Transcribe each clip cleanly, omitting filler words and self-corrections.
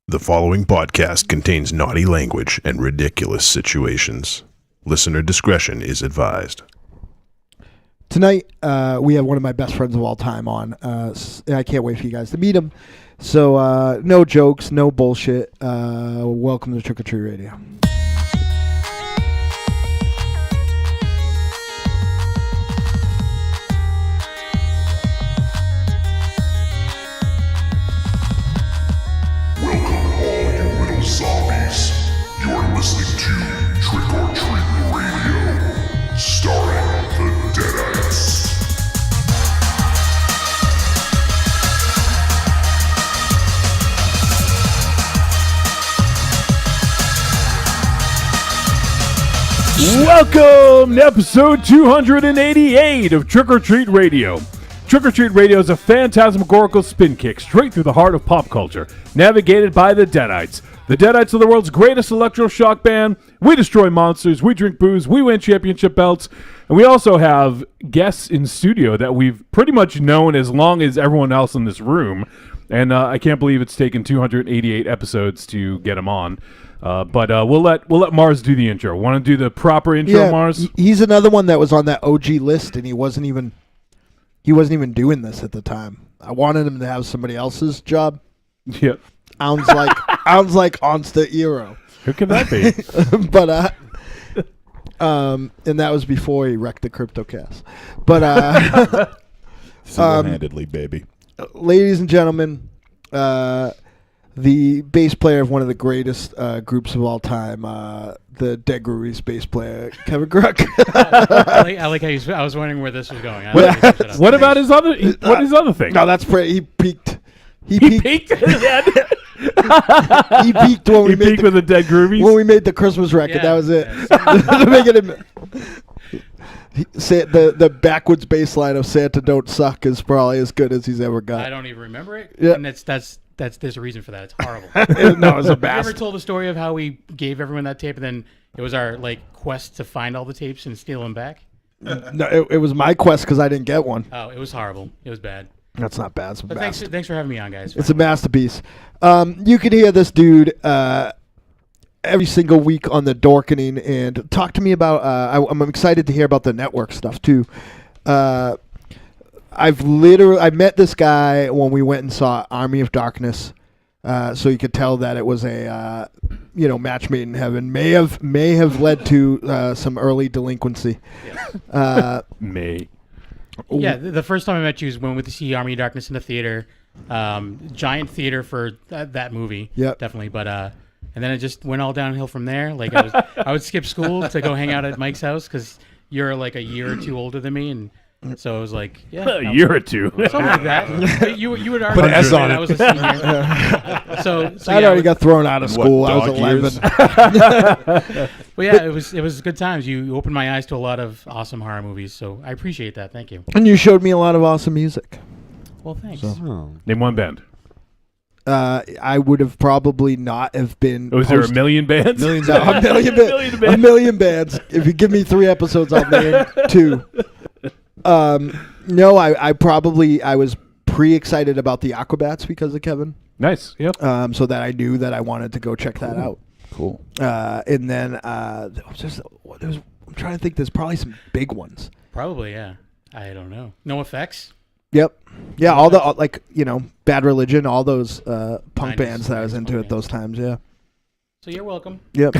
The following podcast contains naughty language and ridiculous situations. Listener discretion is advised. Tonight, we have one of my best friends of all time on. I can't wait for you guys to meet him. So, no jokes, no bullshit. Welcome to Trick or Treat Radio. Zombies. You're listening to Trick or Treat Radio, starring the Deadites. Welcome to episode 288 of Trick or Treat Radio. Trick or Treat Radio is a phantasmagorical spin kick straight through the heart of pop culture, navigated by the Deadites. The Deadites are the world's greatest electroshock band. We destroy monsters, we drink booze, we win championship belts, and we also have guests in studio that we've pretty much known as long as everyone else in this room. And I can't believe it's taken 288 episodes to get them on. But we'll let Mars do the intro. Want to do the proper intro, Mars? He's another one that was on that OG list, and he wasn't even doing this at the time. I wanted him to have somebody else's job. Yep. Sounds like Onsta Eero. Who could that be? But and that was before he wrecked the CryptoCast. But single-handedly, baby. Ladies and gentlemen, the bass player of one of the greatest groups of all time, the Dead Groovies bass player, Kevin Crook. I like how I was wondering where this was going. What about his other? What his other thing? No, that's he peaked. He peaked. He peaked when we peaked with the Dead Groovies. When we made the Christmas record, Yeah, that was it. Yeah. The backwards bass line of Santa Don't Suck is probably as good as he's ever got. I don't even remember it. Yeah. And that's there's a reason for that. It's horrible. No, it was a Have you bastard. ever told the story of how we gave everyone that tape and then it was our quest to find all the tapes and steal them back? No, it was my quest because I didn't get one. Oh, it was horrible. It was bad. That's not bad. It's a But bastard. thanks for having me on, guys. It's a masterpiece. You can hear this dude every single week on the Dorkening, and talk to me about. I'm excited to hear about the network stuff too. I met this guy when we went and saw Army of Darkness, so you could tell that it was a match made in heaven. May have led to some early delinquency. Yeah, the first time I met you was when we went to see Army of Darkness in the theater. Giant theater for that movie. Yep. Definitely. But and then it just went all downhill from there. I would skip school to go hang out at Mike's house because you're like a year or two older than me, and so it was like a year or two, something like that. You would already Put an S on it. I was a senior. so I already got thrown out of school. I was 11. Well, yeah, it was good times. You opened my eyes to a lot of awesome horror movies, so I appreciate that. Thank you. And you showed me a lot of awesome music. Well, thanks. Name one band. I would have probably not have been. Was there a million bands? No, a million bands. If you give me 3 episodes, I'll name 2. No, I was pre-excited about the Aquabats because of Kevin. Nice. Yep. So that I knew that I wanted to go check that out. Cool. And then I'm trying to think. There's probably some big ones. Probably, yeah. I don't know. No Effects. Yep. Yeah, all the Bad Religion, all those punk 90s bands that I was into punk at those times. Yeah. So you're welcome. Yep.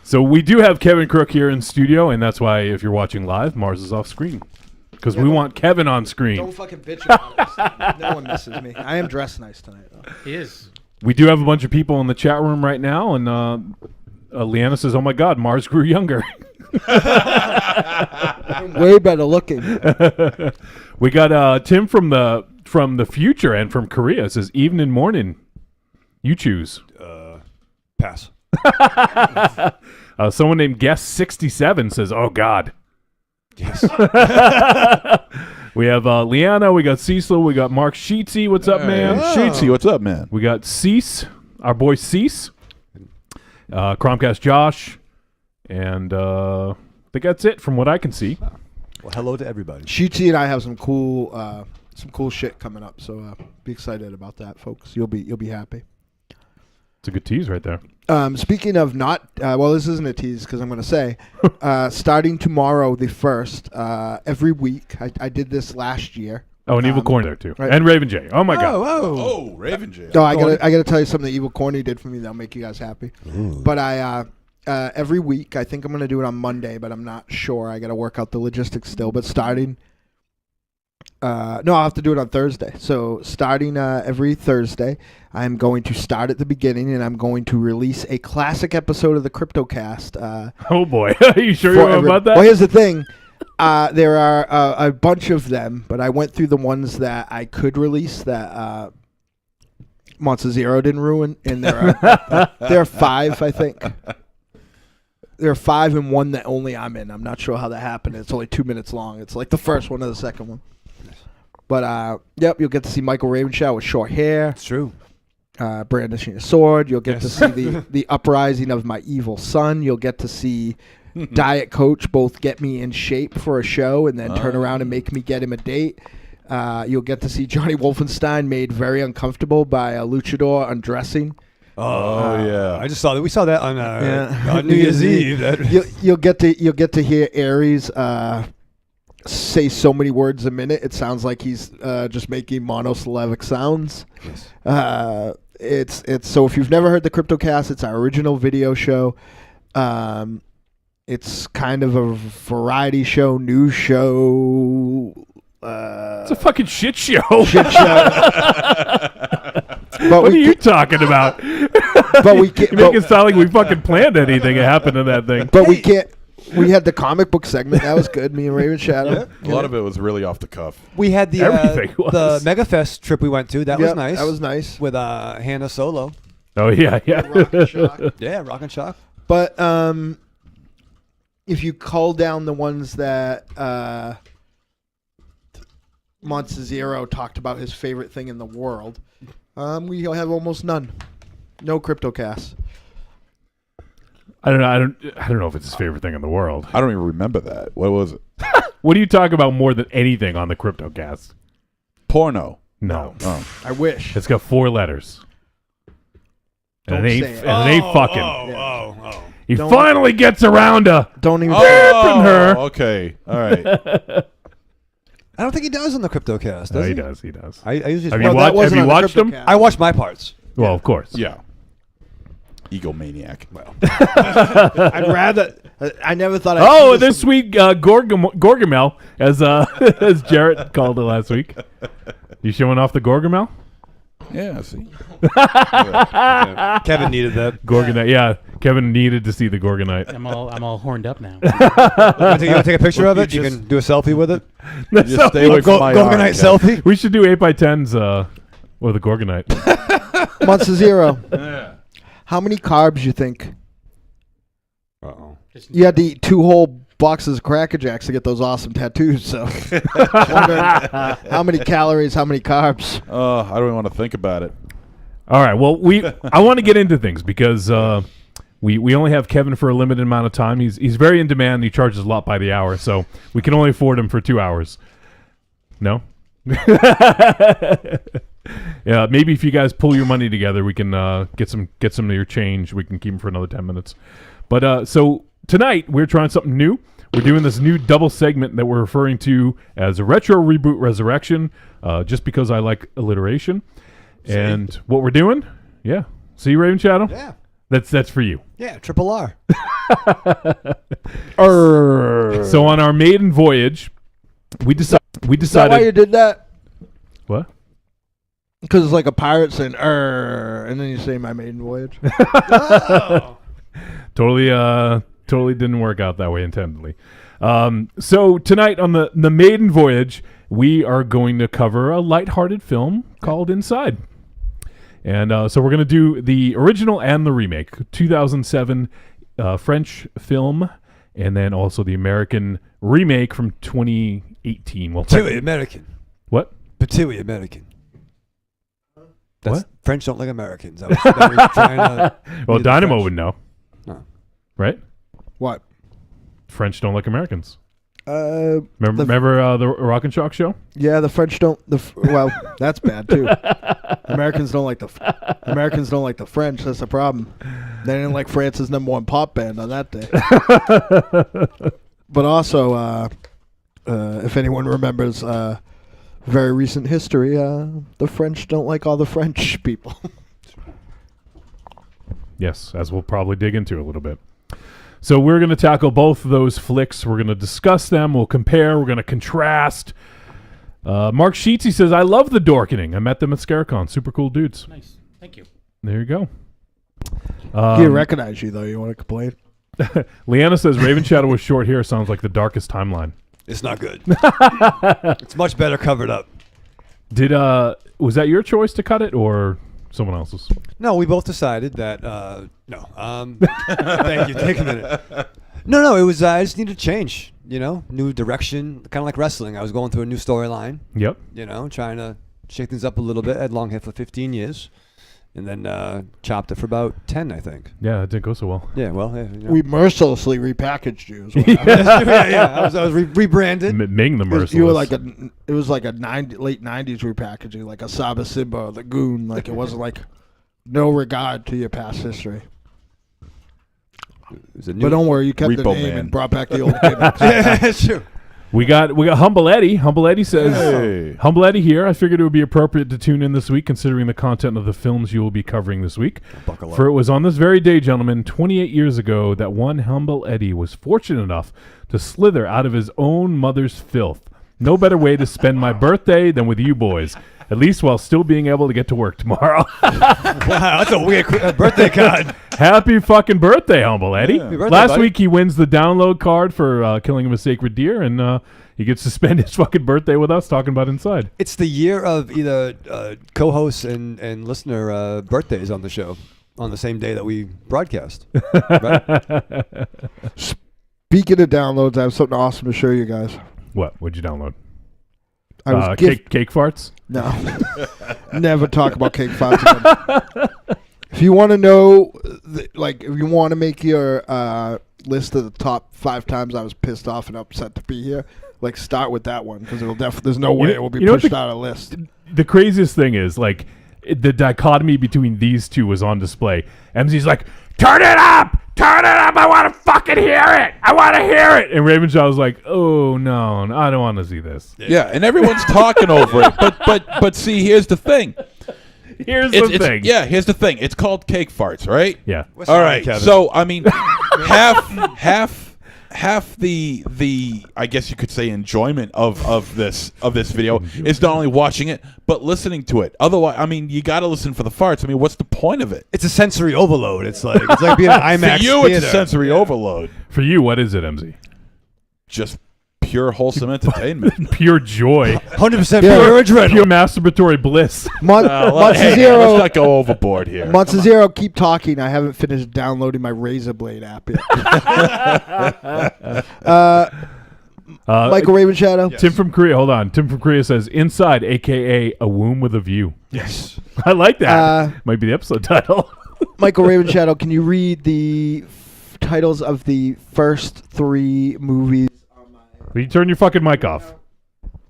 So we do have Kevin Crook here in studio, and that's why if you're watching live, Mars is off screen because we want Kevin on screen. Don't fucking bitch about it. No one misses me. I am dressed nice tonight, though. He is. We do have a bunch of people in the chat room right now, and Leanna says, "Oh my God, Mars grew younger." Way better looking. We got Tim from the future and from Korea says, "Evening, morning. You choose." Pass. Someone named Guest67 says, "Oh God." Yes. We have Leanna, we got Cecil, we got Mark Sheetsy. What's up, man? Sheetsy, what's up, man? We got Cease, our boy Cease, Chromcast Josh, and think that's it from what I can see. Well, hello to everybody. Sheetsy and I have some cool some cool shit coming up. So be excited about that, folks. You'll be happy. It's a good tease right there. Speaking of not, this isn't a tease because I'm going to say, starting tomorrow, the 1st, every week, I did this last year. Oh, and Evil Corny there too, right. and Raven J. Oh my God. Oh, Raven J. No, I gotta tell you something that Evil Corny did for me that'll make you guys happy. But I every week, I think I'm gonna do it on Monday, but I'm not sure. I gotta work out the logistics still. But starting, I'll have to do it on Thursday. So starting every Thursday, I'm going to start at the beginning, and I'm going to release a classic episode of the CryptoCast. Oh boy, are you sure you're about that? Well, here's the thing. There are a bunch of them, but I went through the ones that I could release that Monster Zero didn't ruin, and there are 5, I think. There are 5 and 1 that only I'm in. I'm not sure how that happened. It's only 2 minutes long. It's like the first one or the second one. But yep, you'll get to see Michael Ravenshaw with short hair. It's true. Brandishing a sword. You'll get to see the uprising of my evil son. You'll get to see Diet Coach both get me in shape for a show and then turn around and make me get him a date. You'll get to see Johnny Wolfenstein made very uncomfortable by a luchador undressing. Oh yeah, I just saw that. We saw that on New Year's Eve. You'll get to hear Ares say so many words a minute. It sounds like he's just making monosyllabic sounds. Yes. It's so if you've never heard the CryptoCast, it's our original video show. It's kind of a variety show, news show. It's a fucking shit show. Shit show. What are you talking about? But we can't. You make it sound like we fucking planned anything that happened in that thing. But we can't. We had the comic book segment. That was good. Me and Raven Shadow. a lot of it was really off the cuff. We had the Everything was. the MegaFest trip we went to. That was nice. That was nice. With Hannah Solo. Oh yeah. Rock and Shock. Yeah, Rock and Shock. But if you cull down the ones that Monster Zero talked about his favorite thing in the world, we have almost none. No CryptoCast. I don't know if it's his favorite thing in the world. I don't even remember that. What was it? What do you talk about more than anything on the CryptoCast? Porno. No. Oh. I wish. It's got 4 letters. And Don't it ain't, say it. and it ain't fucking. Yeah. He Don't- finally gets around to Don't even. ripping her. Okay. All right. I don't think he does on the CryptoCast. Does No, he? he does. He does. I usually Have just you, Well, that have wasn't you on the watched them? CryptoCast. I watch my parts. Well, of course. Yeah. Egomaniac. Well, I'd rather. I never thought. I'd Oh, see this sweet Gorgamel, as as Jarrett called it last week. You showing off the Gorgamel? Yeah. See. Kevin needed that. Gorgonite, yeah. Kevin needed to see the Gorgonite. I'm all horned up now. You want to take a picture of it? You just- can do a selfie with it. Just stay away from my Gorgonite eye, selfie. We should do 8x10s with a Gorgonite. Monster Zero. How many carbs you think? Uh-oh. You had to eat 2 whole boxes of Cracker Jacks to get those awesome tattoos. So, wondering how many calories, how many carbs? I don't even want to think about it. All right. Well, I want to get into things because we only have Kevin for a limited amount of time. He's very in demand. And he charges a lot by the hour, so we can only afford him for 2 hours. No. Yeah, maybe if you guys pull your money together, we can get some of your change. We can keep him for another 10 minutes. But so tonight we're trying something new. We're doing this new double segment that we're referring to as a Retro Reboot Resurrection, just because I like alliteration. See? And what we're doing, see Raven Shadow? Yeah. That's for you. Yeah, triple R. So on our maiden voyage, we Is that why decided you did that? what? Because it's like a pirate saying and then you say my maiden voyage. Totally didn't work out that way intendedly. So tonight on the maiden voyage, we are going to cover a lighthearted film called Inside. And so we're going to do the original and the remake, 2007 French film, and then also the American remake from 2018. Well, Patooey American. what? Patooey American. That's What? French don't like Americans. I was trying to Well, do the Dynamo French. would know, No. right? What? French don't like Americans. Remember the Rock and Shock show? Yeah, the French don't. Well, that's bad too. Americans don't like the French. That's the problem. They didn't like France's #1 pop band on that day. But also, if anyone remembers very recent history, the French don't like all the French people. Yes, as we'll probably dig into a little bit. So we're going to tackle both of those flicks. We're going to discuss them. We'll compare. We're going to contrast. Mark Sheetsy says, I love the Dorkening. I met them at Scarecon. Super cool dudes. Nice. Thank you. There you go. He recognize you, though. You want to complain? Leanna says, Raven Shadow with short hair sounds like the darkest timeline. It's not good. It's much better covered up. Was that your choice to cut it or someone else's? No, we both decided that. No. Thank you. Take a minute. No. It was. I just needed to change. New direction. Kind of like wrestling. I was going through a new storyline. Yep. Trying to shake things up a little bit. I had long hair for 15 years, and then chopped it for about 10, I think. Yeah, it didn't go so well. Yeah. Well, we mercilessly repackaged you. Yeah. I was rebranded. Ming the Merciless. You were it was like a late 90s repackaging, like a Saba Simba or the Goon. Like it wasn't like no regard to your past history. But don't worry, you kept Repo the name Man. and brought back the old gimmicks. Yeah, that's true. We got Humble Eddie. Humble Eddie says, Hey. Humble Eddie here. I figured it would be appropriate to tune in this week considering the content of the films you will be covering this week. Buckle up. For it was on this very day, gentlemen, 28 years ago, that one Humble Eddie was fortunate enough to slither out of his own mother's filth. No better way to spend my birthday than with you boys. At least while still being able to get to work tomorrow. Wow, that's a weird birthday card. Happy fucking birthday, Humble Eddie. Happy birthday, Last buddy. week he wins the download card for killing him a sacred deer, and he gets to spend his fucking birthday with us talking about Inside. It's the year of either co-host and listener birthdays on the show on the same day that we broadcast. Right? Speaking of downloads, I have something awesome to show you guys. What? What'd you download? I was Cake farts? No. Never talk about cake farts again. If you want to know, if you want to make your list of the top 5 times I was pissed off and upset to be here, start with that one because it'll there's no way it will be pushed out of the list. The craziest thing is, the dichotomy between these two was on display. MZ's like, turn it up! Turn it up! I want to fucking hear it! I want to hear it! And Ravenshaw was like, oh, no, I don't want to see this. Yeah, and everyone's talking over it. But see, here's the thing. Here's the thing. Yeah, here's the thing. It's called cake farts, right? Yeah. All right. Kevin? So I mean, half the I guess you could say enjoyment of this video is not only watching it but listening to it. Otherwise, I mean, you got to listen for the farts. I mean, what's the point of it? It's a sensory overload. It's like being an IMAX For you, theater. it's a sensory overload. For you, what is it, MZ? Just pure wholesome entertainment. Pure joy. 100% pure adrenaline. Pure masturbatory bliss. Month Hey, Zero. let's not go overboard here. Month Zero, keep talking. I haven't finished downloading my Razor Blade app yet. Michael Raven Shadow. Tim from Korea, hold on. Tim from Korea says, Inside, a.k.a. a womb with a view. Yes. I like that. Might be the episode title. Michael Raven Shadow, can you read the titles of the first 3 movies? Will you turn your fucking mic off?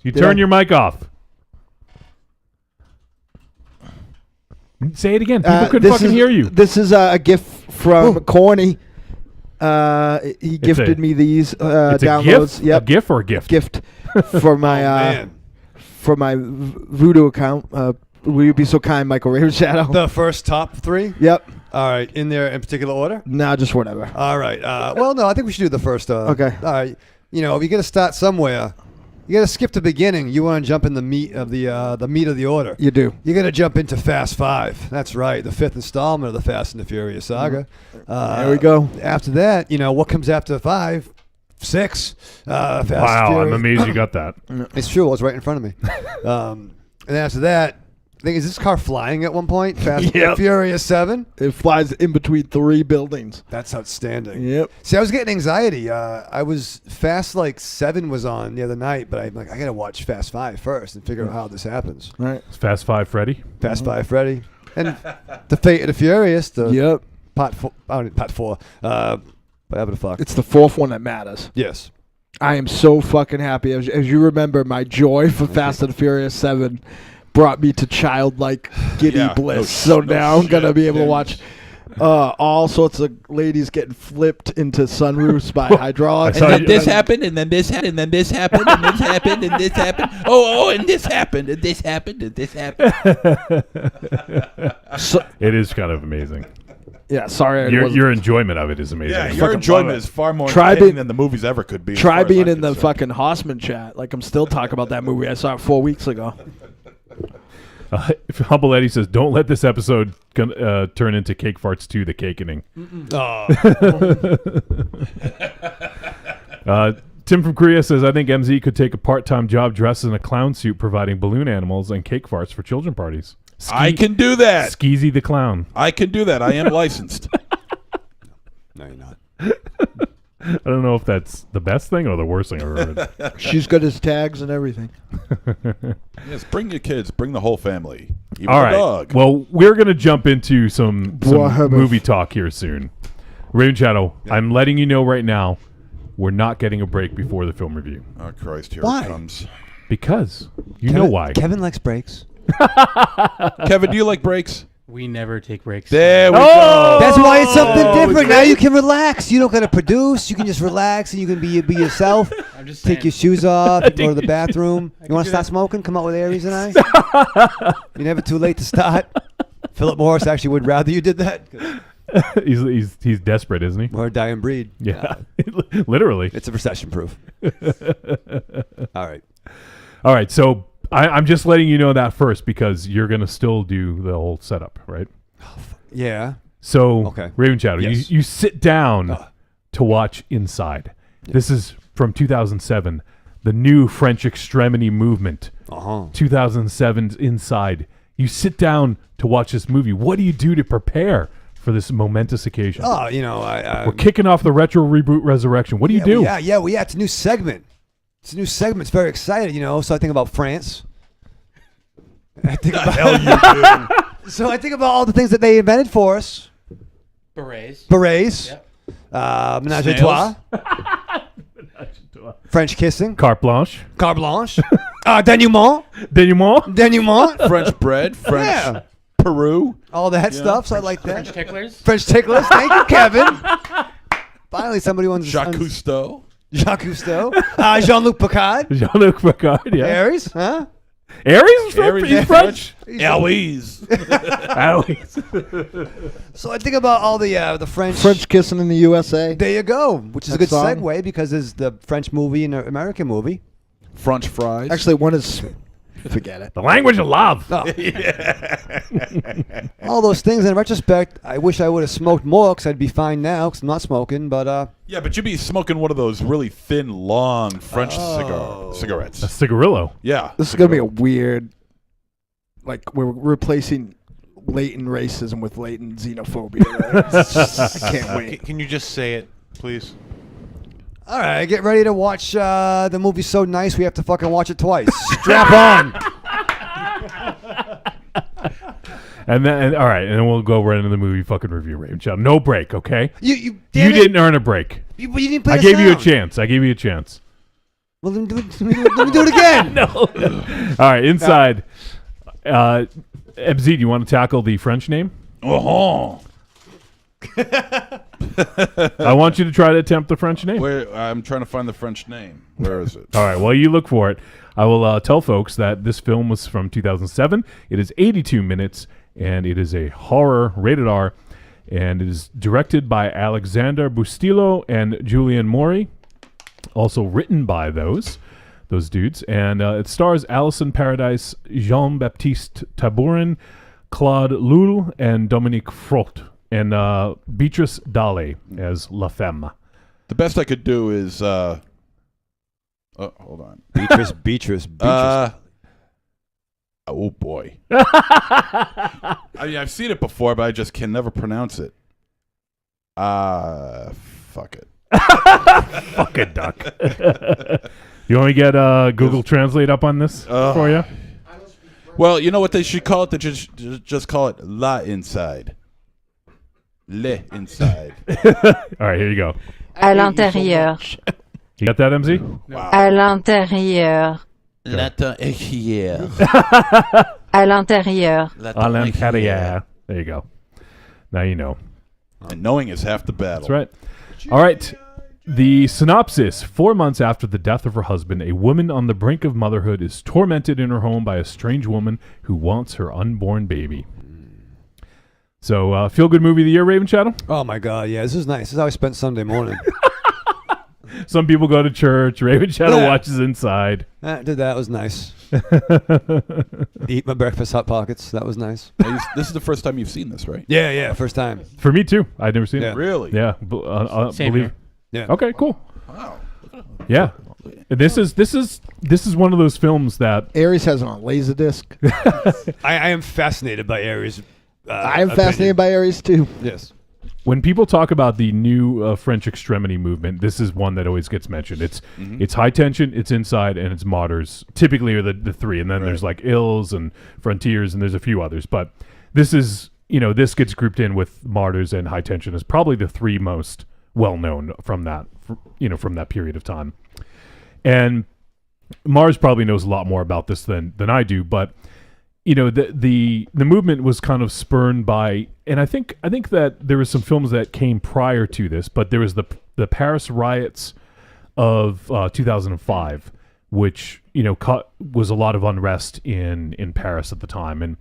Did Turn I? your mic off. Say it again. People couldn't fucking hear you. This is a gift from Corny. He gifted me these It's a downloads. GIF? A GIF or a gift? Gift for my Man. for my Voodoo account. Will you be so kind, Michael Raven Shadow? The first top 3? Yep. All right. In there in particular order? Nah, just whatever. All right. Well, no, I think we should do the first. Okay. All right. If you're going to start somewhere, you got to skip the beginning. You want to jump in the meat of the order. You do. You're going to jump into Fast 5. That's right. The 5th installment of the Fast and the Furious saga. There we go. After that, what comes after 5? 6. Fast and Wow, I'm Furious. amazed you got that. It's true. It was right in front of me. And after that, I think, is this car flying at one point? Fast and Furious 7? It flies in between 3 buildings. That's outstanding. Yep. See, I was getting anxiety. I was Fast 7 was on the other night, but I'm like, I got to watch Fast 5 first and figure out how this happens. Right. It's Fast 5 Freddy. Fast 5 Freddy. And The Fate of the Furious. Yep. Part 4. Whatever the fuck. It's the 4th one that matters. Yes. I am so fucking happy. As you remember, my joy for Fast and Furious 7 brought me to childlike giddy Yeah, bliss. So now I'm going to be able to watch all sorts of ladies getting flipped into sunroofs by hydraulics. And then this happened, and then this happened, and then this happened, and this happened, and this happened. Oh, and this happened, and this happened, and this happened. It is kind of amazing. Yeah, sorry. Your enjoyment of it is amazing. Yeah, your enjoyment is far more Try entertaining being- than the movies ever could be. Try as far as being I'm in the concerned. fucking Hossman chat. Like, I'm still talking about that movie. I saw it 4 weeks ago. Humble Eddie says, "Don't let this episode turn into Cake Farts 2: The Cakening." Tim from Korea says, "I think MZ could take a part-time job dressed in a clown suit, providing balloon animals and cake farts for children parties." I can do that. Skeezy the clown. I can do that. I am licensed. No, you're not. I don't know if that's the best thing or the worst thing I've ever heard. She's got his tags and everything. Yes, bring your kids. Bring the whole family. Even All the right. dog. Well, we're going to jump into some Whatever. movie talk here soon. Raven Shadow, I'm letting you know right now, we're not getting a break before the film review. Oh, Christ, here Why? it comes. Because you know why. Kevin likes breaks. Kevin, do you like breaks? We never take breaks. There we Oh! go. That's why it's something different. Now you can relax. You don't gotta produce. You can just relax and you can be yourself. I'm just Take your saying. shoes off. Go to the bathroom. You want to start smoking? Come out with Aries and I. You're never too late to start. Philip Morris actually would rather you did that. He's desperate, isn't he? Or die and breed. Yeah, literally. It's a recession proof. All right. All right, so I'm just letting you know that first because you're going to still do the whole setup, right? Yeah. So, Okay. Raven Shadow, Yes. you sit down to watch Inside. This is from 2007, the new French Extremity movement. 2007's Inside. You sit down to watch this movie. What do you do to prepare for this momentous occasion? Oh, you know, I We're kicking off the Retro Reboot Resurrection. What do you do? Yeah. It's a new segment. It's a new segment. It's very exciting, you know. So I think about France. I think about So I think about all the things that they invented for us. Berets. Berets. Yep. Menage a trois. French kissing. Carte blanche. Carte blanche. Denouement. Denouement. Denouement. French bread, French Yeah. Peru. All that stuff. So I like French that. ticklers. French ticklers. Thank you, Kevin. Finally, somebody wants Jacques Cousteau. Jacques Cousteau. Jean-Luc Picard. Jean-Luc Picard, yeah. Aries, huh? Aries is Aries He's is French? Eloise. Alois. So I think about all the French. French kissing in the USA. There you go, which is a That good song. segue because there's the French movie and the American movie. French fries. Actually, one is. Forget it. The language of love. Oh. All those things. In retrospect, I wish I would have smoked more because I'd be fine now because I'm not smoking. But yeah, but you'd be smoking one of those really thin, long French Oh. A cigarettes. cigarillo. Yeah. This is going to be a weird. Like, we're replacing latent racism with latent xenophobia. Right? I can't wait. Can you just say it, please? all right, get ready to watch the movie. So nice, we have to fucking watch it twice. Strap on. And then, all right, and then we'll go right into the movie fucking review, Raven Shadow. No break, okay? You You didn't earn a break. You didn't play I the gave you a sound. chance. I gave you a chance. Well, then let me do it again. All right, Inside. MZ, do you want to tackle the French name? Oh. I want you to try to attempt the French name. Where I'm trying to find the French name. Where is it? All right, while you look for it, I will tell folks that this film was from 2007. It is 82 minutes, and it is a horror, rated R, and it is directed by Alexander Bustillo and Julian Maury. Also written by those dudes. And it stars Alison Paradise, Jean-Baptiste Tabourin, Claude Lul, and Dominique Frot, and Beatrice Dalle as La Femme. The best I could do is hold on. Beatrice. Oh boy. I mean, I've seen it before, but I just can never pronounce it. Fuck it. Fuck a duck. You want me to get Google Translate up on this for you? Well, you know what they should call it? They just call it La Inside. Le Inside. All right, here you go. À l'intérieur. You got that, MZ? À l'intérieur. L'intérieur. À l'intérieur. À l'intérieur. There you go. Now you know. And knowing is half the battle. That's right. All right. The synopsis. 4 months after the death of her husband, a woman on the brink of motherhood is tormented in her home by a strange woman who wants her unborn baby. So, feel-good movie of the year, Raven Shadow? Oh my God, yeah, this is nice. This is how I spent Sunday morning. Some people go to church. Raven Shadow Yeah. watches inside. Did that. It was nice. Eat my breakfast Hot Pockets. That was nice. This is the first time you've seen this, right? Yeah, first time. For me, too. I'd never seen Yeah. it. Really? Yeah. Same believe. here. Yeah. Okay, cool. Wow. Yeah. This is one of those films that Aries has it on Laserdisc. I am fascinated by Aries. I am fascinated by Aries too. Yes. when people talk about the new French Extremity movement, this is one that always gets mentioned. It's High Tension, it's Inside, and it's Martyrs. Typically are the three, and then there's like Ills and Frontiers, and there's a few others. But this is, this gets grouped in with Martyrs and High Tension as probably the three most well known from that, from that period of time. And Mars probably knows a lot more about this than I do, but the movement was kind of spurned by, and I think that there was some films that came prior to this, but there was the Paris riots of 2005, which was a lot of unrest in Paris at the time, and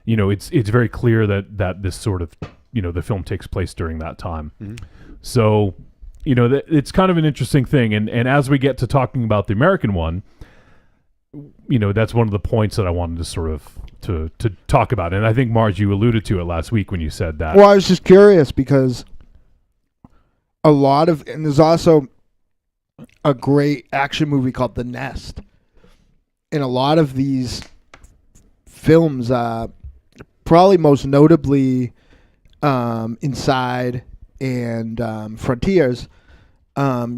it's very clear that this sort of the film takes place during that time. So it's kind of an interesting thing, and as we get to talking about the American one, that's one of the points that I wanted to sort of to talk about. And I think, Marge, you alluded to it last week when you said that. Well, I was just curious because and there's also a great action movie called The Nest. And a lot of these films, probably most notably Inside and Frontiers,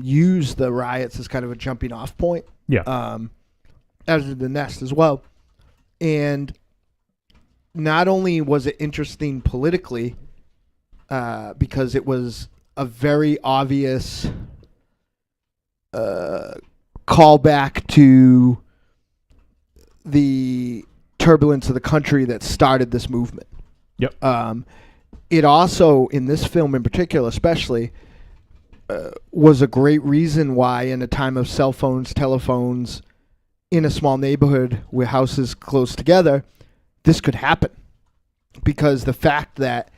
use the riots as kind of a jumping off point. Yeah. As did The Nest as well. And not only was it interesting politically, because it was a very obvious callback to the turbulence of the country that started this movement. Yep. It also, in this film in particular, especially, was a great reason why, in a time of cell phones, telephones, in a small neighborhood where houses close together, this could happen. Because the fact that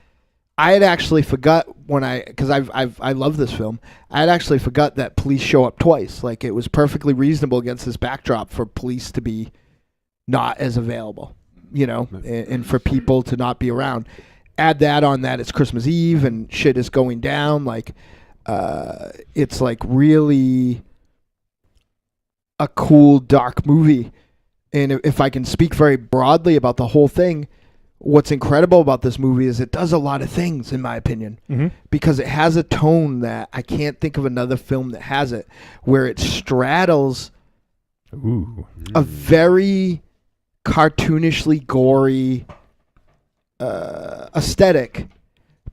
I had actually forgot because I love this film, I had actually forgot that police show up twice. Like, it was perfectly reasonable against this backdrop for police to be not as available, and for people to not be around. Add that on that it's Christmas Eve and shit is going down. Like, it's like really a cool, dark movie. And if I can speak very broadly about the whole thing, what's incredible about this movie is it does a lot of things, in my opinion, because it has a tone that I can't think of another film that has it, where it straddles a very cartoonishly gory aesthetic,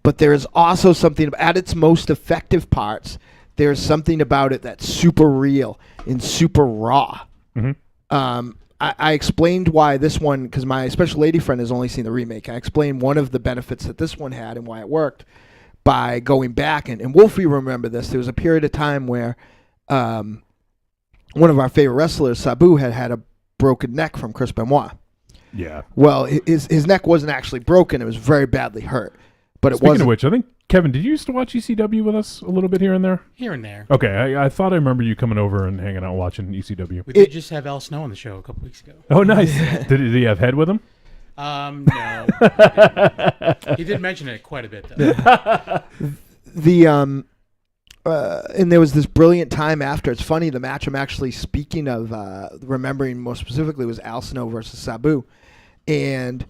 but there is also something at its most effective parts. There's something about it that's super real and super raw. I explained why this one, because my special lady friend has only seen the remake. I explained one of the benefits that this one had and why it worked by going back. And Wolfie remember this. There was a period of time where one of our favorite wrestlers, Sabu, had a broken neck from Chris Benoit. Yeah. Well, his neck wasn't actually broken. It was very badly hurt. But it Speaking wasn't. of which, I think, Kevin, did you used to watch ECW with us a little bit here and there? Here and there. Okay, I thought I remember you coming over and hanging out watching ECW. We did just have Al Snow on the show a couple weeks ago. Oh, nice. Did he have Head with him? No. He did mention it quite a bit, though. And there was this brilliant time after. It's funny, the match I'm actually speaking of, remembering most specifically, was Al Snow versus Sabu. And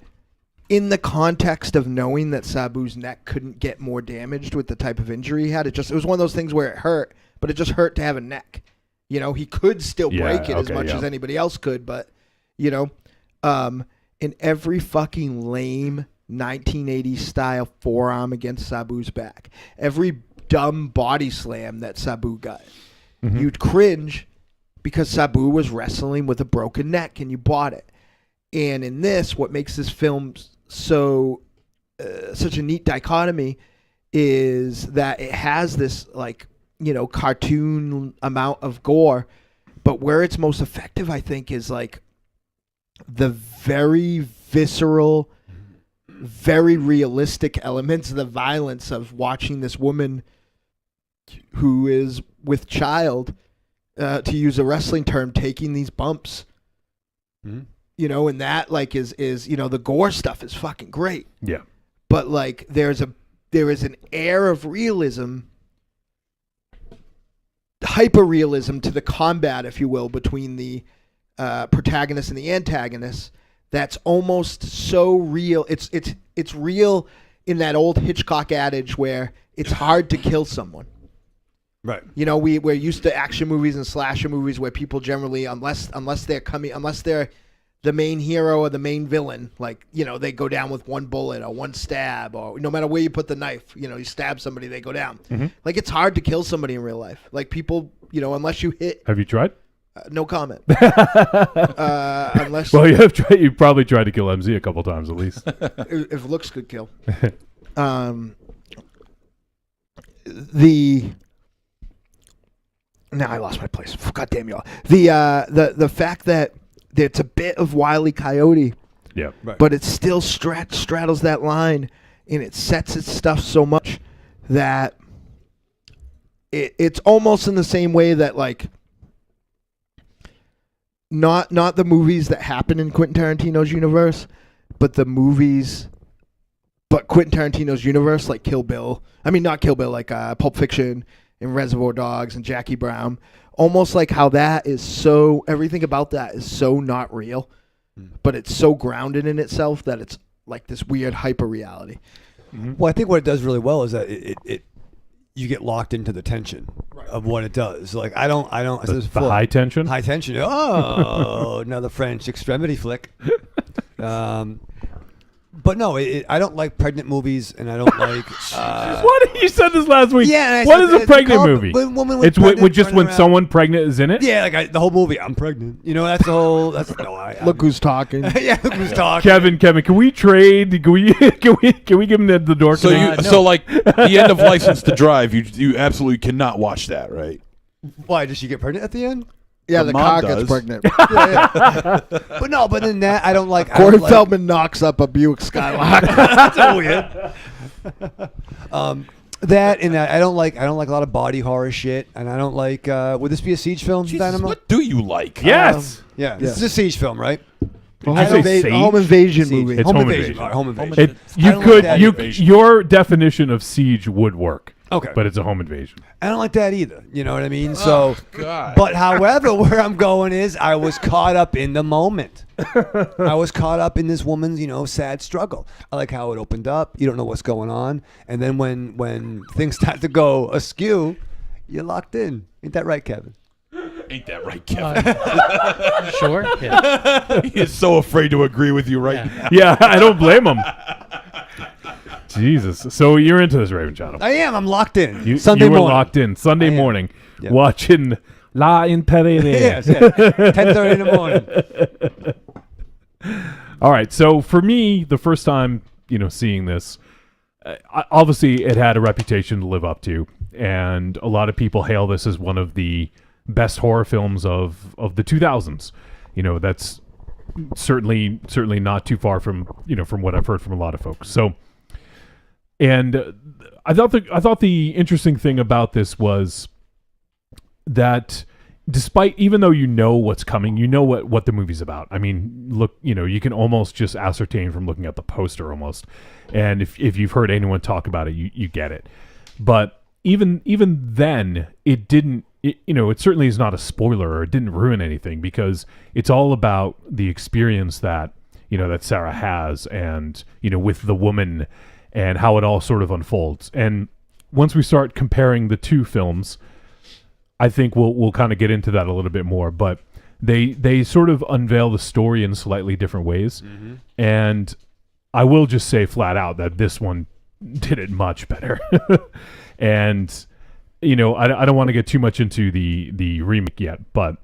in the context of knowing that Sabu's neck couldn't get more damaged with the type of injury he had, it was one of those things where it hurt, but it just hurt to have a neck. He could still break it as much as anybody else could, but, in every fucking lame 1980s style forearm against Sabu's back, every dumb body slam that Sabu got, you'd cringe because Sabu was wrestling with a broken neck and you bought it. And in this, what makes this film so such a neat dichotomy is that it has this cartoon amount of gore, but where it's most effective, I think, is like the very visceral, very realistic elements of the violence of watching this woman who is with child, to use a wrestling term, taking these bumps. Mm-hmm. And that is the gore stuff is fucking great. Yeah. But there is an air of realism, hyper realism to the combat, if you will, between the protagonist and the antagonist. That's almost so real. It's real in that old Hitchcock adage where it's hard to kill someone. Right. We're used to action movies and slasher movies where people generally, unless they're the main hero or the main villain, they go down with one bullet or one stab, or no matter where you put the knife, you stab somebody, they go down. Mm-hmm. It's hard to kill somebody in real life. People, unless you hit. Have you tried? No comment. Unless Well, you have tried. You probably tried to kill MZ a couple times at least. if looks could kill. Now I lost my place. God damn y'all. The fact that it's a bit of Wile E. Coyote, Yeah. Right. but it still straddles that line, and it sets its stuff so much that it's almost in the same way that not the movies that happen in Quentin Tarantino's universe, but Quentin Tarantino's universe, like Kill Bill. I mean, not Kill Bill, Pulp Fiction and Reservoir Dogs and Jackie Brown. Almost like how that is so, everything about that is so not real, but it's so grounded in itself that it's like this weird hyper reality. Mm-hmm. Well, I think what it does really well is that it you get locked into the tension of what it does. I don't. The high tension. High tension. Oh, another French Extremity flick. But no, I don't like pregnant movies, and I don't like. What? You said this last week. Yeah. What is a pregnant movie? Woman It's just when someone pregnant is in it. Yeah, the whole movie. I'm pregnant. That's the whole. That's no. Look who's talking. Yeah, look who's talking. Kevin, can we trade? Can we give him the dork? So the end of License to Drive, you absolutely cannot watch that, right? Why does she get pregnant at the end? Yeah, Her the mom cock does. gets pregnant. Yeah. But in that, I don't like. Corey Feldman knocks up a Buick Skylark. That's so weird. That and I don't like a lot of body horror shit, and I don't like. Would this be a Siege film, Jesus, Dynamo? what do you like? Yes. Yeah, this is a Siege film, right? Did you say Siege? Home invasion Siege. movie. It's Home home invasion. invasion. All right, home invasion. You I don't like that invasion. Your definition of siege would work. Okay. But it's a home invasion. I don't like that either. You know what I mean? So, God. but however, where I'm going is I was caught up in the moment. I was caught up in this woman's, sad struggle. I like how it opened up. You don't know what's going on. And then when things start to go askew, you're locked in. Ain't that right, Kevin? Ain't that right, Kevin? Sure. Yeah. He is so afraid to agree with you right now. Yeah, I don't blame him. Jesus. So you're into this, Raven Channel. I am. I'm locked in. You Sunday were morning. locked in Sunday morning, Yeah. watching La Interere. Yes, 10:30 in the morning. All right. So for me, the first time, seeing this, obviously it had a reputation to live up to, and a lot of people hail this as one of the best horror films of the 2000s. That's certainly not too far from from what I've heard from a lot of folks. So, and I thought the interesting thing about this was that even though what's coming, what the movie's about. I mean, look, you can almost just ascertain from looking at the poster almost, and if you've heard anyone talk about it, you get it. But even then, it didn't. It certainly is not a spoiler, or it didn't ruin anything, because it's all about the experience that that Sarah has, and with the woman, and how it all sort of unfolds. And once we start comparing the two films, I think we'll kind of get into that a little bit more. But they sort of unveil the story in slightly different ways, and I will just say flat out that this one did it much better. And I don't want to get too much into the remake yet, but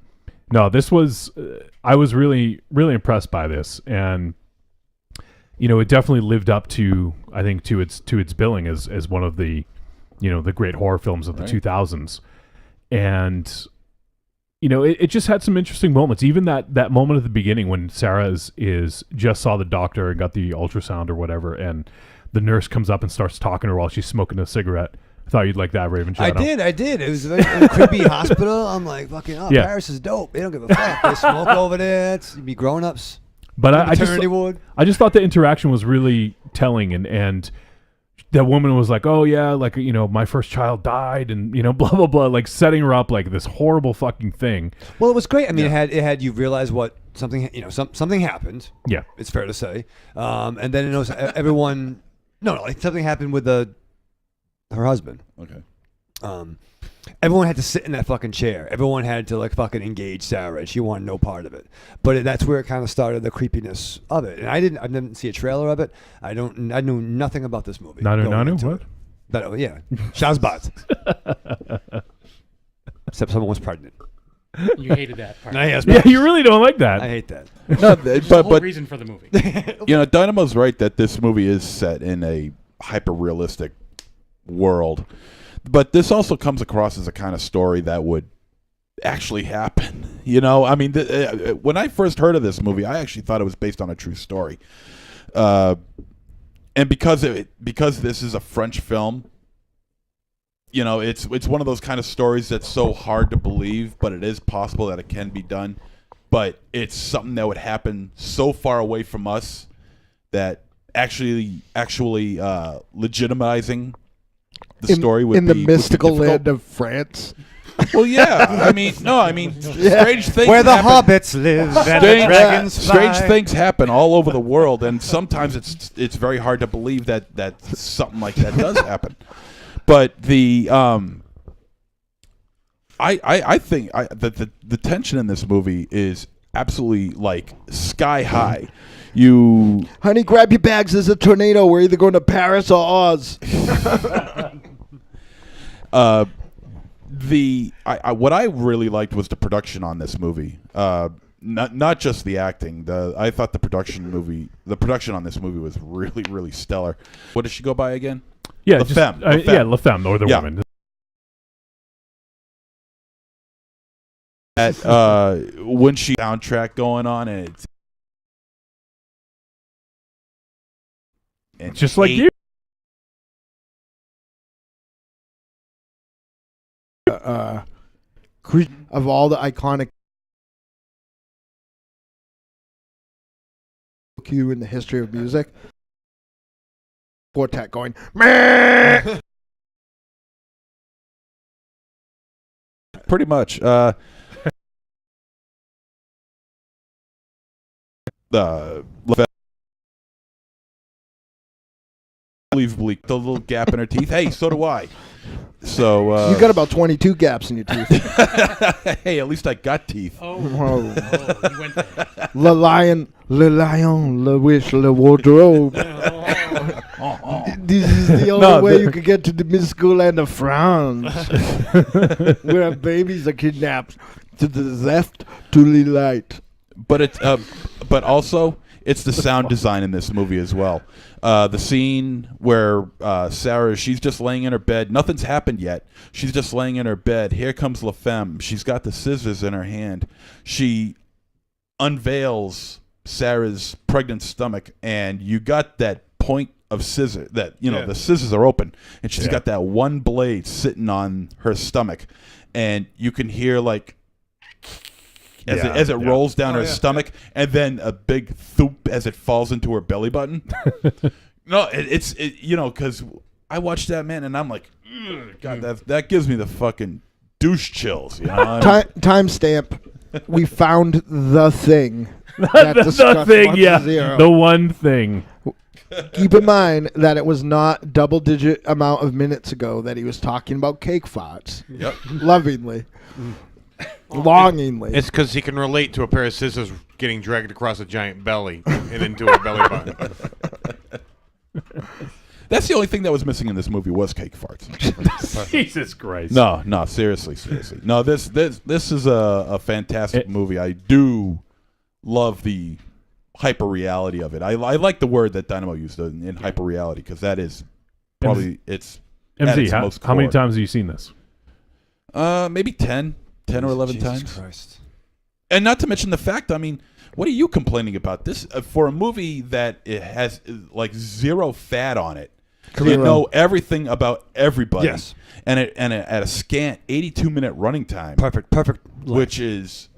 no, this was I was really really impressed by this, and it definitely lived up to, I think, to its billing as one of the the great horror films of the 2000s, and it just had some interesting moments. Even that moment at the beginning when Sarah is just saw the doctor and got the ultrasound or whatever, and the nurse comes up and starts talking to her while she's smoking a cigarette. I thought you'd like that, Raven Shadow. I did. It was a very creepy hospital. I'm like, fucking, Paris is dope. They don't give a fuck. They smoke over there. You'd be grown-ups. But I just thought the interaction was really telling, and that woman was like, oh yeah, like, my first child died, and blah blah blah, like setting her up like this horrible fucking thing. Well, it was great. I mean, it had you realize what something happened. Yeah, it's fair to say. And then everyone, like something happened with her husband. Okay. Everyone had to sit in that fucking chair. Everyone had to like fucking engage Sarah, and she wanted no part of it. But that's where it kind of started, the creepiness of it. And I didn't see a trailer of it. I knew nothing about this movie. Nanu, what? Yeah, Shazbat. Except someone was pregnant. You hated that part. Yeah, you really don't like that. I hate that. No, There's a whole reason for the movie. Dynamo's right that this movie is set in a hyper-realistic world. But this also comes across as a kind of story that would actually happen. I mean, when I first heard of this movie, I actually thought it was based on a true story. And because this is a French film, it's one of those kind of stories that's so hard to believe, but it is possible that it can be done. But it's something that would happen so far away from us that actually legitimizing the story would in be the mystical difficult. land of France. Well, yeah. Strange things where the happen. hobbits live and the dragons Strange fly. things happen all over the world, and sometimes it's very hard to believe that something like that does happen. But I think that the tension in this movie is absolutely like sky high. Honey, grab your bags. There's a tornado. We're either going to Paris or Oz. What I really liked was the production on this movie. Not just the acting. I thought the production on this movie was really, really stellar. What does she go by again? Yeah, La Femme. La Femme, or the woman. When she soundtrack going on, and it's just like you. Of all the iconic cue in the history of music, quartet going meh. Pretty much. Unbelievably, the little gap in her teeth. Hey, so do I. So you got about 22 gaps in your teeth. Hey, at least I got teeth. You went there. Le lion, le wish, le wardrobe. This is the only way you could get to the mystical land of France, where babies are kidnapped to the left, to the right. But also, it's the sound design in this movie as well. The scene where Sarah, she's just laying in her bed. Nothing's happened yet. She's just laying in her bed. Here comes La Femme. She's got the scissors in her hand. She unveils Sarah's pregnant stomach, and you got that point of scissor that, the scissors are open, and she's got that one blade sitting on her stomach, and you can hear like as it rolls down her stomach, and then a big thoop as it falls into her belly button. No, it's because I watched that, man, and I'm like, God, that gives me the fucking douche chills. Timestamp. We found the thing. The thing, the one thing. Keep in mind that it was not double-digit amount of minutes ago that he was talking about cake farts. Yep. Lovingly. Longingly. It's because he can relate to a pair of scissors getting dragged across a giant belly and into a belly button. That's the only thing that was missing in this movie was cake farts. Jesus Christ. No, seriously. No, this is a fantastic movie. I do love the hyper reality of it. I like the word that Dynamo used in hyper reality because that is probably it's at its most how many core. times have you seen this? Maybe 10 or 11 Jesus times. Christ. And not to mention the fact, I mean, what are you complaining about? This for a movie that it has like zero fat on it. You know everything about everybody. Yes. And at a scant 82-minute running time. Perfect. Which is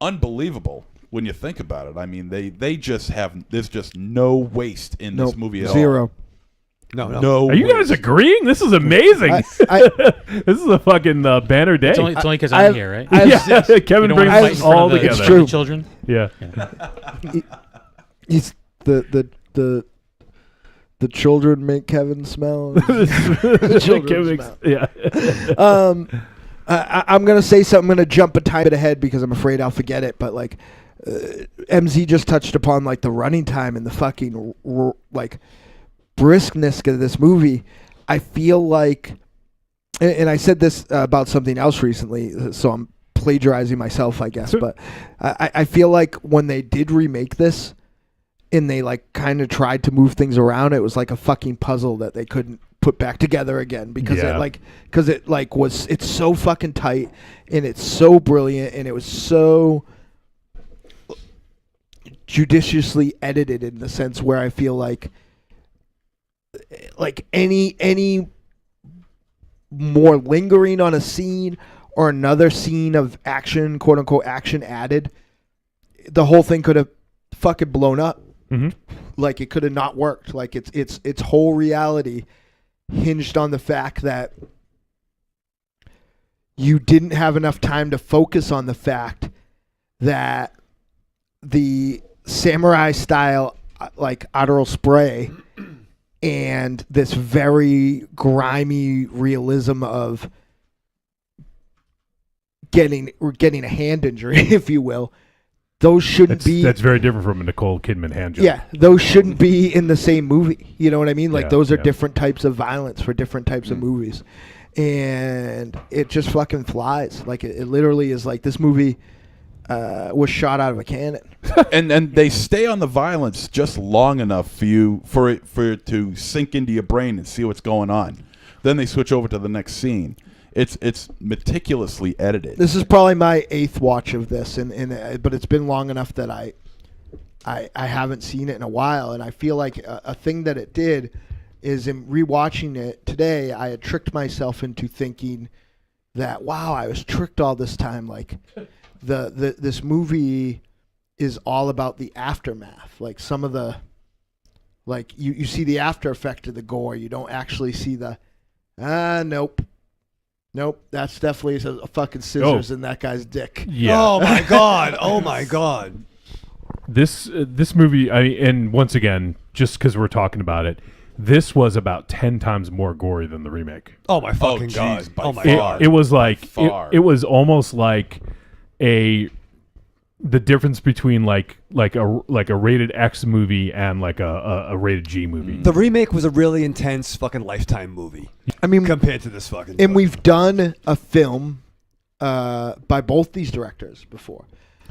unbelievable when you think about it. I mean, they just have there's just no waste in this movie at all. Zero. No. Are you guys agreeing? This is amazing. This is a fucking banner day. It's only because I'm here, right? Yeah, Kevin You don't brings wanna fight us in front all of the together. true. Children. Yeah. He's the children make Kevin smell. Kevin, smell. yeah. I'm gonna say something. I'm gonna jump a tiny bit ahead because I'm afraid I'll forget it. But like, MZ just touched upon like the running time and the fucking like briskness of this movie. I feel like, and I said this about something else recently, so I'm plagiarizing myself, I guess. But I feel like when they did remake this, and they like kind of tried to move things around, it was like a fucking puzzle that they couldn't put back together again because it's so fucking tight and it's so brilliant and it was so judiciously edited in the sense where I feel like any more lingering on a scene or another scene of action, quote unquote action added, the whole thing could have fucking blown up. Mm-hmm. Like it could have not worked. Like its whole reality hinged on the fact that you didn't have enough time to focus on the fact that the samurai style like Adderall spray and this very grimy realism of getting a hand injury, if you will, those shouldn't be. That's very different from a Nicole Kidman hand job. Yeah, those shouldn't be in the same movie. You know what I mean? Like those are yeah. different types of violence for different types of movies, and it just fucking flies. Like it literally is like this movie was shot out of a cannon. and they stay on the violence just long enough for it to sink into your brain and see what's going on. Then they switch over to the next scene. It's meticulously edited. This is probably my 8th watch of this, and but it's been long enough that I haven't seen it in a while, and I feel like a thing that it did is in rewatching it today, I had tricked myself into thinking that wow, I was tricked all this time. Like this movie is all about the aftermath. Like some of the like you see the after effect of the gore, you don't actually see the Nope, that's definitely a fucking scissors in that guy's dick. Yeah. Oh my god. Oh my god. This movie, and once again, just because we're talking about it, this was about 10 times more gory than the remake. Oh my fucking geez, god. by Oh my far. god. It was like far. it was almost like the difference between like a rated X movie and like a rated G movie. The remake was a really intense fucking Lifetime movie. I mean, compared to this fucking. and we've done a film by both these directors before.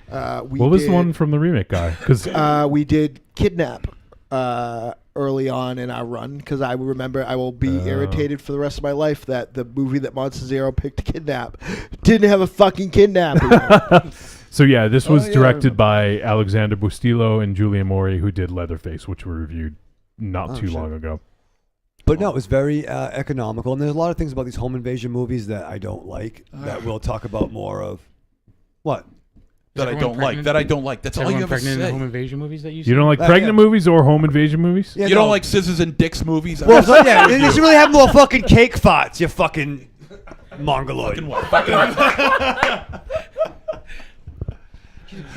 What was the one from the remake guy? Because we did Kidnap early on in our run because I remember I will be irritated for the rest of my life that the movie that Monster Zero picked to Kidnap didn't have a fucking kidnap. So yeah, this was directed by Alexander Bustillo and Julia Mori, who did Leatherface, which we reviewed not too long ago. But no, it was very economical, and there's a lot of things about these home invasion movies that I don't like. That we'll talk about more of. What? That I don't like. That's all you ever pregnant in the say. home invasion movies that you see? You don't like pregnant movies or home invasion movies? Yeah, You don't like scissors and dicks movies? Well, yeah, they just really have more fucking cake farts, you fucking mongoloid.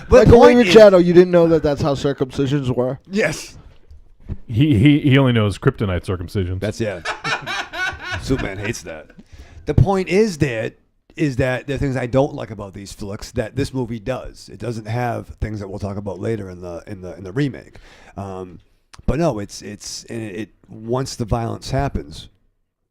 But like going to Shadow, you didn't know that that's how circumcisions were. Yes. He only knows kryptonite circumcisions. That's Superman hates that. The point is that there are things I don't like about these flicks that this movie does. It doesn't have things that we'll talk about later in the remake. But no, it once the violence happens,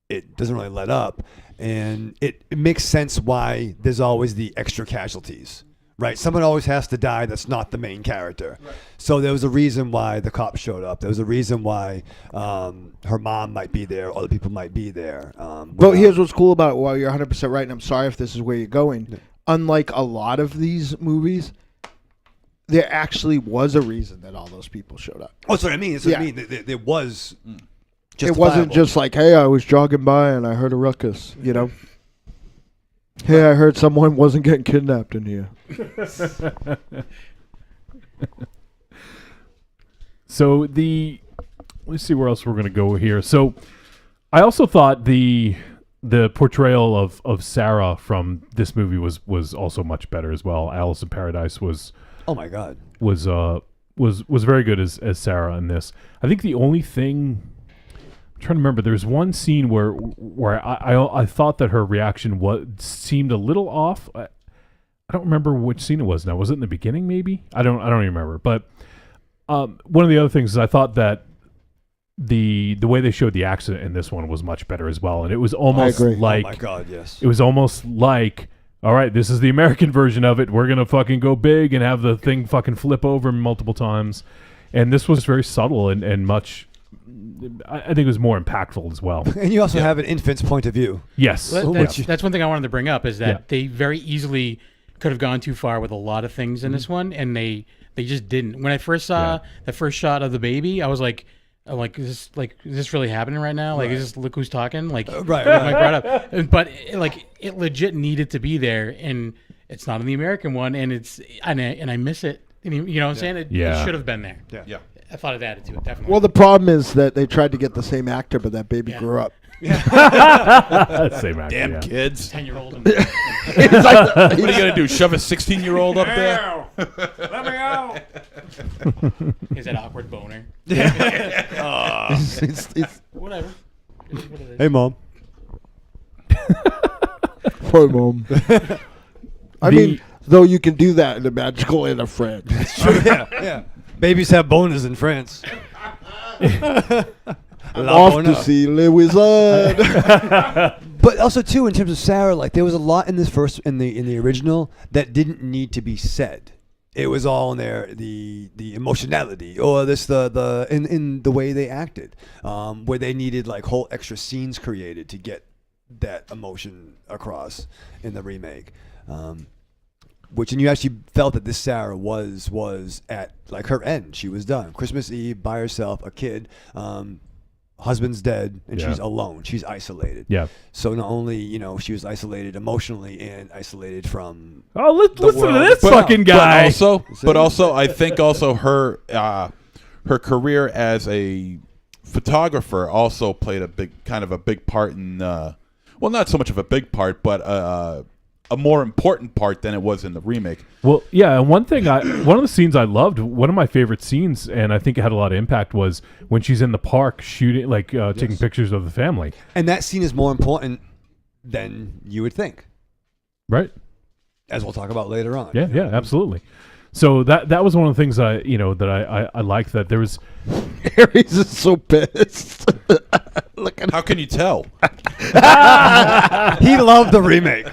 it doesn't really let up, and it makes sense why there's always the extra casualties. Right, someone always has to die that's not the main character. Right. So there was a reason why the cops showed up. There was a reason why her mom might be there, other people might be there. But here's what's cool about it. Well, you're 100% right, and I'm sorry if this is where you're going. Yeah. Unlike a lot of these movies, there actually was a reason that all those people showed up. Oh, that's what I mean. That's what I mean. There was. It wasn't just like, hey, I was jogging by and I heard a ruckus, you know? Hey, I heard someone wasn't getting kidnapped in here. So let's see where else we're going to go here. So I also thought the portrayal of Sarah from this movie was also much better as well. Alice in Paradise was, oh my God, was very good as Sarah in this. I think the only thing, I'm trying to remember, there's one scene where I thought that her reaction seemed a little off. I don't remember which scene it was now. Was it in the beginning maybe? I don't even remember. But one of the other things is I thought that the way they showed the accident in this one was much better as well. And it was almost like, oh my God, yes. It was almost like, all right, this is the American version of it. We're going to fucking go big and have the thing fucking flip over multiple times. And this was very subtle and much, I think it was more impactful as well. And you also have an infant's point of view. Yes. That's one thing I wanted to bring up is that they very easily could have gone too far with a lot of things in this one, and they just didn't. When I first saw the first shot of the baby, I was like, is this really happening right now? Like, is this look who's talking? Like, right. But it legit needed to be there, and it's not in the American one, and I miss it. And you know what I'm saying? It should have been there. Yeah. I thought it added to it, definitely. Well, the problem is that they tried to get the same actor, but that baby grew up. Same actor. Damn kids. 10-year-old. What are you going to do? Shove a 16-year-old up there? Let me out. Is that awkward boner? Whatever. Hey, Mom. Poor Mom. I mean, though you can do that in a magical and a French. Yeah. Babies have boners in France. Off to see Le Wizard. But also too, in terms of Sarah, like there was a lot in this first in the original that didn't need to be said. It was all in there, the emotionality or in the way they acted, where they needed like whole extra scenes created to get that emotion across in the remake. And you actually felt that this Sarah was at like her end. She was done. Christmas Eve by herself, a kid, husband's dead, and she's alone. She's isolated. Yeah. So not only she was isolated emotionally and isolated from. Oh, listen to this fucking guy. But also, I think also her career as a photographer also played a big part in. Well, not so much of a big part, but. A more important part than it was in the remake. Well, yeah, and one of the scenes I loved, one of my favorite scenes, and I think it had a lot of impact, was when she's in the park shooting, taking pictures of the family. And that scene is more important than you would think. Right. As we'll talk about later on. Yeah, absolutely. So that was one of the things I liked, that there was. Aries is so pissed. How can you tell? He loved the remake.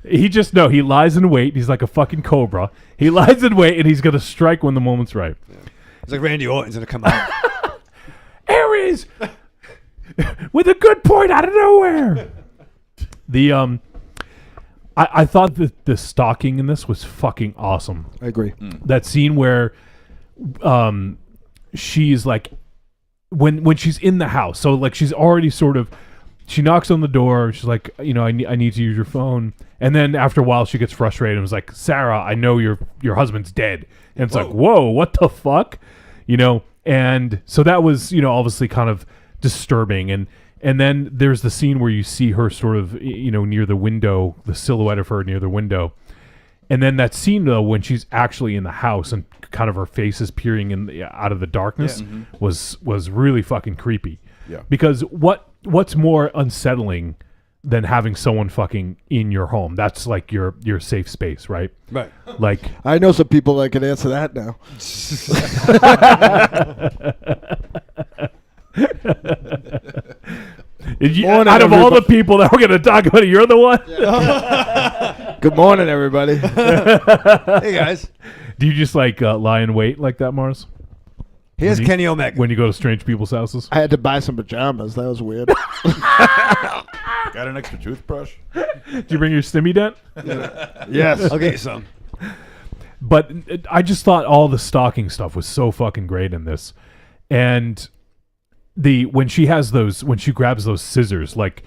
He lies in wait. He's like a fucking cobra. He lies in wait, and he's gonna strike when the moment's right. Yeah. It's like Randy Orton's gonna come out. Aries with a good point out of nowhere. I thought that the stalking in this was fucking awesome. I agree. That scene where she's like when she's in the house, so like she's already she knocks on the door, she's like, I need to use your phone, and then after a while she gets frustrated and was like, Sarah, I know your husband's dead, and it's like, whoa, what the fuck, and so that was obviously kind of disturbing, and then there's the scene where you see her sort of near the window, the silhouette of her near the window. And then that scene, though, when she's actually in the house and kind of her face is peering out of the darkness, was really fucking creepy. Yeah. Because what's more unsettling than having someone fucking in your home. That's like your safe space, right? Right. Like I know some people that can answer that now. Out of all the people that we're going to talk about, you're the one. Good morning, everybody. Hey guys, Do you just like lie in wait like that, Mars? here's When you- Kenny Omega. When you go to strange people's houses? I had to buy some pajamas. That was weird. Got an extra toothbrush? Did you bring your stimmy dent? Yes. Okay, so But I just thought all the stalking stuff was so fucking great in this, and when she grabs those scissors, like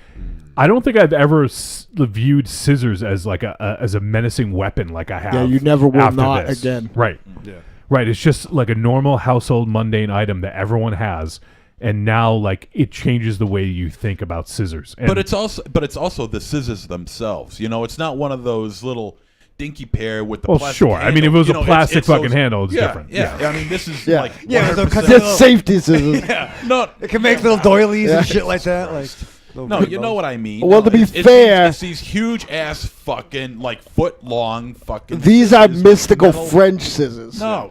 I don't think I've ever viewed scissors as like as a menacing weapon like I have. Yeah, you never will after not this. again. Right. yeah. Right. It's just like a normal household mundane item that everyone has. And now, like, it changes the way you think about scissors. And But it's also the scissors themselves. You know, it's not one of those little dinky pair with the Well, plastic sure. I mean, if it was a plastic fucking handle, it's different. Yeah. Yeah. I mean, this is Yeah. like Yeah, with the 100%. Just safety scissors. No, It can make little doilies Yeah. and shit like that. Like no, you know what I mean. Well, to be fair- it's these huge ass fucking like foot long fucking. These are scissors, mystical metal- French scissors. No,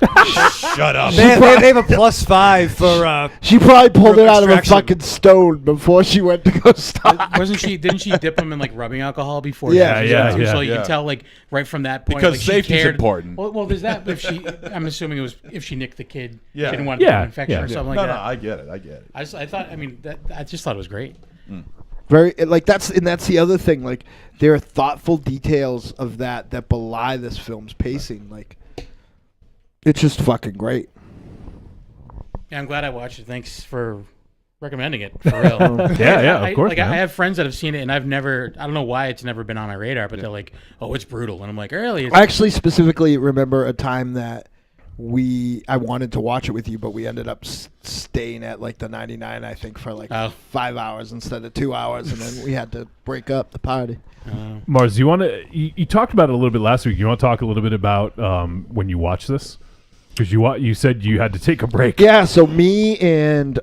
shut up. They have a +5 for. She probably pulled it out of a Extraction. fucking stone before she went to go stop. Didn't she dip them in like rubbing alcohol before? Yeah, she yeah, did it too? yeah. So you Yeah. can tell like right from that point Because like, she safety's cared. important. Well, there's that. I'm assuming it was if she nicked the kid, Yeah. she didn't want Yeah, an infection yeah. or something No, like no, that. I get it. I thought. I mean, I just thought it was great. Very like that's the other thing. Like there are thoughtful details of that belie this film's pacing. Like it's just fucking great. Yeah, I'm glad I watched it. Thanks for recommending it. For real. Yeah, of course, I man. have friends that have seen it, and I don't know why it's never been on my radar, but they're like, "Oh, it's brutal," and I'm like, "Really?" I actually specifically remember a time that I wanted to watch it with you, but we ended up staying at like the 99, I think, for like 5 hours instead of 2 hours, and then we had to break up the party. Mars, you want to? You talked about it a little bit last week. You want to talk a little bit about when you watched this? Because you said you had to take a break. Yeah, so me and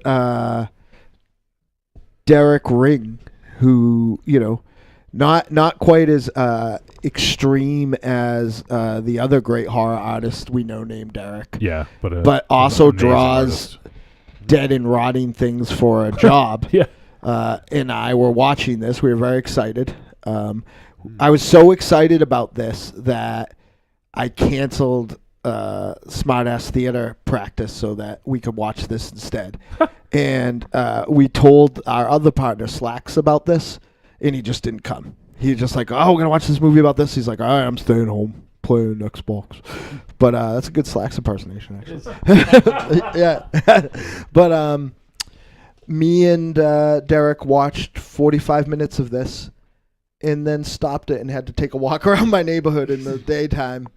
Derek Ring, who not quite as extreme as the other great horror artist we know named Derek. Yeah, but also amazing draws artist. dead and rotting things for a job. Yeah. And I were watching this. We were very excited. I was so excited about this that I canceled Smartass Theater practice so that we could watch this instead. And we told our other partner, Slacks, about this, and he just didn't come. He was just like, oh, we're going to watch this movie about this. He's like, all right, I'm staying home playing Xbox. But that's a good Slacks impersonation, actually. Yeah. But me and Derek watched 45 minutes of this and then stopped it and had to take a walk around my neighborhood in the daytime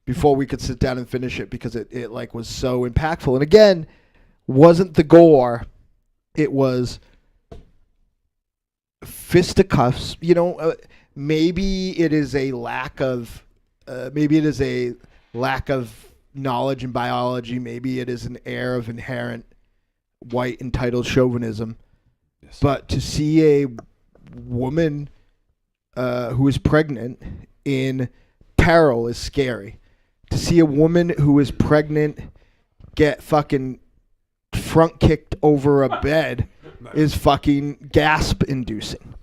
before we could sit down and finish it because it like was so impactful. And again, wasn't the gore. It was fisticuffs. Maybe it is a lack of knowledge in biology. Maybe it is an air of inherent white entitled chauvinism. Yes. But to see a woman who is pregnant in peril is scary. To see a woman who is pregnant get fucking front kicked over a bed is fucking gasp inducing.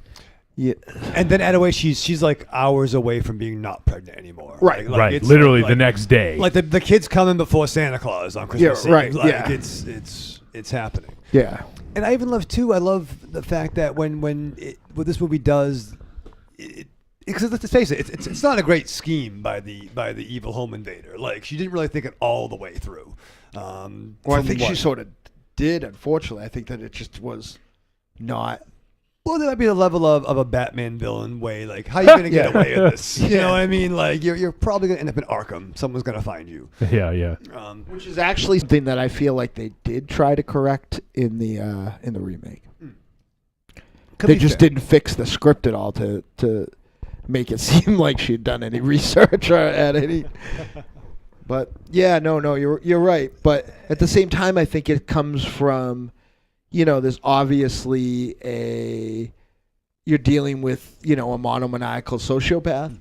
Yeah. And then at a way she's like hours away from being not pregnant anymore. Right. Right. it's Literally like the next day. Like the kid's coming before Santa Claus on Christmas Eve. Right. Like Yeah. It's happening. Yeah. And I even love too. I love the fact that when what this movie does, because let's face it, it's not a great scheme by the evil home invader. Like she didn't really think it all the way through. Well, I think she sort of did. Unfortunately, I think that it just was not. Well, there might be a level of a Batman villain way. Like, how are you going to get away with this? You know what I mean? Like, you're probably going to end up in Arkham. Someone's going to find you. Yeah. Which is actually something that I feel like they did try to correct in the remake. They just didn't fix the script at all to make it seem like she'd done any research or had any. But yeah, no, you're right. But at the same time, I think it comes from, there's obviously you're dealing with, a monomaniacal sociopath,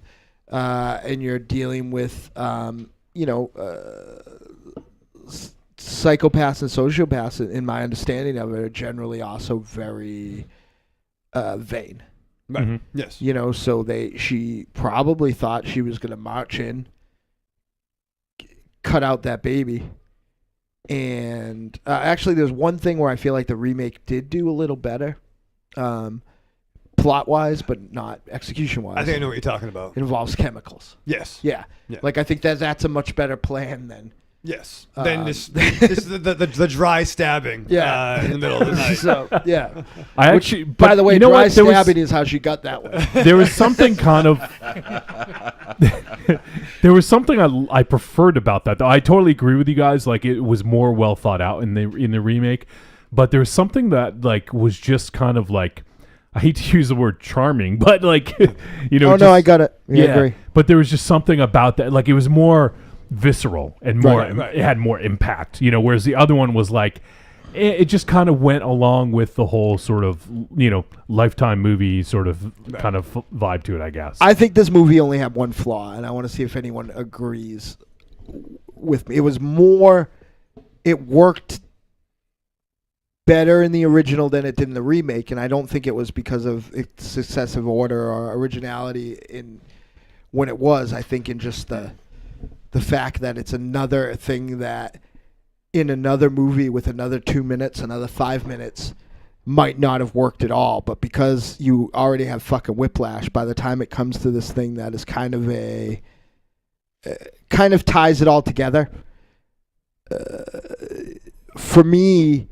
and you're dealing with, psychopaths and sociopaths, in my understanding of it, are generally also very vain. Right. Mm-hmm. Yes. So she probably thought she was going to march in, cut out that baby. And actually, there's one thing where I feel like the remake did do a little better, plot-wise, but not execution-wise. I think I know what you're talking about. It involves chemicals. Yes. Yeah. Yeah. Like, I think that's a much better plan than... Yes. Then the dry stabbing. Yeah. In the middle of the night. So, yeah. I actually, By the way, you know dry what? There was- stabbing is how she got that one. There was something kind of there was something I preferred about that, though. I totally agree with you guys. Like, it was more well thought out in the remake, but there was something that like was just kind of like, I hate to use the word charming, but like Oh, just, no, I got it. Yeah, I agree. but there was just something about that, like it was more visceral and more Right. it had more impact, whereas the other one was like it just kind of went along with the whole sort of Lifetime movie sort of kind of vibe to it, I guess. I think this movie only had one flaw, and I want to see if anyone agrees with me. It was it worked better in the original than it did in the remake, and I don't think it was because of its successive order or originality in when it was. I think in just the fact that it's another thing that in another movie with another 2 minutes, another 5 minutes, might not have worked at all. But because you already have fucking whiplash, by the time it comes to this thing that is kind of ties it all together. For me,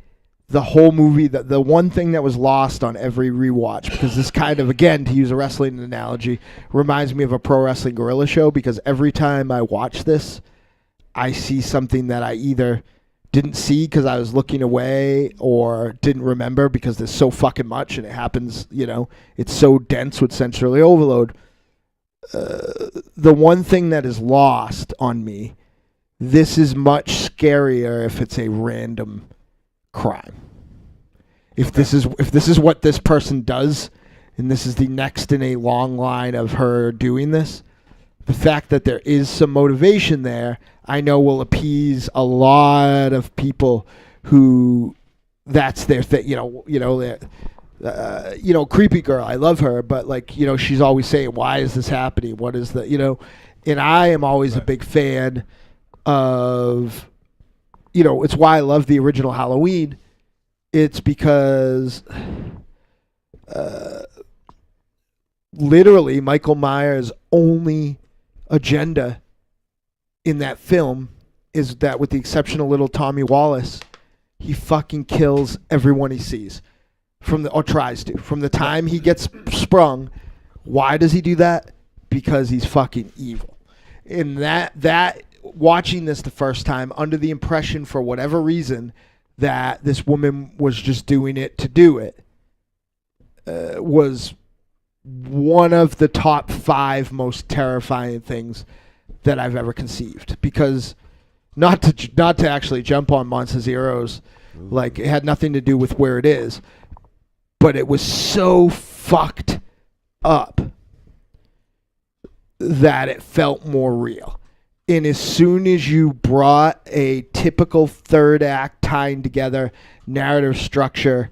the whole movie, the one thing that was lost on every rewatch, because this kind of, again, to use a wrestling analogy, reminds me of a pro wrestling gorilla show, because every time I watch this, I see something that I either didn't see because I was looking away or didn't remember because there's so fucking much and it happens, it's so dense with sensory overload. The one thing that is lost on me, this is much scarier if it's a random crime. If this is what this person does, and this is the next in a long line of her doing this, the fact that there is some motivation there, I know will appease a lot of people who that's their thing. Creepy girl, I love her, but she's always saying, "Why is this happening? What is the?" And I am always a big fan of, it's why I love the original Halloween. It's because literally Michael Myers' only agenda in that film is that, with the exception of little Tommy Wallace, he fucking kills everyone he sees or tries to. From the time he gets sprung, why does he do that? Because he's fucking evil. And that watching this the first time, under the impression for whatever reason that this woman was just doing it to do it, was one of the top 5 most terrifying things that I've ever conceived. Because not to actually jump on Monster Zeroes, like, it had nothing to do with where it is, but it was so fucked up that it felt more real. And as soon as you brought a typical third act tying together narrative structure,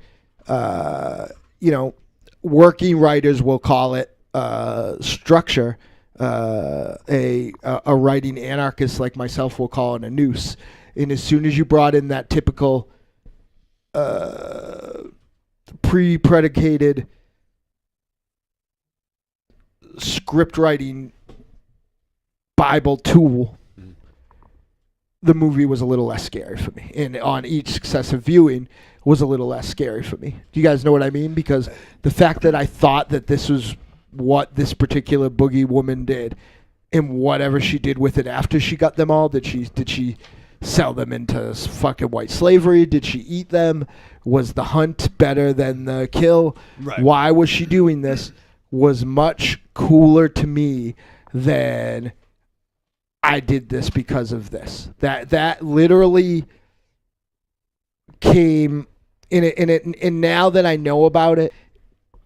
working writers will call it structure. A writing anarchist like myself will call it a noose. And as soon as you brought in that typical pre-predicated script writing Bible tool, the movie was a little less scary for me. And on each successive viewing was a little less scary for me. Do you guys know what I mean? Because the fact that I thought that this was what this particular boogie woman did, and whatever she did with it after she got them all, did she sell them into fucking white slavery? Did she eat them? Was the hunt better than the kill? Right. Why was she doing this? Was much cooler to me than I did this because of this. That literally came in it, and now that I know about it,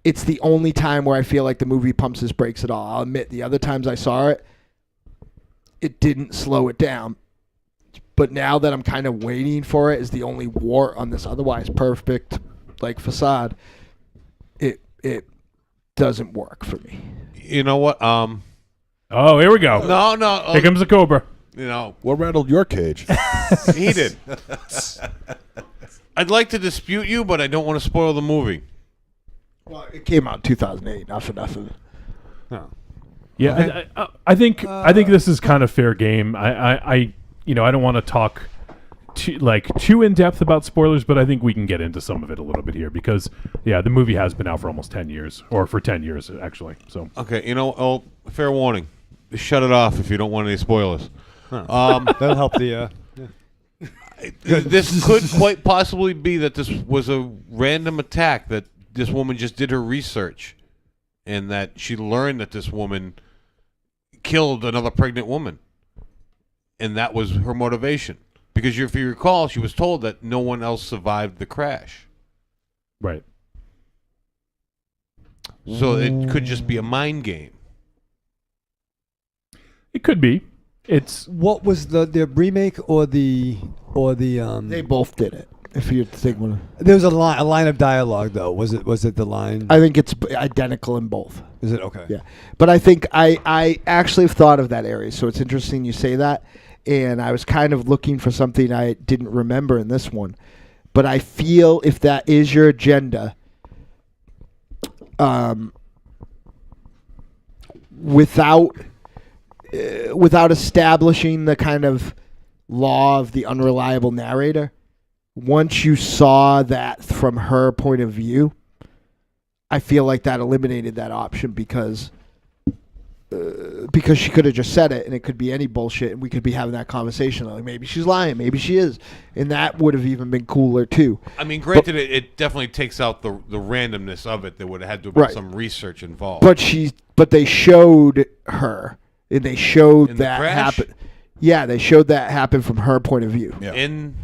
it's the only time where I feel like the movie pumps his brakes at all. I'll admit the other times I saw it, it didn't slow it down. But now that I'm kind of waiting for it, is the only wart on this otherwise perfect like facade. It doesn't work for me. You know what? Oh, here we go. No. Here comes the Cobra. You know, What rattled your cage? he did. I'd like to dispute you, but I don't want to spoil the movie. Well, it came out in 2008, not for nothing. Yeah, I think this is kind of fair game. I don't want to talk too in depth about spoilers, but I think we can get into some of it a little bit here because the movie has been out for almost 10 years, or for 10 years actually. So Okay, fair warning. Shut it off if you don't want any spoilers. That'll help the. This could quite possibly be that this was a random attack, that this woman just did her research and that she learned that this woman killed another pregnant woman. And that was her motivation. Because if you recall, she was told that no one else survived the crash. right. So it could just be a mind game. It could be. It's What was the remake or the They both did it. If you think one, There was a line of dialogue though. Was it the line? I think it's identical in both. Is it okay? Yeah, but I think I actually have thought of that area, so it's interesting you say that. And I was kind of looking for something I didn't remember in this one, but I feel if that is your agenda, without establishing the kind of law of the unreliable narrator, once you saw that from her point of view, I feel like that eliminated that option because she could have just said it and it could be any bullshit and we could be having that conversation like maybe she's lying, maybe she is, and that would have even been cooler too. I mean, granted, it definitely takes out the randomness of it. There would have had to have been Right. some research involved. But they showed her and they showed In the that crash? happen. Yeah, they showed that happen from her point of view Yeah. in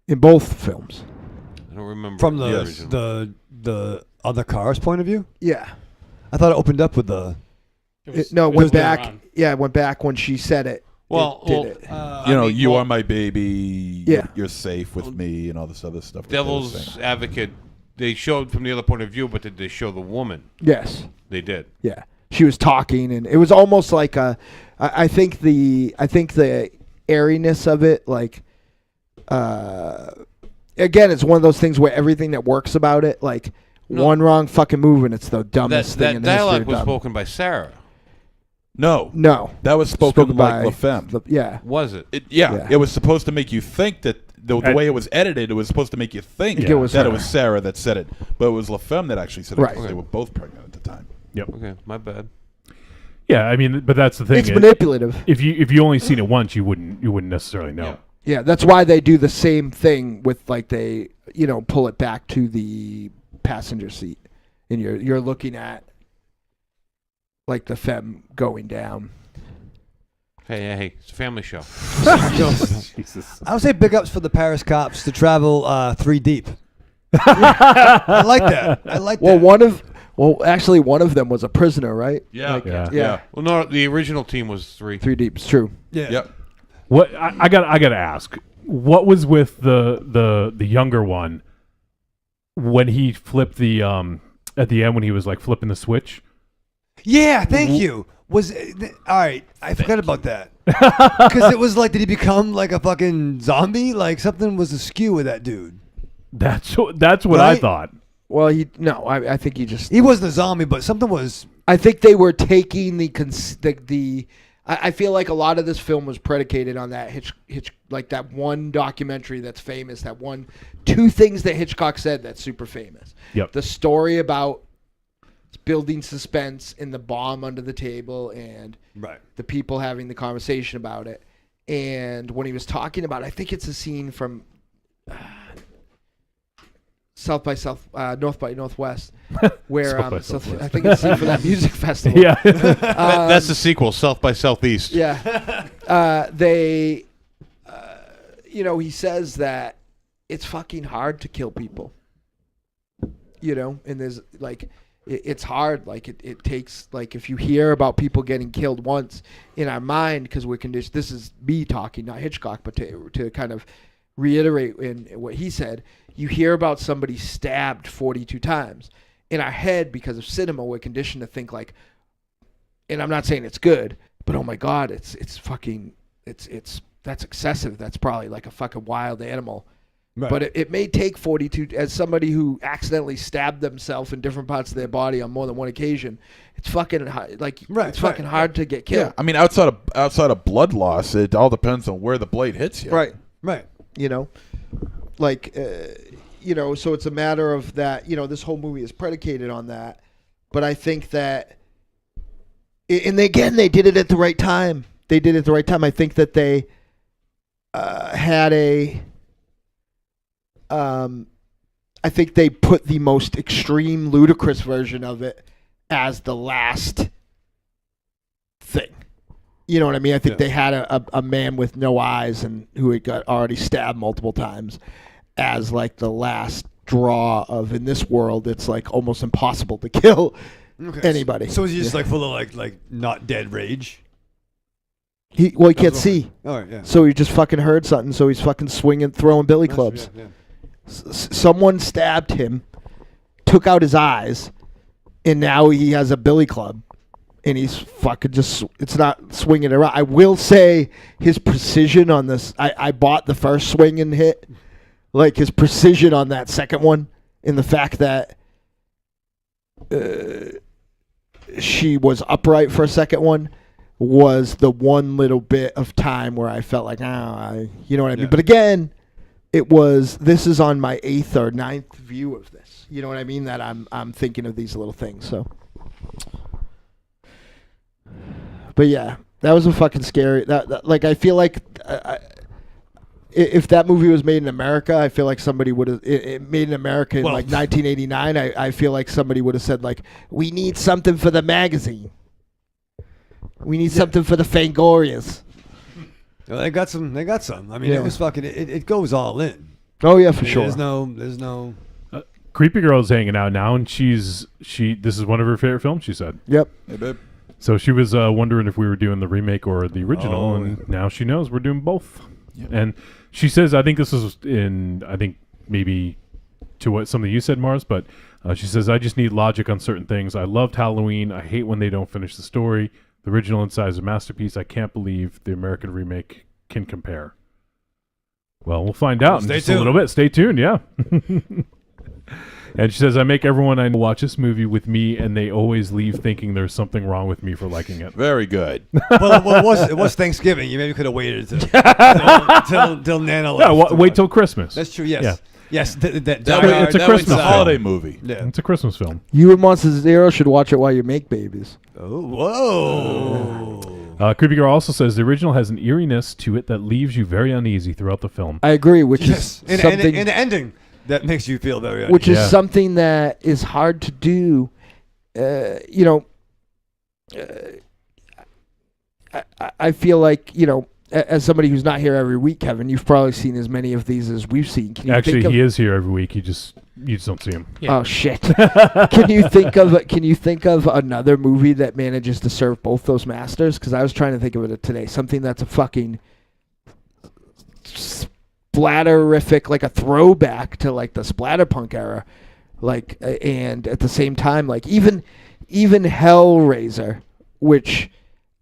in both films. I don't remember From original. the other car's point of view. Yeah. I thought it opened up with the. It was went later back. on. Yeah, it went back when she said it. Well, it did well, it. You know, I mean, you well, are my baby. Yeah. You're safe with me, and all this other stuff. that they were Devil's saying. Advocate. They showed from the other point of view, but did they show the woman? Yes. They did. Yeah, she was talking, and it was almost like I think the airiness of it, like, again, it's one of those things where everything that works about it, like No. one wrong fucking move, and it's the dumbest thing That in the history dialogue of was dumb. spoken by Sarah. No, No, that was spoken by like La Femme. yeah. Was it? Yeah. It was supposed to make you think that the And- way it was edited, it was supposed to make you think It was that her. it was Sarah that said it, but it was La Femme that actually said it Right. because they were both pregnant at the time. Yep. Okay, my bad. Yeah, I mean, but that's the thing. It's manipulative. If you only seen it once, you wouldn't necessarily know. Yeah. Yeah, that's why they do the same thing with like they pull it back to the passenger seat, and you're looking at like the femme going down. Hey, it's a family show. Jesus. I would say big ups for the Paris cops to travel 3 deep. I like that. I like Well, that. actually, one of them was a prisoner, right? Yeah. Like, Yeah. yeah. Well, no, the original team was 3. 3 deep. It's true. Yeah. Yep. What I gotta ask, what was with the younger one when he flipped the at the end when he was like flipping the switch? Yeah, thank you. All right, I forgot about that. Because it was like, did he become like a fucking zombie? Like something was askew with that dude. That's what I Right? thought. Well, I think he just. He wasn't a zombie, but something was. I think they were taking the. I feel like a lot of this film was predicated on that Hitch like that one documentary that's famous. That two things that Hitchcock said that's super famous. Yep. The story about building suspense in the bomb under the table and Right. the people having the conversation about it. And when he was talking about, I think it's a scene from South by North by Northwest, where South by Southwest. I think it's a scene for that music festival. Yeah. That's the sequel, South by Southeast. Yeah. He says that it's fucking hard to kill people. And there's like, it's hard. Like it takes, like, if you hear about people getting killed once in our mind, because we're conditioned. This is me talking, not Hitchcock, but to kind of reiterate in what he said. You hear about somebody stabbed 42 times. In our head, because of cinema, we're conditioned to think like, and I'm not saying it's good, but oh my God, it's that's excessive. That's probably like a fucking wild animal. Right. But it may take 42, as somebody who accidentally stabbed themselves in different parts of their body on more than one occasion. It's fucking hard, like it's fucking hard to get killed. Yeah, I mean, outside of blood loss, it all depends on where the blade hits you. Right. You know, like you know, so it's a matter of that. You know, this whole movie is predicated on that. But I think that, and again, they did it at the right time. They did it at the right time. I think that they had a. I think they put the most extreme, ludicrous version of it as the last thing. You know what I mean? I think they had a man with no eyes and who had got already stabbed multiple times as like the last draw of, in this world, it's like almost impossible to kill anybody. So is he just like full of like not dead rage? He can't see. All right, yeah. So he just fucking heard something. So he's fucking swinging, throwing billy clubs. Yeah. Someone stabbed him, took out his eyes, and now he has a billy club, and he's fucking just, it's not swinging around. I will say his precision on this, I bought the first swing and hit, like his precision on that second one, and the fact that she was upright for a second one was the one little bit of time where I felt like, you know what I mean? But again, this is on my 8th or 9th view of this. You know what I mean? That I'm thinking of these little things. So, but yeah, that was a fucking scary. That like, I feel like if that movie was made in America, I feel like somebody would have made in America in like 1989. I feel like somebody would have said like, we need something for the magazine. We need something for the Fangorians. Well, they got some. I mean, it was fucking. It goes all in. Oh yeah, for sure. There's no. Creepy Girl's hanging out now, and this is one of her favorite films. She said. Yep. Hey, babe. So she was wondering if we were doing the remake or the original, and now she knows we're doing both. Yep. And she says, I think this is maybe to what something you said, Mars, but she says, I just need logic on certain things. I loved Halloween. I hate when they don't finish the story. The original inside is a masterpiece. I can't believe the American remake can compare. Well, we'll find out in just a little bit. Stay tuned, yeah. And she says, I make everyone I know watch this movie with me, and they always leave thinking there's something wrong with me for liking it. Very good. Well, it was Thanksgiving. You maybe could have waited till Nana left. Yeah, wait till Christmas. That's true, yes. Yeah. Yes, it's a Christmas holiday movie. Yeah. It's a Christmas film. You and Monster Zero should watch it while you make babies. Oh, whoa. Creepy Girl also says the original has an eeriness to it that leaves you very uneasy throughout the film. I agree, which is something... And the ending that makes you feel very uneasy. Which is something that is hard to do. I feel like, as somebody who's not here every week, Kevin, you've probably seen as many of these as we've seen. Actually, he is here every week. You just don't see him. Yeah. Oh shit! Can you think of another movie that manages to serve both those masters? Because I was trying to think of it today. Something that's a fucking splatterific, like a throwback to like the splatterpunk era, like, and at the same time, like even Hellraiser, which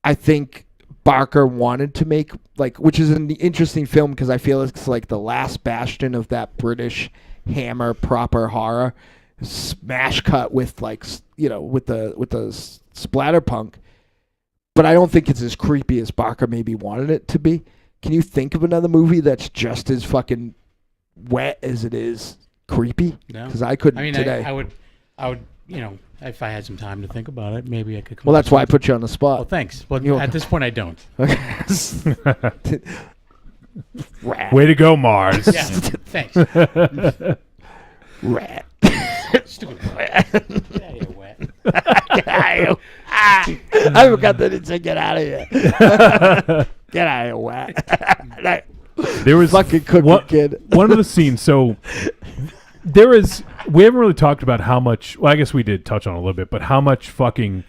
I think Barker wanted to make, like, which is an interesting film because I feel it's like the last bastion of that British Hammer proper horror smash cut with like, with the splatterpunk, but I don't think it's as creepy as Barker maybe wanted it to be. Can you think of another movie that's just as fucking wet as it is creepy? No, because I couldn't today. I would, if I had some time to think about it, maybe I could come Well, that's why I put you on the spot. Well, thanks. Well, at this point, I don't. Way to go, Mars. Yeah, thanks. Rat. Stupid rat. Yeah, you're wet. I forgot that it said get out of here. Get out of here, wet. There was fucking cookie kid. One of the scenes, so there is, we haven't really talked about how much. Well, I guess we did touch on it a little bit, but how much fucking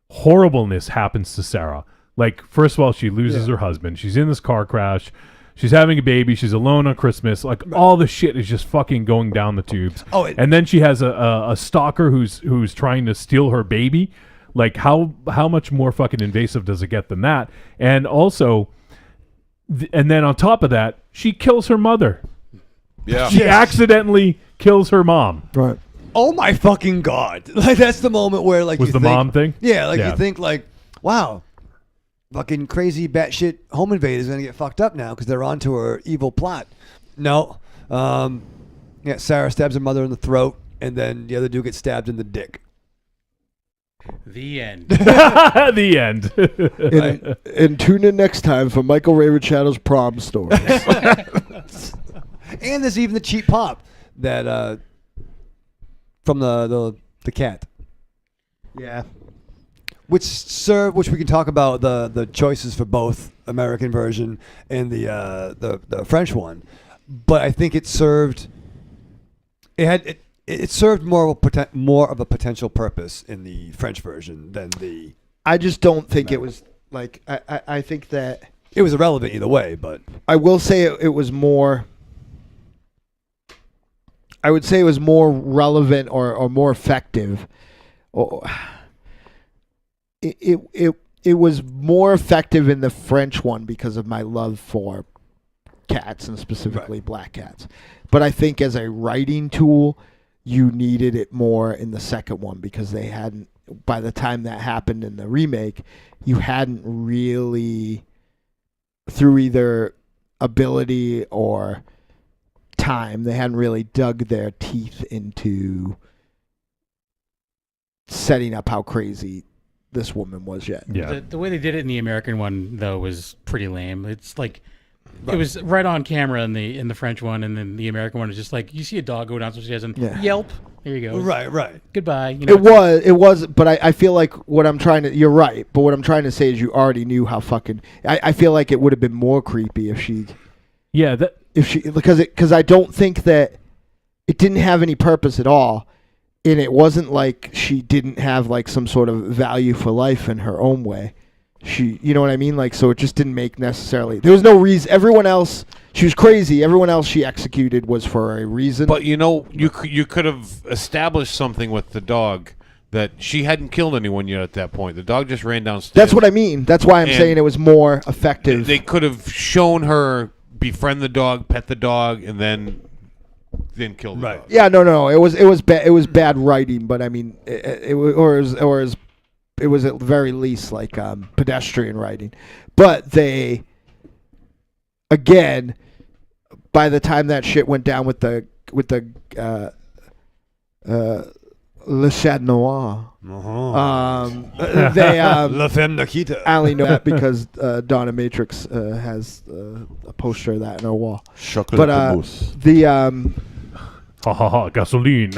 horribleness happens to Sarah. Like, first of all, she loses her husband. She's in this car crash. She's having a baby. She's alone on Christmas. Like, all the shit is just fucking going down the tubes. Oh, and then she has a stalker who's trying to steal her baby. Like, how much more fucking invasive does it get than that? And also, and then on top of that, she kills her mother. Yeah. She accidentally kills her mom. Right. Oh my fucking god! Like that's the moment where like Was you the think, mom thing? Yeah, like Yeah. you think like, wow, fucking crazy batshit home invaders gonna get fucked up now because they're onto her evil plot. No, yeah, Sarah stabs her mother in the throat, and then the other dude gets stabbed in the dick. The end. The end. And tune in next time for Michael Ravenshadow's prom stories. And there's even the cheap pop that from the cat. Yeah. Which we can talk about the choices for both American version and the French one, but I think it served more of a potential purpose in the French version than the. I just don't think it was like I think that It was irrelevant either way, but I will say it was more. I would say it was more relevant or more effective. It was more effective in the French one because of my love for cats and specifically black cats. But I think as a writing tool, you needed it more in the second one because they hadn't, by the time that happened in the remake, you hadn't really, through either ability or time, they hadn't really dug their teeth into setting up how crazy this woman was yet. Yeah. The way they did it in the American one, though, was pretty lame. It's like it was right on camera in the French one, and then the American one is just like you see a dog go down some stairs and yelp. There you go. Right. Goodbye. You know, it was, but I feel like what I'm trying to. You're right, but what I'm trying to say is you already knew how fucking. I feel like it would have been more creepy if she. Yeah, because I don't think that it didn't have any purpose at all. And it wasn't like she didn't have like some sort of value for life in her own way. You know what I mean? Like, so it just didn't make necessarily. There was no reason. Everyone else, she was crazy. Everyone else she executed was for a reason. But you could have established something with the dog that she hadn't killed anyone yet at that point. The dog just ran downstairs. That's what I mean. That's why I'm saying it was more effective. They could have shown her befriend the dog, pet the dog, and then kill the dog. Yeah, no. It was bad writing, but I mean, it was at the very least like pedestrian writing. But they, again, by the time that shit went down with the Le Chat Noir, they La Femme Nikita. I only know that because Donna Matrix has a poster of that in her wall. Chocolate But mousse. Ha ha ha, gasoline.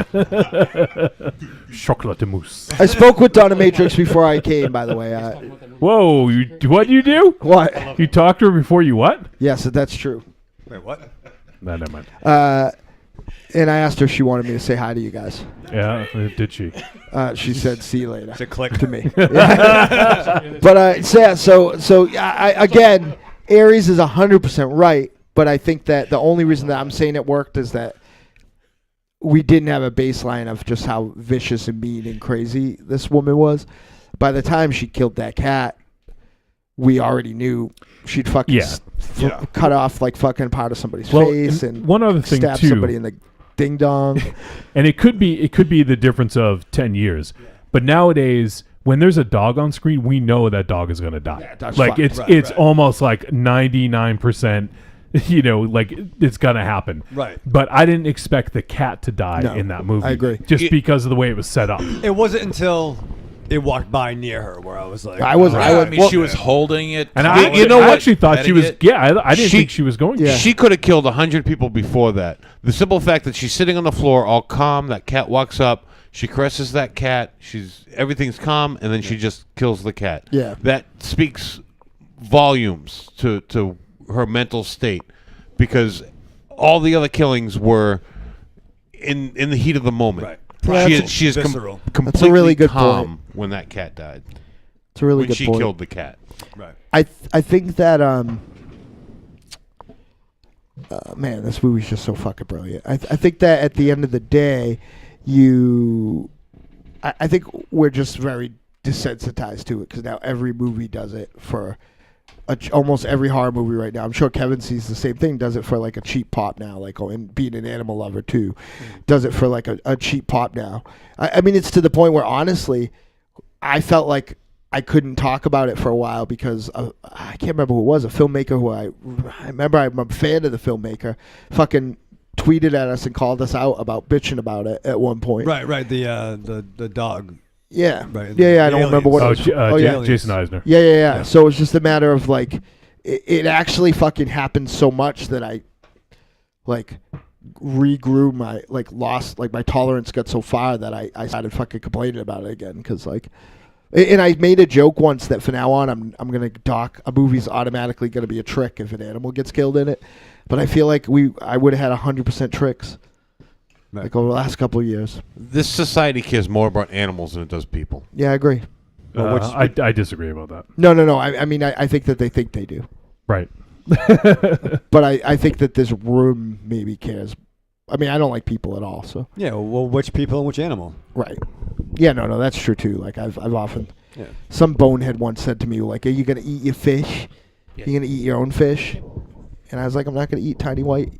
Chocolate mousse. I spoke with Donna Matrix before I came, by the way. Whoa, what you do? What? You talked to her before you what? Yes, that's true. Wait, what? No, never mind. And I asked her if she wanted me to say hi to you guys. Yeah, did she? She said, "See you later." To click to me. But so again, Aries is 100% right. But I think that the only reason that I'm saying it worked is that we didn't have a baseline of just how vicious and mean and crazy this woman was. By the time she killed that cat, we already knew she'd fucking cut off like fucking part of somebody's face and one other thing stab too, somebody in the ding dong. And it could be the difference of 10 years. But nowadays, when there's a dog on screen, we know that dog is going to die. Yeah, like it's almost like 99%. You know, like it's gonna happen. Right. But I didn't expect the cat to die in that movie. I agree. Just because of the way it was set up. It wasn't until it walked by near her where I was like, she was holding it. And I actually thought she was. it. Yeah, I didn't think she was going. Yeah. She could have killed 100 people before that. The simple fact that she's sitting on the floor, all calm. That cat walks up. She caresses that cat. Everything's calm, and then she just kills the cat. Yeah. That speaks volumes to her mental state, because all the other killings were in the heat of the moment. Right. Yeah, She is visceral. completely really good calm when that cat died. It's a really When good she point. killed the cat. Right. I think that man, this movie's just so fucking brilliant. I think that at the end of the day, I think we're just very desensitized to it because now every movie does it for almost every horror movie right now. I'm sure Kevin sees the same thing. Does it for like a cheap pop now, like and being an animal lover too. Does it for like a cheap pop now. I mean, it's to the point where honestly, I felt like I couldn't talk about it for a while because I can't remember who it was. A filmmaker who I remember I'm a fan of the filmmaker. Fucking tweeted at us and called us out about bitching about it at one point. Right. The dog. Yeah. Right. Yeah. I don't remember what. Oh, it was. yeah, Jason Eisner. Yeah. So it's just a matter of like, it actually fucking happened so much that I, like, regrew my my tolerance got so far that I started fucking complaining about it again because like. And I made a joke once that from now on I'm gonna dock a movie's automatically gonna be a trick if an animal gets killed in it, but I feel like I would have had 100% tricks, like over the last couple of years. This society cares more about animals than it does people. Yeah, I agree. I disagree about that. No. I mean I think that they think they do, Right. but I think that this room maybe cares. I mean I don't like people at all, so Yeah. Well, which people and which animal? right. Yeah, no, that's true too. Like I've often, some bonehead once said to me, like, "Are you gonna eat your fish? Yeah. You gonna eat your own fish?" And I was like, "I'm not gonna eat Tiny White.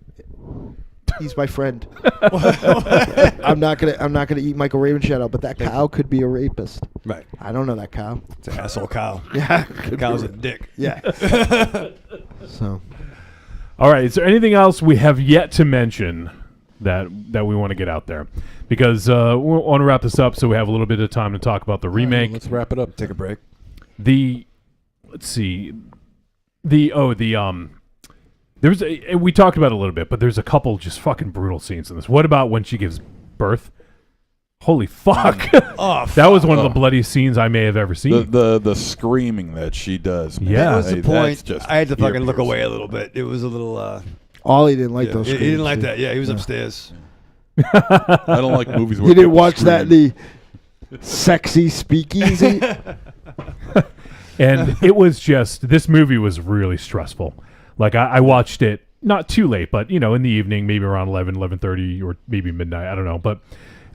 He's my friend. I'm not gonna eat Michael Raven Shadow, but that cow could be a rapist. Right. I don't know that cow. It's an asshole cow. Yeah, Cow's a dick. yeah. So All right. Is there anything else we have yet to mention that we want to get out there? Because we want to wrap this up so we have a little bit of time to talk about the remake. Let's wrap it up. Take a break. Let's see. We talked about it a little bit, but there's a couple just fucking brutal scenes in this. What about when she gives birth? Holy fuck. That was one of the bloodiest scenes I may have ever seen. The screaming that she does. Man. Yeah. That was the Hey, point. that's just I had to fucking look ear-piercing. away a little bit. It was a little. Ollie didn't like Yeah, those. he didn't like screams. that. Yeah, he was upstairs. I don't like movies where You didn't people watch that scream. in the sexy speakeasy. And it was just, this movie was really stressful. Like I watched it not too late, but in the evening, maybe around 11:30 or maybe midnight. I don't know. But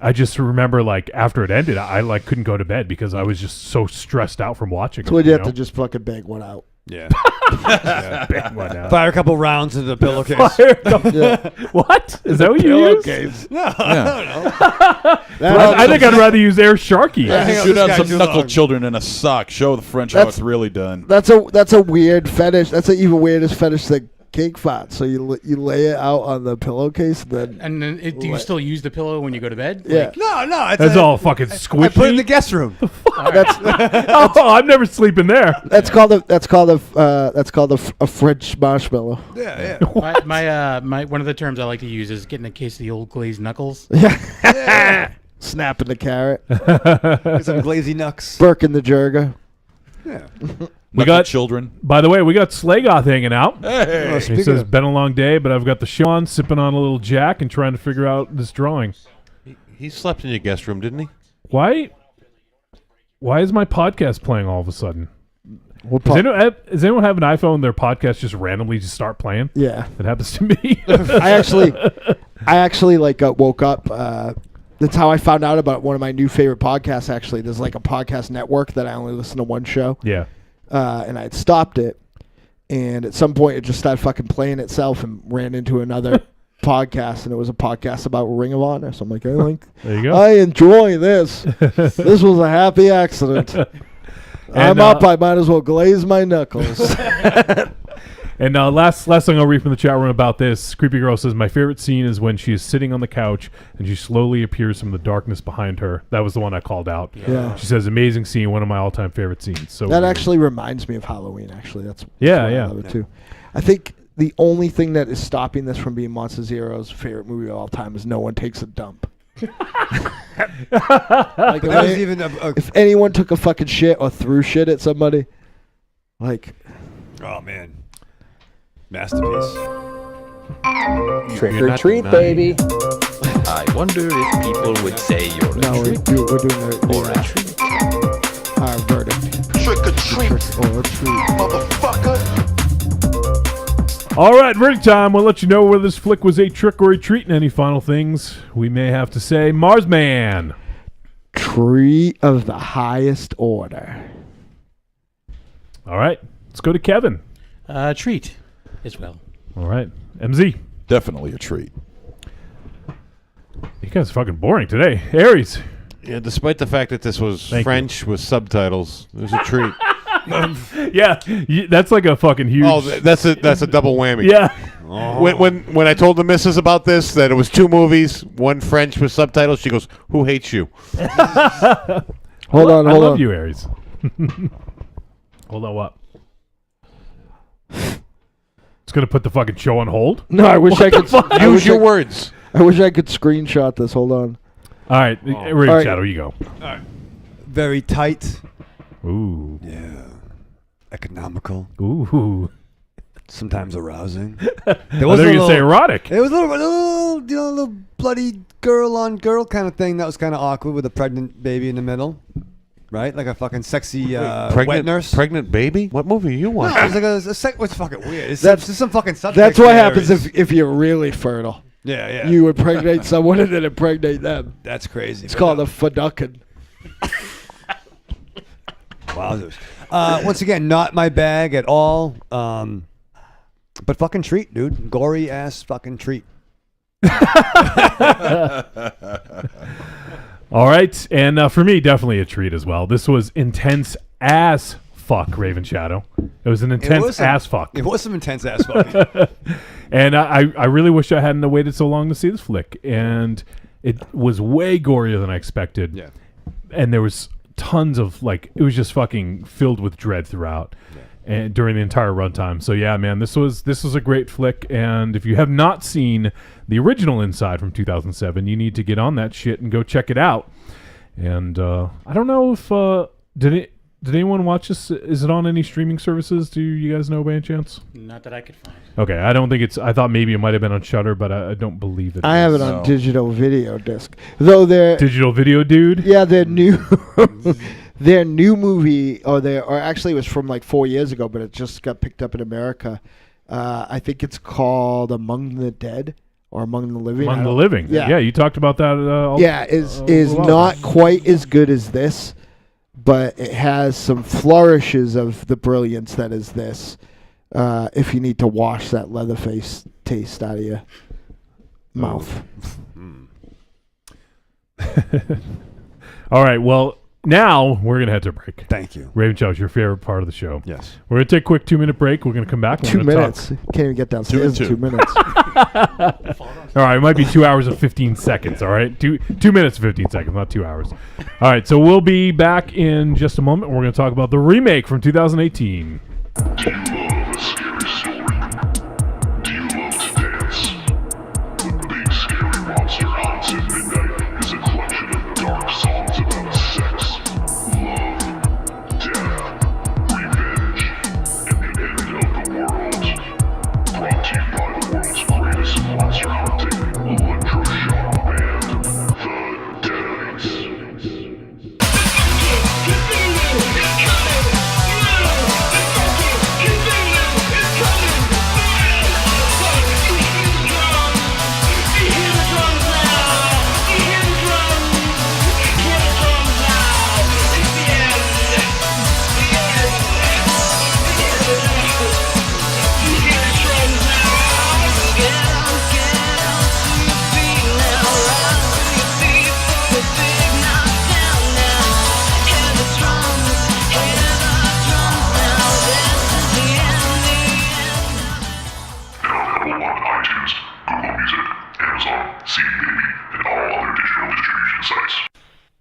I just remember like after it ended, I like couldn't go to bed because I was just so stressed out from watching it. So you have to just fucking bang one out. Yeah. bang one out. Fire a couple rounds into the pillowcase. What? Is that what you use? I think I'd rather use Air Sharky. Shoot out some too knuckle long. children in a sock. Show the French how That's- it's really done. That's a weird fetish. That's an even weirdest fetish than cake fat. So you lay it out on the pillowcase, then And then do you still use the pillow when you go to bed? yeah. No. It's That's all fucking I put it in squishy. the guest room. Oh, I'm never sleeping there. That's called a French marshmallow. Yeah. My one of the terms I like to use is getting a case of the old glazed knuckles. Snapping the carrot, Get some glazy knucks. Birkin the jerga. Yeah. We got children. By the way, we got Slagoth hanging out. Hey. He Speaking says, of- been a long day, but I've got the show on, sipping on a little Jack and trying to figure out this drawing. He slept in your guest room, didn't he? Why is my podcast playing all of a sudden? What Does anyone have an iPhone their podcast just randomly just start playing? Yeah, That happens to me. I actually like woke up. That's how I found out about one of my new favorite podcasts. Actually, there's like a podcast network that I only listen to one show. Yeah. And I had stopped it, and at some point it just started fucking playing itself and ran into another podcast, and it was a podcast about Ring of Honor. So I'm like, There you go. I enjoy this. This was a happy accident. I'm up. I might as well glaze my knuckles. And last thing I'll read from the chat room about this. Creepy Girl says, my favorite scene is when she is sitting on the couch and she slowly appears from the darkness behind her. That was the one I called out. Yeah. She says, amazing scene, one of my all-time favorite scenes. So That weird. actually reminds me of Halloween. Actually, that's Yeah, why yeah. I love it too. I think the only thing that is stopping this from being Monster Zero's favorite movie of all time is no one takes a dump. Like, But that was even if anyone took a fucking shit or threw shit at somebody, like, oh man, masterpiece. Trick or treat, baby. I wonder if people would say you're No, a trick we're doing or a treat. our verdict. Trick or treat, Or a treat. motherfucker. All right, verdict time. We'll let you know whether this flick was a trick or a treat, and any final things we may have to say. Marsman. Treat of the highest order. All right, let's go to Kevin. Treat as well. All right, MZ. Definitely a treat. You guys are fucking boring today. Aries. Yeah, despite the fact that this was Thank French with subtitles, it was a treat. Yeah, that's like a fucking huge. Oh, that's a double whammy. Yeah. When I told the missus about this, that it was 2 movies, one French with subtitles, she goes, "Who hates you?" Hold on. I love you, Aries. Hold on, what? It's gonna put the fucking show on hold. No, I wish I could. Use your words. I wish I could screenshot this. Hold on. All right, All Raven right. Shadow, you go. Very tight. Ooh. Yeah. Economical. Ooh. Sometimes arousing. I thought you were say erotic. It was a little bloody girl on girl kind of thing that was kind of awkward with a pregnant baby in the middle. Right? Like a fucking sexy wet nurse. Pregnant baby? What movie are you No, watching? it was like it's fucking weird. It's That's- some fucking subtext. That's what there. happens if you're really fertile. Yeah. You impregnate someone and then impregnate them. That's crazy. It's called a faducking. Wowzers. Once again, not my bag at all. But fucking treat, dude. Gory ass fucking treat. All right, and for me, definitely a treat as well. This was intense as fuck, Raven Shadow. It was an intense ass fuck. It was some intense ass fucking. And I really wish I hadn't waited so long to see this flick. And it was way gorier than I expected. Yeah. And there was tons of, like, it was just fucking filled with dread throughout. And during the entire runtime. So yeah, man, this was a great flick, and if you have not seen the original Inside from 2007, you need to get on that shit and go check it out. And I don't know if did anyone watch this? Is it on any streaming services? Do you guys know by any chance? Not that I could find. Okay, I don't think it's. I thought maybe it might have been on Shudder, but I don't believe it. I have it on digital video disc. Though they're digital video, dude. Yeah, their new their new movie, or actually it was from like 4 years ago, but it just got picked up in America. I think it's called Among the Dead or Among the Living. Among the Living. Yeah, you talked about that. Is not quite as good as this, but it has some flourishes of the brilliance that is this. If you need to wash that Leatherface taste out of your mouth. All right, well, now we're going to head to break. Thank you. Raven Chow is your favorite part of the show. Yes. We're going to take a quick 2-minute break. We're going to come back. And 2 we're gonna minutes. Talk. Can't even get downstairs in 2 minutes. All right, it might be 2 hours and 15 seconds, all right? 2 minutes and 15 seconds, not 2 hours. All right, so we'll be back in just a moment. We're going to talk about the remake from 2018. Do you love a scary story? Do you love to dance? The Big Scary Monster Haunts at Midnight is a collection of dark songs about sex, love, death, revenge, and the end of the world. Brought to you by the world's greatest monster hunting electroshock band, the Deadites.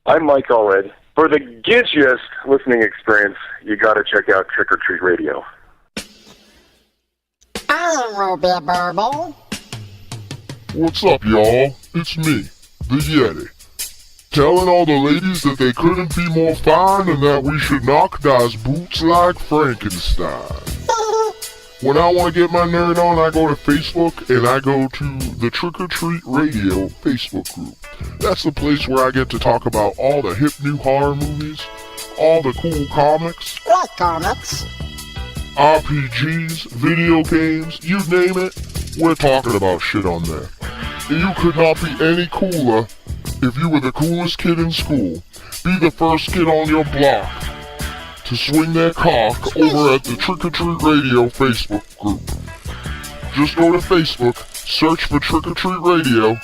I'm Mike Allred. For the gidgiest listening experience, you gotta check out Trick or Treat Radio. I'm Ruby Burble. What's up, y'all? It's me, the Yeti. Telling all the ladies that they couldn't be more fine and that we should knock those boots like Frankenstein. When I want to get my nerd on, I go to Facebook and I go to the Trick or Treat Radio Facebook group. That's the place where I get to talk about all the hip new horror movies, all the cool comics, Like comics. RPGs, video games, you name it, we're talking about shit on there. And you could not be any cooler if you were the coolest kid in school. Be the first kid on your block to swing their cock over at the Trick or Treat Radio Facebook group. Just go to Facebook, search for Trick or Treat Radio,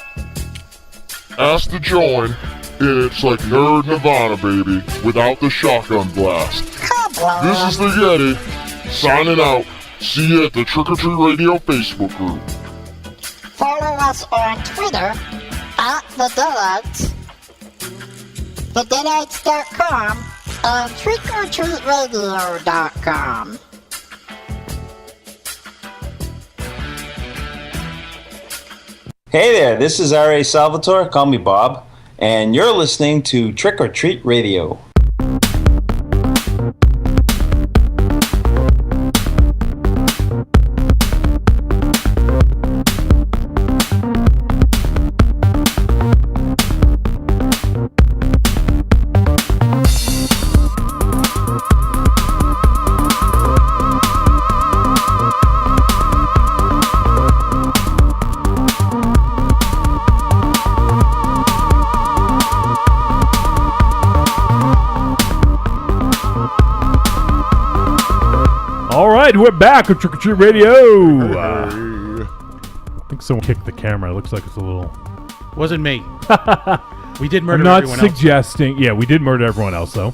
ask to join, and it's like Nerd Nirvana, baby, without the shotgun blast. This is the Yeti, signing out. See you at the Trick or Treat Radio Facebook group. Follow us on Twitter at The Deadites, TheDeadites.com, and TrickOrTreatRadio.com. Hey there, this is R.A. Salvatore, call me Bob, and you're listening to Trick or Treat Radio. We're back with Trick or Treat Radio. I think someone kicked the camera. It looks like it's a little. Wasn't me. We did murder I'm not everyone suggesting. Yeah, we did murder everyone else though.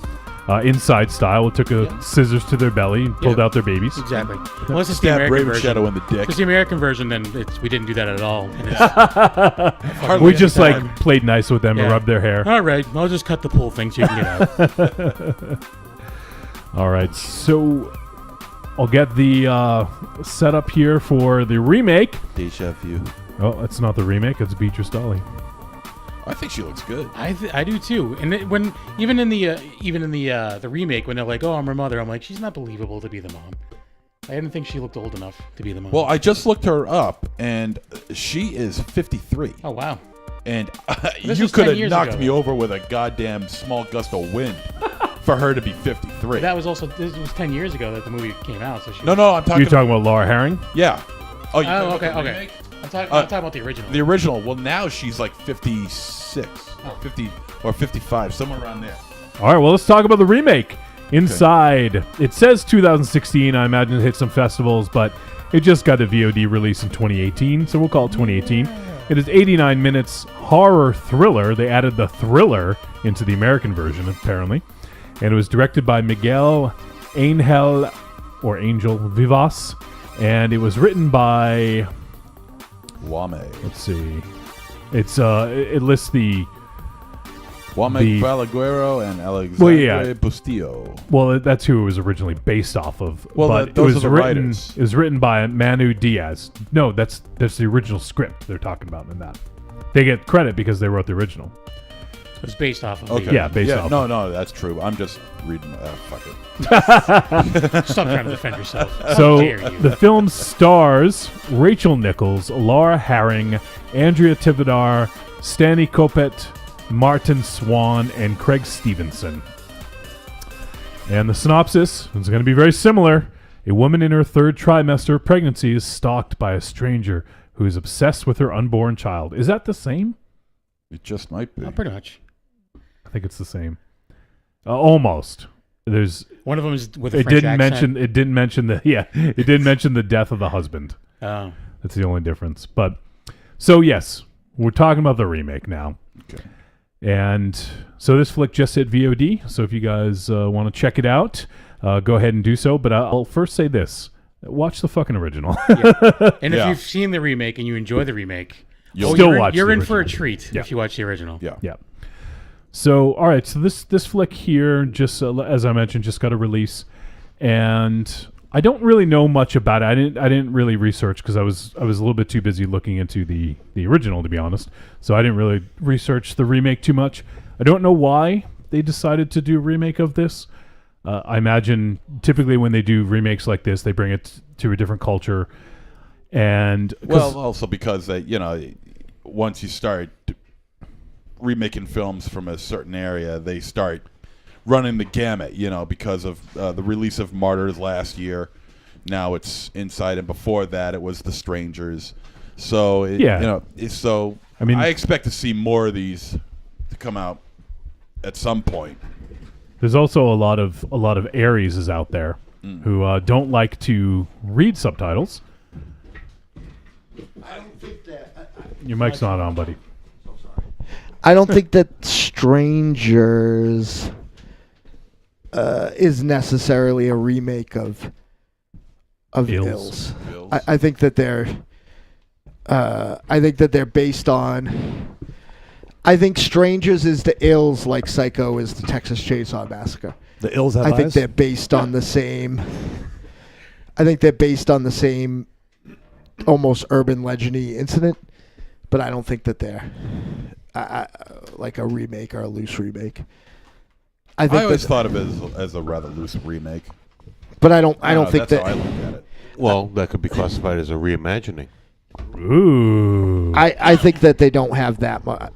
Inside style. It took scissors to their belly and pulled out their babies. Exactly. Well, it's just the American Raven version. Shadow in the dick. It's the American version, then we didn't do that at all. And We just played nice with them and rubbed their hair. All right, I'll just cut the pool thing so you can get out. All right, so I'll get the setup here for the remake. Deja vu. Oh, it's not the remake. It's Beatrice Dolly. I think she looks good. I do too. And even in the remake, when they're like, "Oh, I'm her mother," I'm like, she's not believable to be the mom. I didn't think she looked old enough to be the mom. Well, I just looked her up, and she is 53. Oh wow! And This you was could 10 have years knocked ago. me over with a goddamn small gust of wind for her to be 53. That was also this was 10 years ago that the movie came out. So she No, I'm talking. You're talking about Laura Herring? Yeah. Oh, you okay. I'm talking about the original. The original. Well, now she's like 56, 50 or 55, somewhere around there. All right, well, let's talk about the remake. Inside. It says 2016. I imagine it hit some festivals, but it just got a VOD release in 2018, so we'll call it 2018. It is 89 minutes horror thriller. They added the thriller into the American version, apparently. And it was directed by Miguel Angel Vivas. And it was written by... Wame. Let's see. It lists the... Wame Balaguero and Alexandre Bustillo. Well, that's who it was originally based off of. Well, but those it was are the written. writers. It was written by Manu Diaz. No, that's the original script they're talking about in that. They get credit because they wrote the original. It was based off of. Okay. Yeah, based off. No, that's true. I'm just reading. Fuck it. Stop trying to defend yourself. So How dare you. the film stars Rachel Nichols, Laura Herring, Andrea Tivadar, Stanley Kopet, Martin Swan, and Craig Stevenson. And the synopsis is going to be very similar. A woman in her third trimester of pregnancy is stalked by a stranger who is obsessed with her unborn child. Is that the same? It just might be. Pretty much. I think it's the same. Almost. There's one of them is with a French accent. It didn't mention the death of the husband. Oh. That's the only difference. But so yes, we're talking about the remake now. Okay. And so this flick just hit VOD. So if you guys want to check it out, go ahead and do so. But I'll first say this: watch the fucking original. Yeah. And if you've seen the remake and you enjoy the remake, you're in for a treat if you watch the original. Yeah. So all right, so this flick here, just as I mentioned, just got a release, and I don't really know much about it. I didn't really research because I was a little bit too busy looking into the original, to be honest. So I didn't really research the remake too much. I don't know why they decided to do a remake of this. I imagine typically when they do remakes like this, they bring it to a different culture. And also because once you start remaking films from a certain area, they start running the gamut, because of the release of Martyrs last year. Now it's Inside, and before that it was The Strangers. So I expect to see more of these to come out at some point. There's also a lot of Aries is out there who don't like to read subtitles. I don't think that. Your mic's not on, buddy. I don't think that Strangers is necessarily a remake of Ills. I think that they're. I think that they're based on. I think Strangers is the Ills, like Psycho is the Texas Chainsaw Massacre. The Ills have I think eyes? they're based on the same. I think they're based on the same, almost urban legend-y incident, but I don't think that they're like a remake or a loose remake. I always thought of it as a rather loose remake. But I don't think that's that. how I look at it. Well, that could be classified as a reimagining. Ooh. I think that they don't have that much.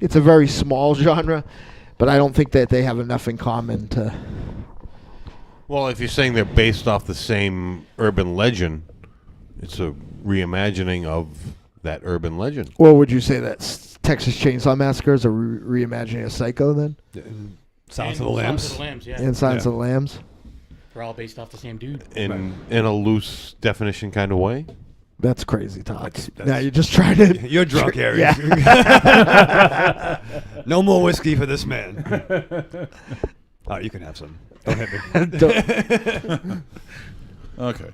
It's a very small genre, but I don't think that they have enough in common to. Well, if you're saying they're based off the same urban legend, it's a reimagining of that urban legend. Well, would you say that Texas Chainsaw Massacre is a reimagining of Psycho then? Silence of the Lambs. Silence of the Lambs, yeah. And Silence of the Lambs. They're all based off the same dude. In a loose definition kind of way. That's crazy talk. Now you're just trying to. You're drunk, Harry. Yeah. No more whiskey for this man. Oh, you can have some. Don't hit me. Okay.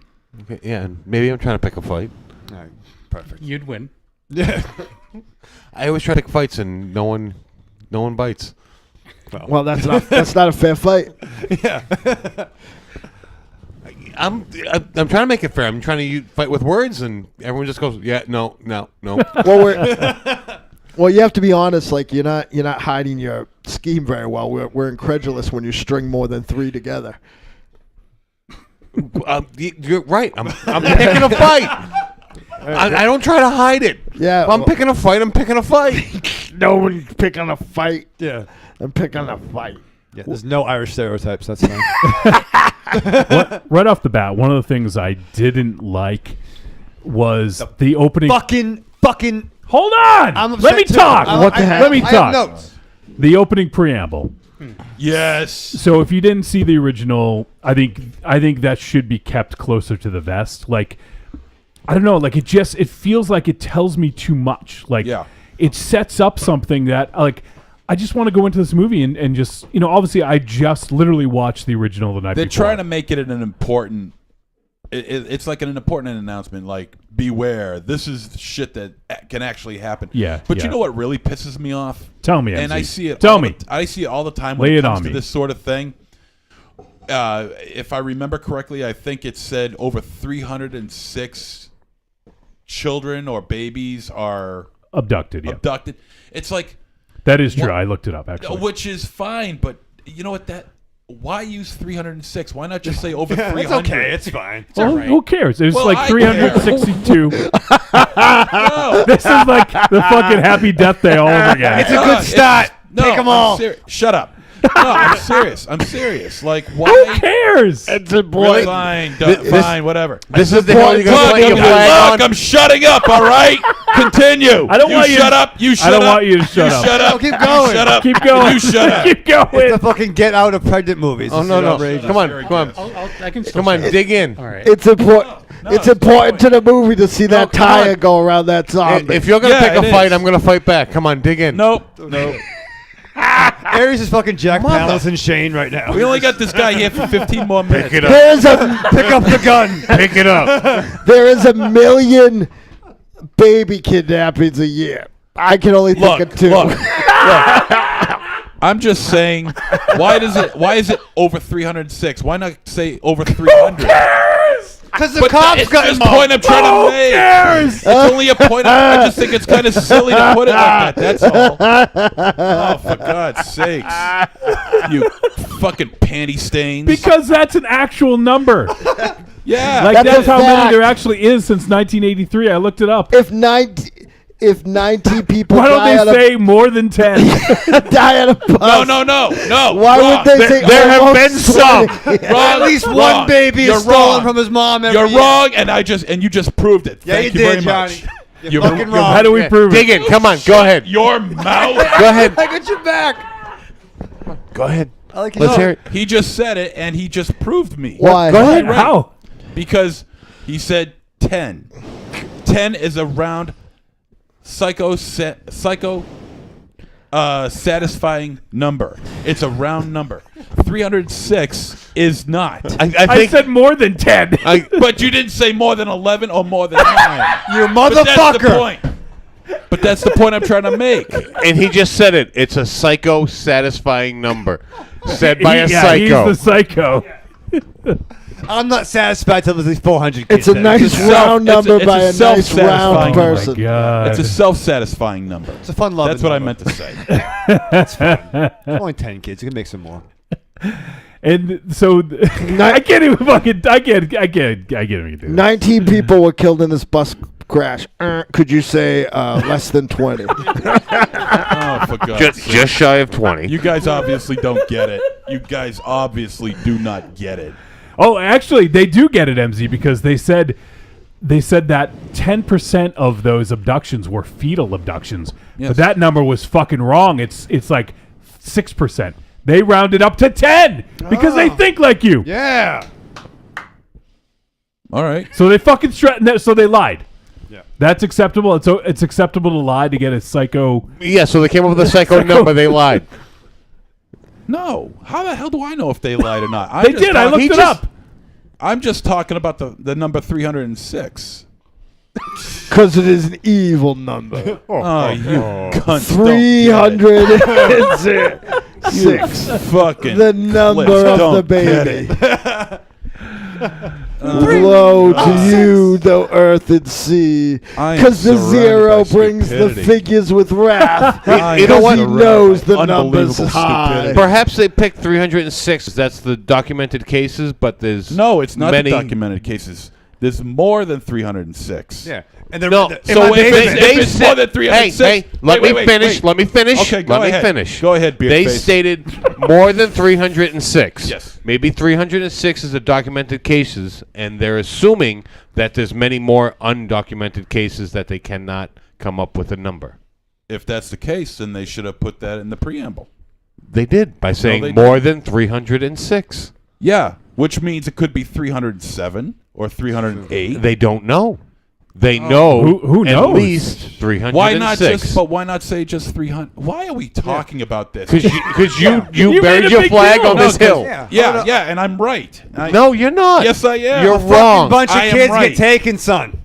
Yeah, and maybe I'm trying to pick a fight. All right, perfect. You'd win. Yeah. I always try to pick fights and no one bites. Well, that's not a fair fight. Yeah. I'm trying to make it fair. I'm trying to fight with words, and everyone just goes, "Yeah, no." Well, you have to be honest. Like you're not hiding your scheme very well. We're incredulous when you string more than 3 together. You're right. I'm picking a fight. I don't try to hide it. Yeah. If I'm picking a fight, I'm picking a fight. No one's picking a fight. Yeah. I'm picking a fight. Yeah, there's no Irish stereotypes. That's fine. Right off the bat, one of the things I didn't like was the opening. Fucking. Hold on. Let me talk. What the heck? Let me I talk. have notes. The opening preamble. Yes. So if you didn't see the original, I think that should be kept closer to the vest. Like, I don't know. Like it feels like it tells me too much. Like, it sets up something that I just want to go into this movie and just, obviously I just literally watched the original the night before. They're trying to make it an important, it's like an important announcement, like, beware, this is shit that can actually happen. Yeah. But you know what really pisses me off? Tell me, And MC. I see it I see it all the time when Lay it it comes on to me. this sort of thing. If I remember correctly, I think it said over 306 children or babies are abducted. Yeah. Abducted. It's like, that is true. I looked it up, actually. which is fine, but you know what? Why use 306? Why not just say over 300? It's okay. It's fine. It's Well, all right. who cares? It's Well, like I 362. No. This is like the fucking Happy Death Day all over again. It's a good start. Take them all. Shut up. No, I'm serious. Like, why? Who cares? It's important. Fine, fine, whatever. This is the hill you're going to plant your flag on. I'm shutting up, all right? Continue. I don't want you shut to- up. You shut I up. don't want you to shut up. Shut up. No, keep going. You shut up. Keep going. You shut up. Keep going. It's the fucking get out of pregnant movies. Oh, This no. is outrageous. Come on. I can still Come on, say it. dig in. All right. It's important. It's important to the movie to see that come tire on. go around that zombie. If you're going to Yeah, pick it a fight, is. I'm going to fight back. Come on, dig in. Nope. Aries is fucking Jack Palance and Shane right now. We only got this guy here for 15 more minutes. Pick it up. There's Pick up the gun. Pick it up. there is 1 million baby kidnappings a year. I can only think of 2. Look. I'm just saying, why is it over 306? Why not say over 300? Because the cops got It's him the point I'm trying to make. cares? It's only a point. I just think it's kind of silly to put it like that. That's all. Oh, for God's sakes. You fucking panty stains. Because that's an actual number. Yeah. Like, That's that's a how many fact. there actually is since 1983. I looked it up. If 90 people Why don't die they say more than 10? die at a bus, No. why wrong. would they say There have almost been some. 20? Wrong. At least Wrong. one baby You're is stolen wrong. from his mom every You're year. wrong, and you just proved it. Yeah, Thank you you did, very much. Johnny. You're fucking wrong. How do we prove Dig it? in. Come on. Go ahead. Your mouth. Go ahead. I got your back. Go ahead. I like Let's hear it. He just said it, and he just proved me. Why? Go ahead. Right. How? Because he said 10. 10 is a round satisfying number. It's a round number. 306 is not. I I think. said more than 10. But you didn't say more than 11 or more than 9. You But that's the motherfucker. point. But that's the point I'm trying to make. And he just said it. It's a psycho-satisfying number, said by a psycho. He's the psycho. I'm not satisfied till there's at least 400 kids. It's a there. nice round number it's a by a nice self-satisfying round number. person. God. It's a self-satisfying number. It's a fun love. That's what I meant to say. That's fun. Only 10 kids. You can make some more. And so I can't even fucking. I can't even do it. 19 people were killed in this bus crash. Could you say less than 20? Oh, for God's sake. Just shy of 20. You guys obviously don't get it. You guys obviously do not get it. Oh, actually, they do get it, MZ, because they said that 10% of those abductions were fetal abductions, Yes. but that number was fucking wrong. It's like 6%. They rounded up to 10 because they think like you. Yeah. All right. So they fucking so they lied. Yeah. That's acceptable. It's acceptable to lie to get a psycho. Yeah, so they came up with a psycho number. They lied. No. How the hell do I know if they lied or not? They did. I looked it up. I'm just talking about the number 306. Because it is an evil number. Oh, you cunts. 306. Fucking The number clips of don't the get baby. it. Woe to you, the earth and sea. I am Because the surrounded zero by brings stupidity. the figures with wrath. I You know am what? He surrounded knows by the numbers unbelievable high. stupidity. Perhaps they picked 306. That's the documented cases, but there's No, it's not many the documented cases. There's more than 306. Yeah. And they're No, in So my if basement. it's more than 306, Hey, let me finish. Let me finish. Okay, go let ahead. me finish. Go ahead, They Beardface. stated more than 306. Yes. Maybe 306 is the documented cases, and they're assuming that there's many more undocumented cases that they cannot come up with a number. If that's the case, then they should have put that in the preamble. They did by saying they more than 306. Yeah, which means it could be 307 or 308. They don't know. They know Who at knows? least 306. Why not just? But why not say just 300? Why are we talking about this? Because you You buried made a your big flag deal. on this hill. Yeah, and I'm right. No, you're not. Yes, I am. You're A fucking wrong. bunch of I am kids right. get taken, son.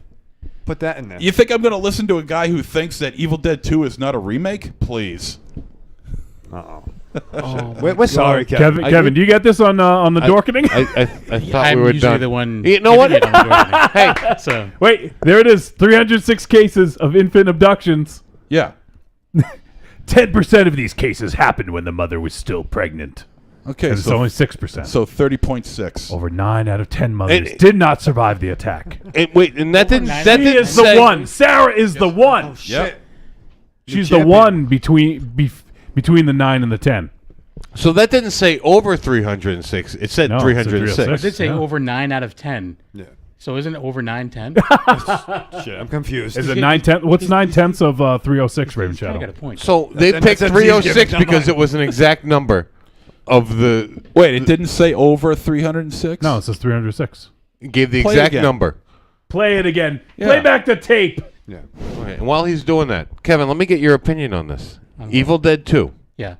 Put that in there. You think I'm going to listen to a guy who thinks that Evil Dead 2 is not a remake? Please. We're sorry, Kevin. Kevin, do you get this on the Dorkening? I thought I'm we were usually done. the one. You know what? giving it on the Dorkening. Hey, So Wait, there it is. 306 cases of infant abductions. Yeah. 10% of these cases happened when the mother was still pregnant. Okay, And it's so only 6%. so 30.6. Over 9 out of 10 mothers And- did not survive the attack. and that didn't. She That She didn't is the say, one. Sarah is the one. Yep. She's the one between the 9 and the 10. So that didn't say over 306. It said No, it said 306. 306. I did say Yeah. over 9 out of 10. Yeah. So isn't it over 9, 10? Shit, I'm confused. Is it 9/10? What's 9/10 of 306, Raven Kind of got Shadow? a point. So they That- picked that's 306 easy. because it was an exact number of the. Wait, it didn't say over 306? No, it says 306. Gave the Play it exact again. number. Play it again. Yeah. Play back the tape. Yeah. Okay, and while he's doing that, Kevin, let me get your opinion on this. Evil Dead 2. Yeah.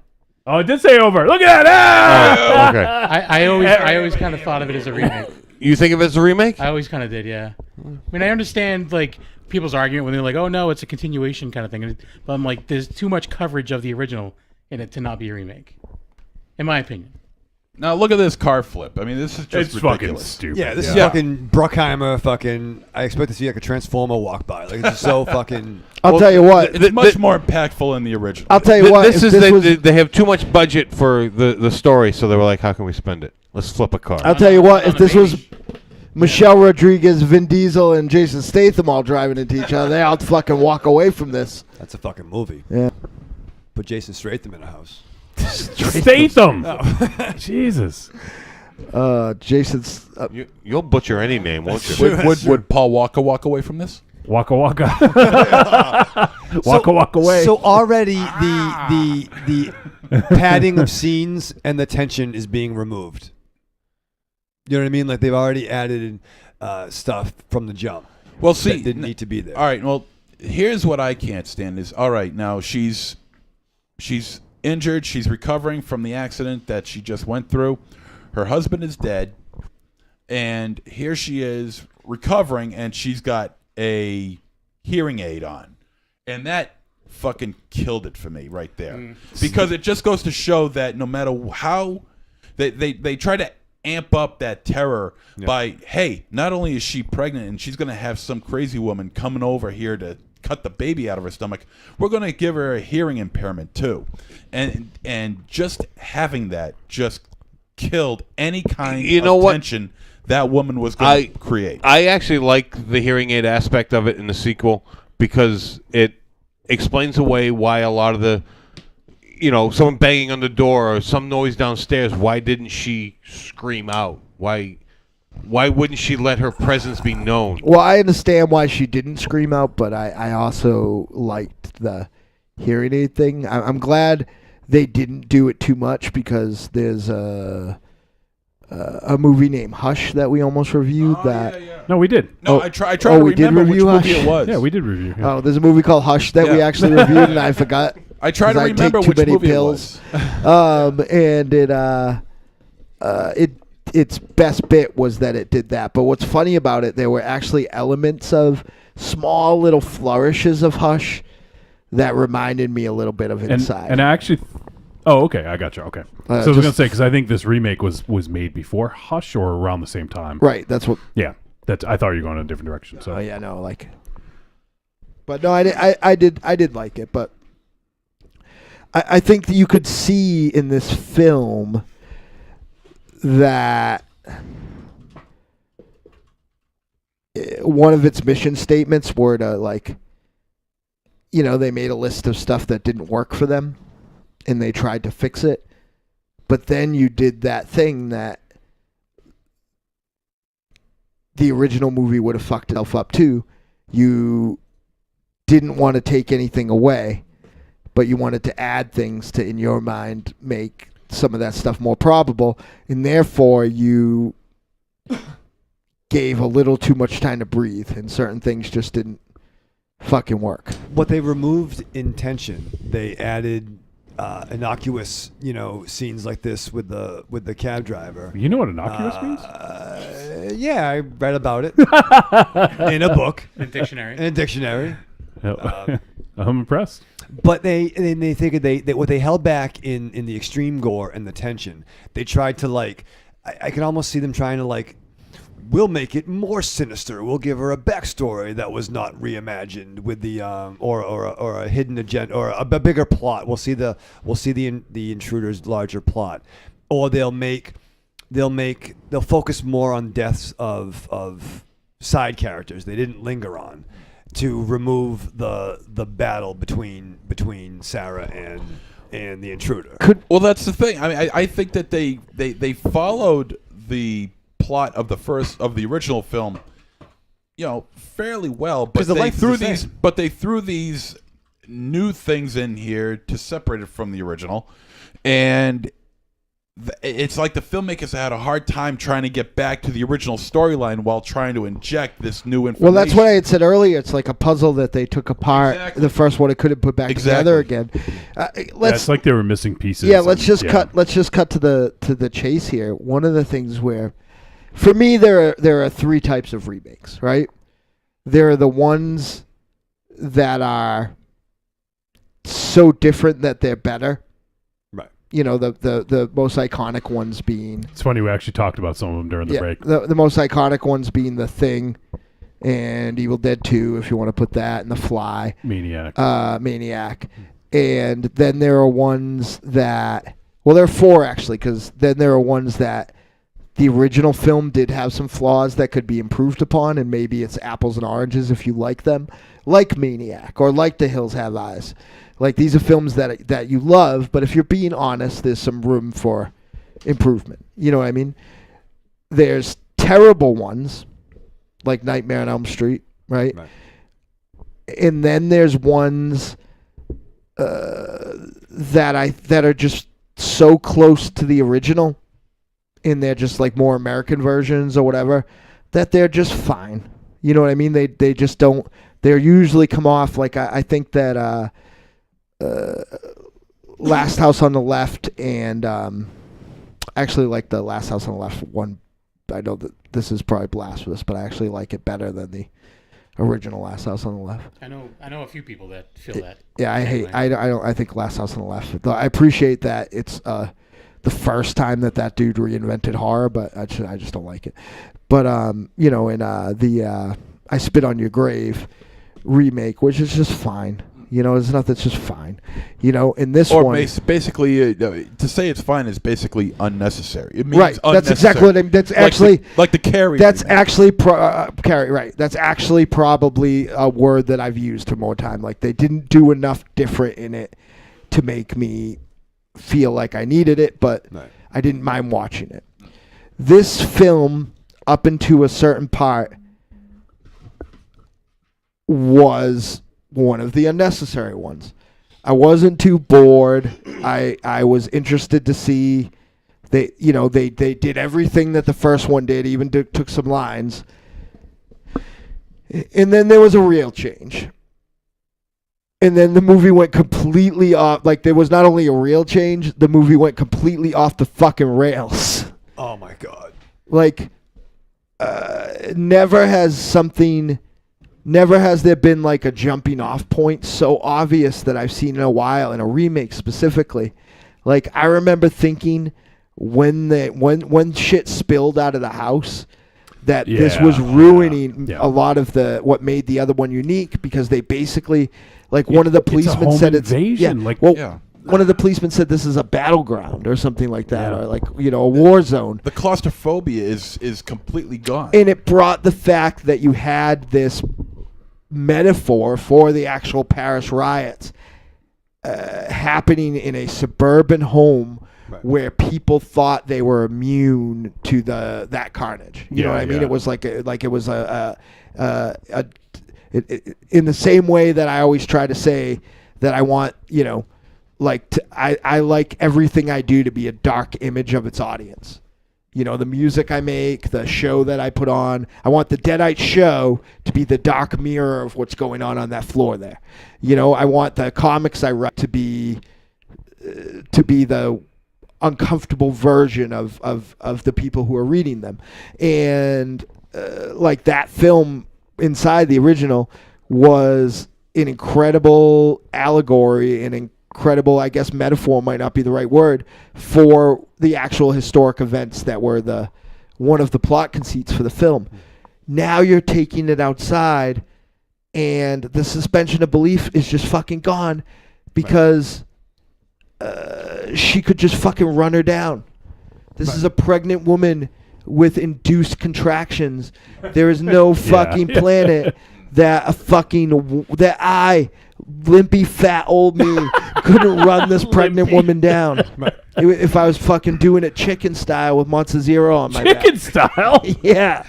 Oh, it did say over. Look at that. Ah! Okay. I always kind of thought of it as a remake. You think of it as a remake? I always kind of did, yeah. I mean, I understand like people's argument when they're like, "Oh no, it's a continuation kind of thing," but I'm like, there's too much coverage of the original in it to not be a remake, in my opinion. Now look at this car flip. I mean, this is just It's fucking ridiculous. stupid. Yeah, this is fucking Bruckheimer. Fucking, I expect to see like a Transformer walk by. Like it's just so fucking. I'll tell you what. It's much more impactful in the original. I'll tell you what. This is they have too much budget for the story, so they were like, how can we spend it? Let's flip a car. I'll tell you what. If this was Michelle Rodriguez, Vin Diesel, and Jason Statham all driving into each other, they all fucking walk away from this. That's a fucking movie. Yeah. Put Jason Statham in a house. Statham. Jesus. Jason's. You'll butcher any name, won't you? Would Paul Walker walk away from this? Waka waka. Waka away. So already the padding of scenes and the tension is being removed. You know what I mean? Like they've already added in stuff from the jump. Well, see, that didn't need to be there. All right. Well, here's what I can't stand is, all right, now she's injured. She's recovering from the accident that she just went through. Her husband is dead. And here she is recovering, and she's got a hearing aid on. And that fucking killed it for me right there. Because it just goes to show that no matter how they try to amp up that terror by, hey, not only is she pregnant and she's going to have some crazy woman coming over here to cut the baby out of her stomach, we're going to give her a hearing impairment too. And just having that just killed any kind of tension that woman was going to create. I actually like the hearing aid aspect of it in the sequel because it explains away why a lot of the, someone banging on the door or some noise downstairs, why didn't she scream out? Why wouldn't she let her presence be known? Well, I understand why she didn't scream out, but I also liked the hearing aid thing. I'm glad they didn't do it too much because there's a movie named Hush that we almost reviewed. No, we did. No, I tried to remember which movie it was. Yeah, we did review. Yeah. Oh, there's a movie called Hush that we actually reviewed, and I forgot. I try to remember which movie pills. it was. And its best bit was that it did that. But what's funny about it, there were actually elements of small little flourishes of Hush that reminded me a little bit of Inside. And I actually... Oh, okay. I got you. Okay. So I was going to say, because I think this remake was made before Hush or around the same time. Right. That's what... Yeah. I thought you were going in a different direction. So. Oh, yeah. No, like... But no, I did like it, but I think that you could see in this film that one of its mission statements were to they made a list of stuff that didn't work for them and they tried to fix it. But then you did that thing that the original movie would have fucked itself up too. You didn't want to take anything away, but you wanted to add things to, in your mind, make some of that stuff more probable, and therefore you gave a little too much time to breathe, and certain things just didn't fucking work. What they removed in tension, they added innocuous, scenes like this with the cab driver. You know what innocuous means? Yeah, I read about it in a book, in a dictionary. I'm impressed. But they figured they what they held back in the extreme gore and the tension. They tried to I can almost see them trying to we'll make it more sinister. We'll give her a backstory that was not reimagined with the or a hidden agenda or a bigger plot. We'll see the intruder's larger plot, or they'll focus more on deaths of side characters they didn't linger on, to remove the battle between Sarah and the intruder. Well, that's the thing. I mean, I think that they followed the plot of the original film, fairly well, but they threw these new things in here to separate it from the original, and it's like the filmmakers had a hard time trying to get back to the original storyline while trying to inject this new information. Well, that's what I had said earlier. It's like a puzzle that they took apart. Exactly. The first one, it couldn't put back together again. It's like they were missing pieces. Yeah, let's just cut to the chase here. One of the things where, for me, there are three types of remakes, right? There are the ones that are so different that they're better. Right. the most iconic ones being. It's funny we actually talked about some of them during the break. The most iconic ones being The Thing, and Evil Dead 2, if you want to put that, and The Fly, Maniac, and then there are ones that. Well, there are 4 actually, because then there are ones that the original film did have some flaws that could be improved upon, and maybe it's apples and oranges if you like them, like Maniac or like The Hills Have Eyes. Like, these are films that you love, but if you're being honest, there's some room for improvement. You know what I mean? There's terrible ones, like Nightmare on Elm Street, right? And then there's ones that are just so close to the original, and they're just like more American versions or whatever, that they're just fine. You know what I mean? They just don't. They usually come off like I think that Last House on the Left and actually like the Last House on the Left one. I know that this is probably blasphemous, but I actually like it better than the original Last House on the Left. I know a few people that feel that. Yeah, I think Last House on the Left. Though I appreciate that it's the first time that dude reinvented horror, but I just don't like it. But in the I Spit on Your Grave remake, which is just fine. There's nothing that's just fine. In this one, basically, to say it's fine is basically unnecessary. It means right. That's exactly what I mean. That's like actually like the Carrie. That's remake. actually Carrie. Right. That's actually probably a word that I've used for more time. Like, they didn't do enough different in it to make me feel like I needed it, but I didn't mind watching it. This film, up into a certain part, was one of the unnecessary ones. I wasn't too bored. I was interested to see they did everything that the first one did, even took some lines. And then there was a real change. And then the movie went completely off. Like, there was not only a real change, the movie went completely off the fucking rails. Oh my God. Like, never has there been like a jumping off point so obvious that I've seen in a while, in a remake specifically. Like, I remember thinking when shit spilled out of the house that this was ruining a lot of what made the other one unique, because they basically, like, one of the policemen said invasion. One of the policemen said this is a battleground or something like that, or like, a war zone. The claustrophobia is completely gone. And it brought the fact that you had this metaphor for the actual Paris riots happening in a suburban home where people thought they were immune to that carnage. You know what I mean? It was it was in the same way that I always try to say that I want, I like everything I do to be a dark image of its audience. The music I make, the show that I put on. I want the Deadite show to be the dark mirror of what's going on that floor there. I want the comics I write to be the uncomfortable version of the people who are reading them. And like, that film inside the original was an incredible allegory, an incredible, I guess metaphor might not be the right word, for the actual historic events that were one of the plot conceits for the film. Now you're taking it outside, and the suspension of belief is just fucking gone, because she could just fucking run her down. This is a pregnant woman with induced contractions. There is no fucking planet that limpy fat old me couldn't run this pregnant woman down. If I was fucking doing it chicken style with Monster Zero on my back. Chicken style? Yeah.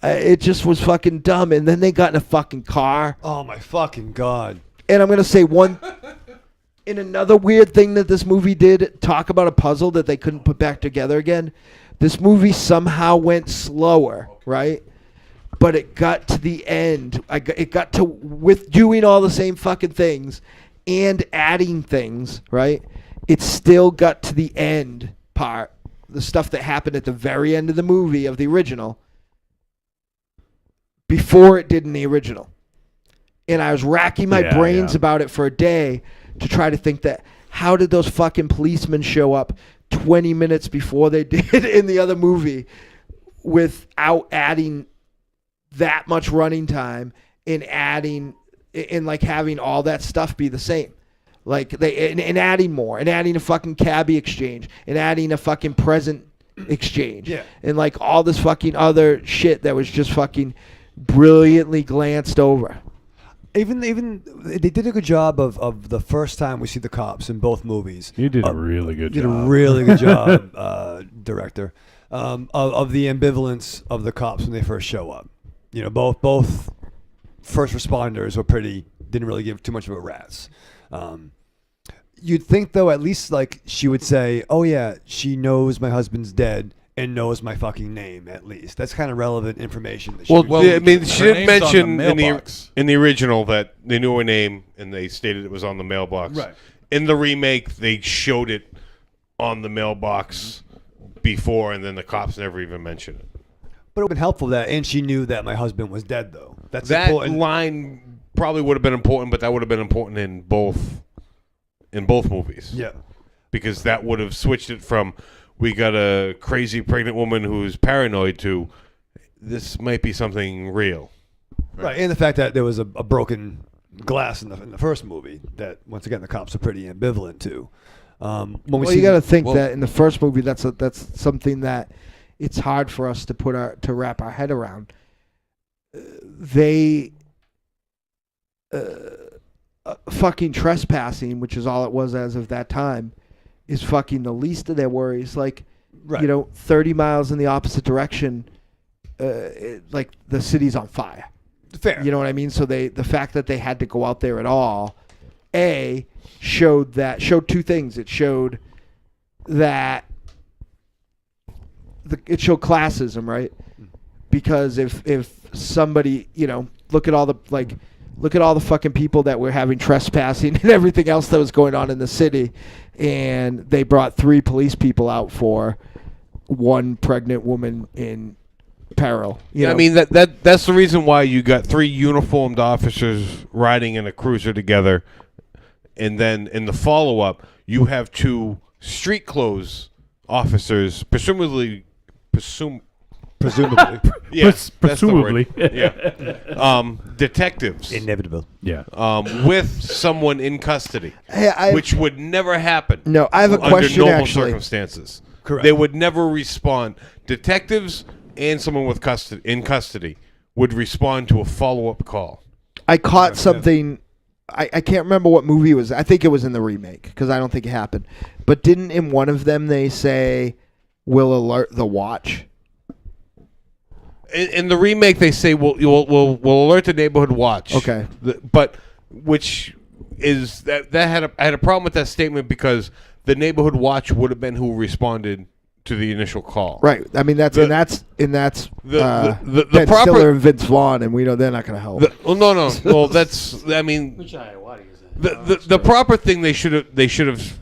It just was fucking dumb. And then they got in a fucking car. Oh my fucking God. And I'm going to say in another weird thing that this movie did, talk about a puzzle that they couldn't put back together again. This movie somehow went slower, right? But it got to the end. It got to, with doing all the same fucking things and adding things, right? It still got to the end part, the stuff that happened at the very end of the movie of the original, before it did in the original. And I was racking my brains about it for a day, to try to think that how did those fucking policemen show up 20 minutes before they did in the other movie without adding that much running time and adding and like having all that stuff be the same. Like they and adding more and adding a fucking cabbie exchange and adding a fucking present exchange. Yeah. And like all this fucking other shit that was just fucking brilliantly glanced over. Even they did a good job of the first time we see the cops in both movies. You did a really good job. Did a really good job, director, of the ambivalence of the cops when they first show up. You know, both first responders were didn't really give too much of a rat's. You'd think though, at least like she would say, "Oh yeah, she knows my husband's dead and knows my fucking name." At least that's kind of relevant information. That she I mean, she her didn't name's on the mention mailbox. in the original that they knew her name and they stated it was on the mailbox. Right. In the remake, they showed it on the mailbox before, and then the cops never even mentioned it. But it would have been helpful that, and she knew that my husband was dead though. That's That important. line probably would have been important, but that would have been important in both movies. Yeah. Because that would have switched it from we got a crazy pregnant woman who's paranoid to this might be something real. Right, and the fact that there was a broken glass in the first movie that once again the cops are pretty ambivalent to. Well, you got to think that in the first movie, that's something that it's hard for us to wrap our head around. Fucking trespassing, which is all it was as of that time, is fucking the least of their worries. Like, Right. 30 miles in the opposite direction, like the city's on fire. Fair. You know what I mean? So the fact that they had to go out there at all, showed two things. It showed that it showed classism, right? Because if somebody, look at all the fucking people that were having trespassing and everything else that was going on in the city, and they brought 3 police people out for one pregnant woman in peril. I mean that's the reason why you got 3 uniformed officers riding in a cruiser together, and then in the follow-up you have 2 street clothes officers, presumably. Yes, presumably. That's the word. Yeah. Detectives. Inevitable. Yeah. With someone in custody, Hey, which would never happen. No, I have a under question, normal actually. circumstances. Correct. They would never respond. Detectives and someone with custody would respond to a follow-up call. I caught something. I can't remember what movie it was. I think it was in the remake because I don't think it happened. But didn't in one of them they say, "We'll alert the watch"? In the remake, they say we'll alert the neighborhood watch. Okay. But which is that I had a problem with that statement because the neighborhood watch would have been who responded to the initial call. Right. I mean that's The Ben proper Stiller and Vince Vaughn, and we know they're not going to help. no. Well, that's I mean the proper thing they should have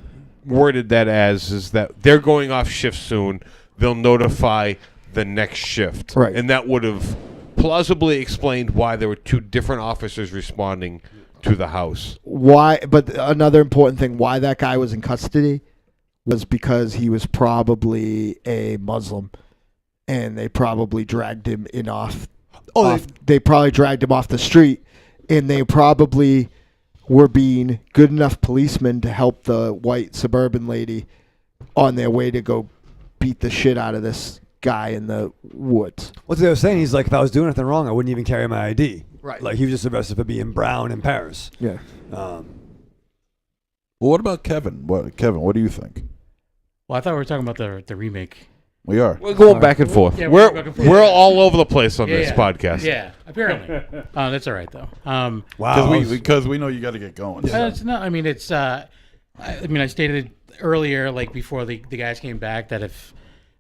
worded that as is that they're going off shift soon. They'll notify the next shift. Right. And that would have plausibly explained why there were 2 different officers responding to the house. Why? But another important thing, why that guy was in custody was because he was probably a Muslim, and they probably dragged him in they probably dragged him off the street, and they probably were being good enough policemen to help the white suburban lady on their way to go beat the shit out of this guy in the woods. What they were saying, he's like, if I was doing anything wrong, I wouldn't even carry my ID. Right. Like he was just arrested for being brown in Paris. Yeah. Well, what about Kevin? Kevin, what do you think? Well, I thought we were talking about the remake. We are. We're going back and forth. Yeah, we're all over the place on this podcast. Yeah, apparently. That's all right though. Wow. Because we know you got to get going. So. It's not. I mean, it's. I stated earlier, like before the guys came back, that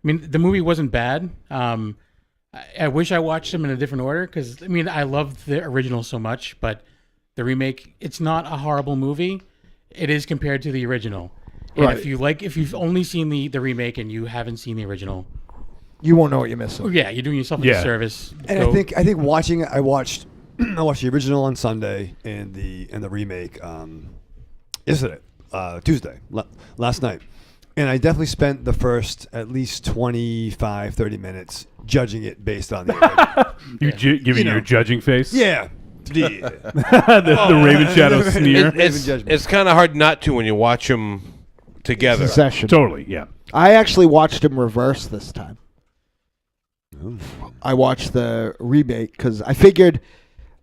the movie wasn't bad. I wish I watched them in a different order because I loved the original so much, but the remake, it's not a horrible movie. It is compared to the original. And right. if you've only seen the remake and you haven't seen the original, you won't know what you're missing. Yeah, you're doing yourself a disservice. And I think watching it, I watched the original on Sunday and the remake Yesterday, Tuesday, last night. And I definitely spent the first at least 25, 30 minutes judging it based on the original. Giving your judging face? Yeah. the Raven Shadow sneer. It's kind of hard not to when you watch them together. Succession. Totally, yeah. I actually watched him reverse this time. I watched the remake because I figured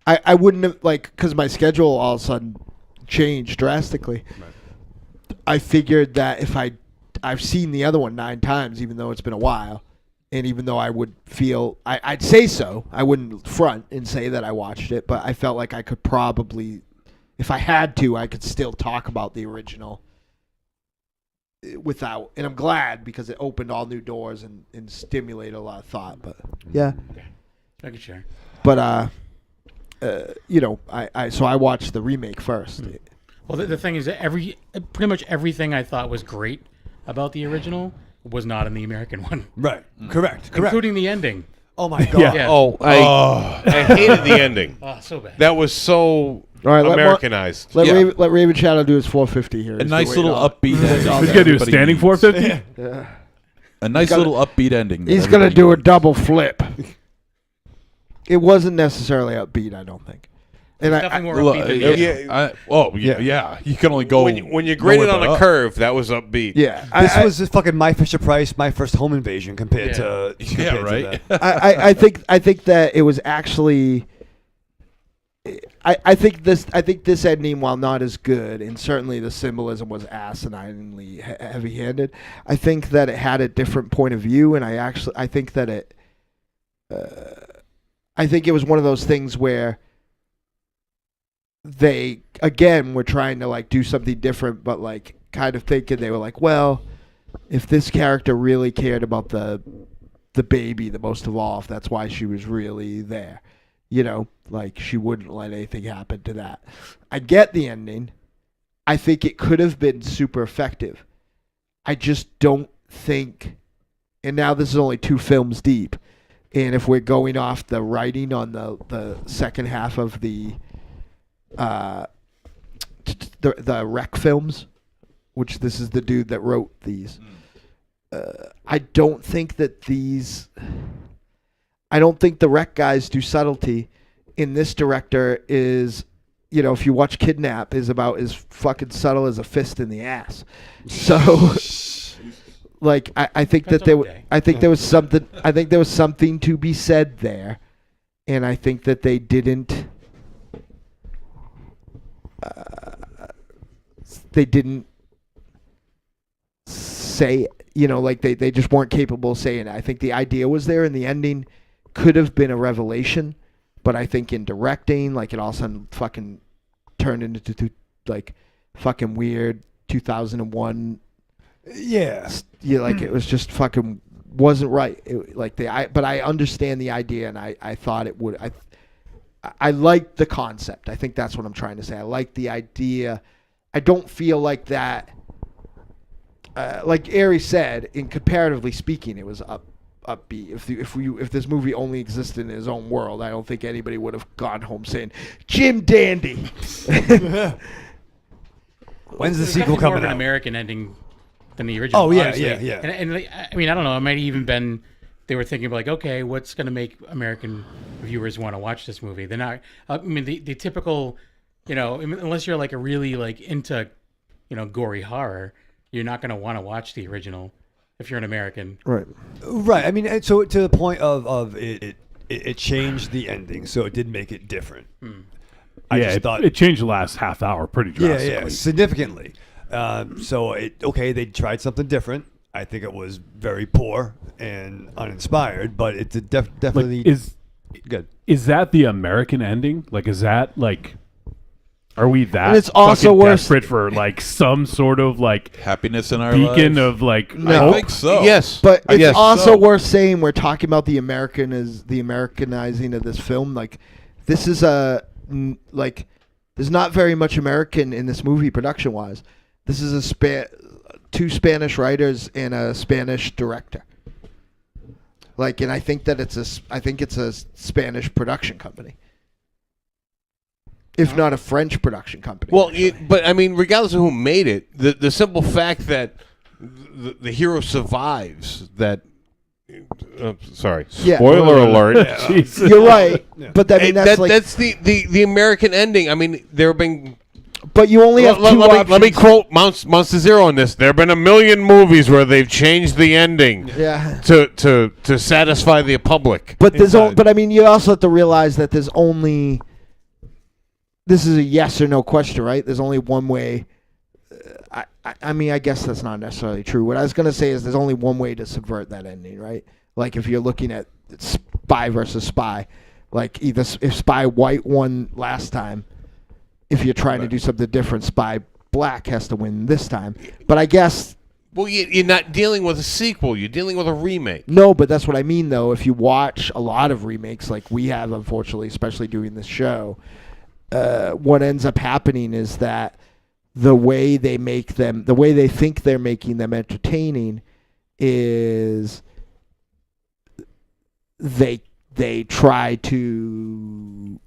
I wouldn't have, because my schedule all of a sudden changed drastically. Right. I figured that if I've seen the other one 9 times, even though it's been a while, and even though I would feel, I'd say so, I wouldn't front and say that I watched it, but I felt like I could probably, if I had to, I could still talk about the original without, and I'm glad because it opened all new doors and stimulated a lot of thought, but yeah. Okay. I can share. But, so I watched the remake first. Well, the thing is that pretty much everything I thought was great about the original was not in the American one. Right. Correct. Including the ending. Oh my God. Yeah. Oh, I hated the ending. Oh, so bad. That was so Americanized. Let Raven Shadow do his 450 here. A nice little upbeat ending. He's going to do a standing 450? Yeah. A nice little upbeat ending. He's going to do a double flip. It wasn't necessarily upbeat, I don't think. And nothing more upbeat than the yeah. You can only go when you grade it on a curve. That was upbeat. Yeah, this was just fucking My Fisher Price, My First Home Invasion compared to right. To I think that it was actually. I think this ending, while not as good, and certainly the symbolism was asininely heavy-handed. I think that it had a different point of view, and I think that it. I think it was one of those things where they again were trying to do something different, but kind of thinking they were well, if this character really cared about the baby the most of all, if that's why she was really there, she wouldn't let anything happen to that. I get the ending. I think it could have been super effective. I just don't think, and now this is only 2 films deep, and if we're going off the writing on the second half of the Rec films, which this is the dude that wrote these. I don't think that I don't think the Rec guys do subtlety. In this director is, if you watch Kidnap, is about as fucking subtle as a fist in the ass. So, I think that there was something to be said there, and I think that they didn't. They didn't say it, they just weren't capable of saying it. I think the idea was there, and the ending could have been a revelation, but I think in directing, it all of a sudden fucking turned into fucking weird 2001. Yeah. It was just fucking wasn't right. But I understand the idea, and I thought it would. I like the concept. I think that's what I'm trying to say. I like the idea. I don't feel like that. Like Ari said, in comparatively speaking, it was upbeat. If this movie only existed in his own world, I don't think anybody would have gone home saying Jim Dandy. When's the sequel coming out? An American ending than the original. Oh yeah, obviously. yeah. And I mean, I don't know. It might have even been they were thinking okay, what's going to make American viewers want to watch this movie? They're not. I mean, the typical, unless you're a really into, gory horror, you're not going to want to watch the original if you're an American. Right. Right. I mean, so to the point of it changed the ending, so it did make it different. I just thought it changed the last half hour pretty drastically. Yeah, significantly. So they tried something different. I think it was very poor and uninspired, but it's definitely good. Is that the American ending? Is that are we that and it's also worse desperate for some sort of happiness in our beacon lives? of no. I think so. Yes, but it's also worth saying we're talking about the Americanizing of this film. This is there's not very much American in this movie production wise. This is 2 Spanish writers and a Spanish director. And I think that it's a Spanish production company. if not a French production company. Well, but I mean, regardless of who made it, the simple fact that the hero survives that. Sorry, Yeah. spoiler alert. You're right, but I mean that's the American ending. I mean, there have been. But you only have two options. Let me quote Monster Zero on this. There have been a million movies where they've changed the ending to satisfy the public. But but I mean, you also have to realize that there's only. This is a yes or no question, right? There's only one way. I mean, I guess that's not necessarily true. What I was going to say is there's only one way to subvert that ending, right? Like if you're looking at Spy versus Spy, like either if Spy White won last time, if you're trying to do something different, Spy Black has to win this time. But I guess... Well, you're not dealing with a sequel. You're dealing with a remake. No, but that's what I mean, though. If you watch a lot of remakes, like we have, unfortunately, especially doing this show, what ends up happening is that the way they make them, the way they think they're making them entertaining is they try to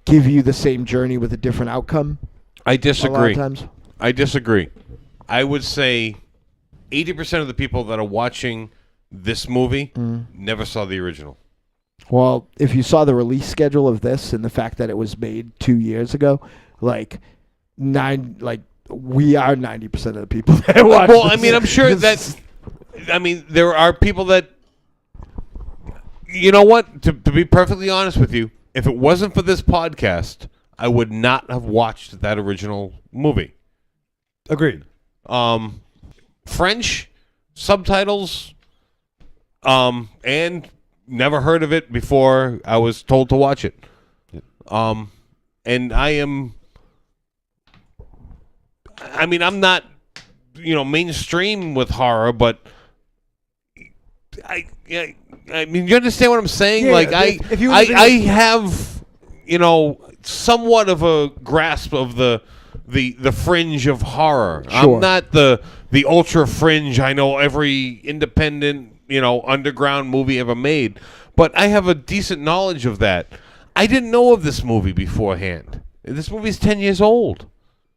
give you the same journey with a different outcome. I disagree. A lot of times. I disagree. I would say 80% of the people that are watching this movie never saw the original. Well, if you saw the release schedule of this and the fact that it was made 2 years ago, we are 90% of the people that watch. Well, I mean, I'm sure that. I mean, there are people that. You know what? To be perfectly honest with you, if it wasn't for this podcast, I would not have watched that original movie. Agreed. French subtitles, and never heard of it before I was told to watch it. And I'm not, mainstream with horror, but I mean, you understand what I'm saying? Yeah, I have, somewhat of a grasp of the fringe of horror. Sure. I'm not the ultra fringe. I know every independent, underground movie ever made, but I have a decent knowledge of that. I didn't know of this movie beforehand. This movie's 10 years old.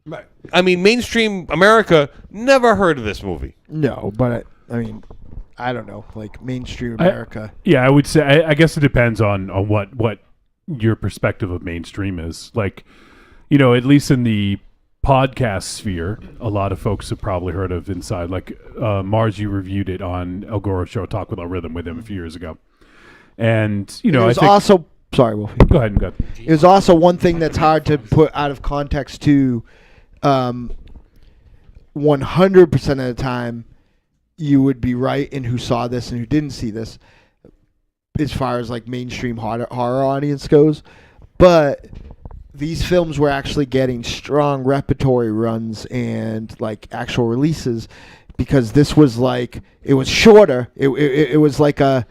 Right. I mean, mainstream America never heard of this movie. No, but I don't know, like mainstream America. I would say I guess it depends on what your perspective of mainstream is. Like, at least in the podcast sphere, a lot of folks have probably heard of Inside. Like Margie reviewed it on El Goro's show, Talk Without Rhythm, with him a few years ago. And it was also sorry, Wolfie. Go ahead. It was also one thing that's hard to put out of context too. 100% of the time, you would be right in who saw this and who didn't see this, as far as like mainstream horror audience goes. But these films were actually getting strong repertory runs and like actual releases, because this was like, it was shorter. It was like a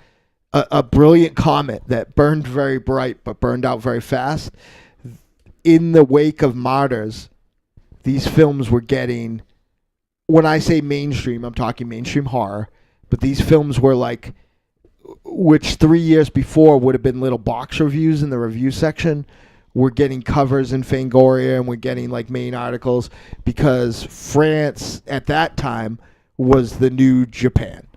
brilliant comet that burned very bright but burned out very fast. In the wake of Martyrs, these films were getting, when I say mainstream, I'm talking mainstream horror, but these films were like, which 3 years before would have been little box reviews in the review section, we're getting covers in Fangoria, and we're getting like main articles, because France at that time was the new Japan.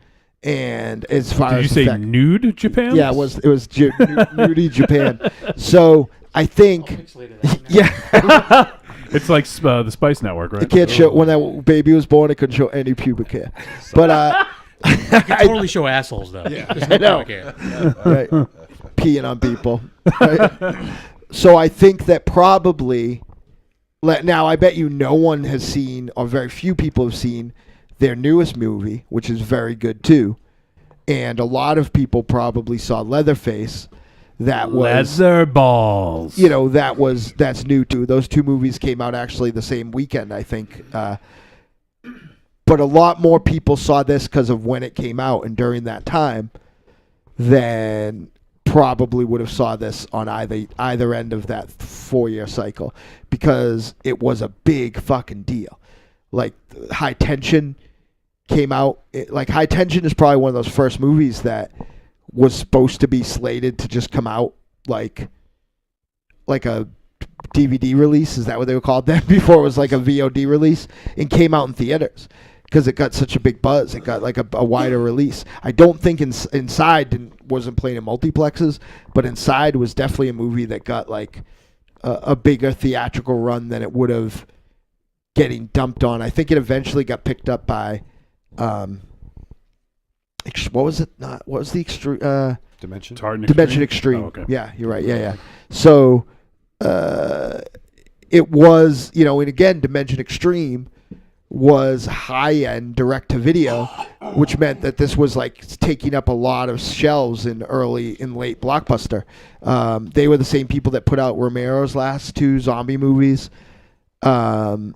And as far Did as you say nude Japan? Yeah, it was nudie Japan. So I think, yeah. It's like the Spice Network, right? It can't show, when that baby was born, it couldn't show any pubic hair. But you can totally show assholes though. Yeah, There's no I know. Right. Peeing on people. Right? So I think that probably, now I bet you no one has seen, or very few people have seen, their newest movie, which is very good too. And a lot of people probably saw Leatherface. That was Leather Balls. That's new too. Those two movies came out actually the same weekend, I think. But a lot more people saw this because of when it came out and during that time than probably would have saw this on either end of that 4-year cycle, because it was a big fucking deal. Like High Tension came out. High Tension is probably one of those first movies that was supposed to be slated to just come out like a DVD release. Is that what they were called then? Before it was like a VOD release, and came out in theaters because it got such a big buzz. It got like a wider release. I don't think Inside wasn't playing in multiplexes, but Inside was definitely a movie that got like a bigger theatrical run than it would have getting dumped on. I think it eventually got picked up by what was it? What was the extreme? Dimension. Dimension Extreme. Oh, okay. Yeah, you're right. Yeah. So it was, and again, Dimension Extreme was high-end direct-to-video, which meant that this was like taking up a lot of shelves in late Blockbuster. They were the same people that put out Romero's last 2 zombie movies. They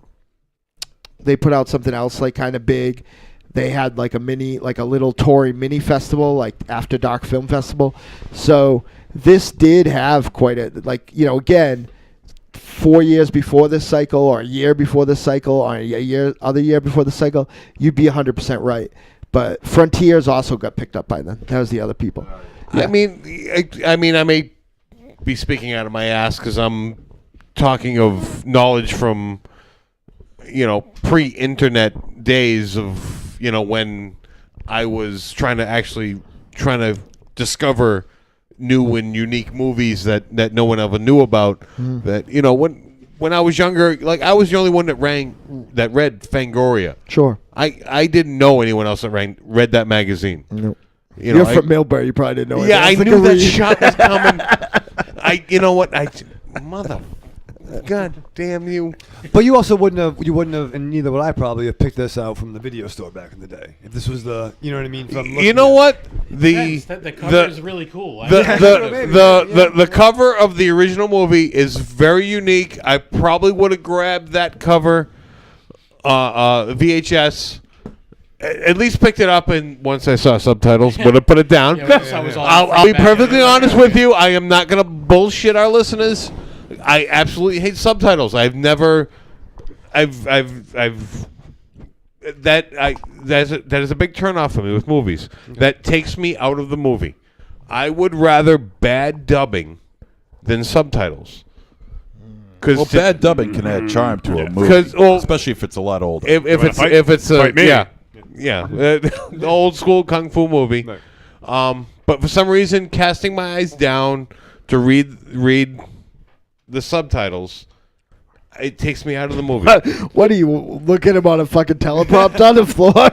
put out something else like kind of big. They had like a little Tory mini festival, like After Dark Film Festival. So this did have quite a, again, 4 years before this cycle, or a year before this cycle, or other year before the cycle, you'd be 100% right. But Frontiers also got picked up by them. That was the other people. Yeah. I mean, I may be speaking out of my ass because I'm talking of knowledge from, pre-internet days of, when I was trying to discover new and unique movies that no one ever knew about. That when I was younger, like I was the only one that read Fangoria. Sure. I didn't know anyone else that read that magazine. Nope. You're from Millbury. You probably didn't know. Yeah, I knew that shot was coming. Mother. God damn you! But you also wouldn't have, and neither would I probably have picked this out from the video store back in the day. If this was the, you know what I mean? The cover is really cool. The cover of the original movie is very unique. I probably would have grabbed that cover, VHS. At least picked it up, and once I saw subtitles, would have put it down. I'll be perfectly honest with you. I am not going to bullshit our listeners. I absolutely hate subtitles. That's a big turnoff for me with movies. Okay. That takes me out of the movie. I would rather bad dubbing than subtitles. Bad dubbing can add charm to a movie, especially if it's a lot older. If it's the old school kung fu movie. Right. But for some reason, casting my eyes down to read the subtitles, it takes me out of the movie. What are you, look at him on a fucking teleprompter on the floor?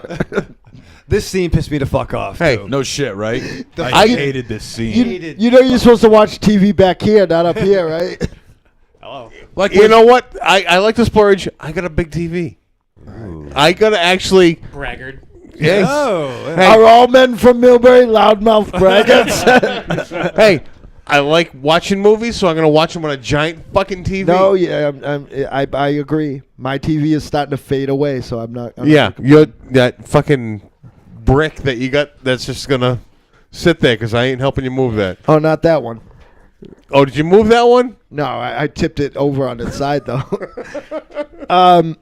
This scene pissed me the fuck off. Hey, too. no shit, right? I hated this scene. You're supposed to watch TV back here, not up here, right? Hello. You know what? I like to splurge. I got a big TV. Ooh. I got to actually... Braggart. Yes. Oh, hey. Are all men from Millbury loudmouth braggarts? Hey, I like watching movies, so I'm going to watch them on a giant fucking TV. No, yeah, I agree. My TV is starting to fade away, so I'm not... You're that fucking brick that you got that's just going to sit there because I ain't helping you move that. Oh, not that one. Oh, did you move that one? No, I tipped it over on its side, though.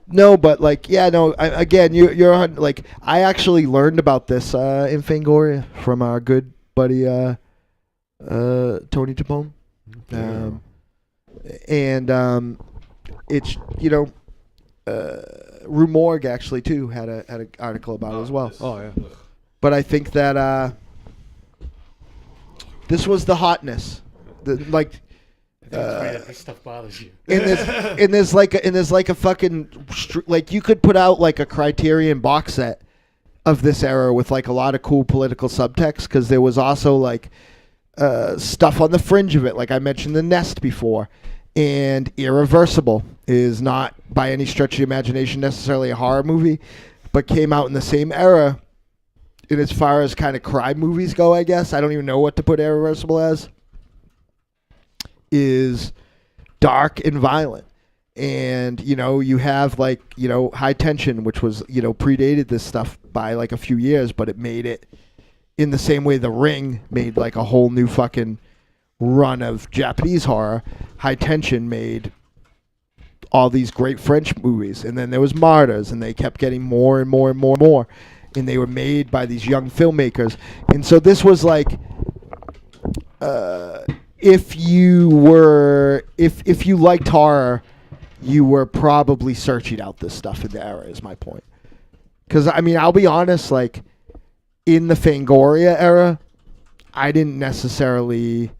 No, but, again, you're like... I actually learned about this in Fangoria from our good buddy... Tony Tapone, and it's Rue Morgue actually too had an article about it as well. Oh yeah, but I think that this was the hotness, this stuff bothers you. in this like a fucking you could put out like a Criterion box set of this era with like a lot of cool political subtext because there was also like. Stuff on the fringe of it, like I mentioned The Nest before, and Irreversible is not by any stretch of the imagination necessarily a horror movie, but came out in the same era. And as far as kind of crime movies go, I guess I don't even know what to put Irreversible as. Is dark and violent, and you have High Tension, which was predated this stuff by like a few years, but it made it. In the same way The Ring made like a whole new fucking run of Japanese horror, High Tension made all these great French movies. And then there was Martyrs, and they kept getting more and more and more and more. And they were made by these young filmmakers. And so this was like, in if you liked horror, you were probably searching out this stuff in the era. Is my point. Because I mean, I'll be honest. Like in the Fangoria era, I didn't necessarily.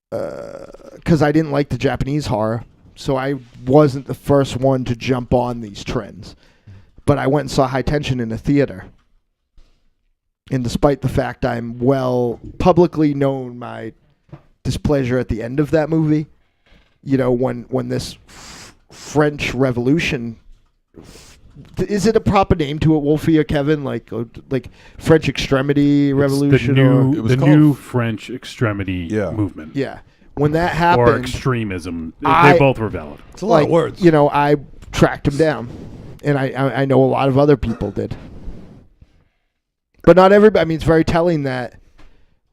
Because I didn't like the Japanese horror, so I wasn't the first one to jump on these trends. But I went and saw High Tension in a theater. And despite the fact I'm publicly known my displeasure at the end of that movie, when this French Revolution, is it a proper name to it, Wolfie or Kevin? Like French Extremity Revolution? The new French Extremity movement. Yeah. When that happened... Or extremism. They both were valid. It's a lot of words. I tracked him down. And I know a lot of other people did. But not everybody. I mean, it's very telling that,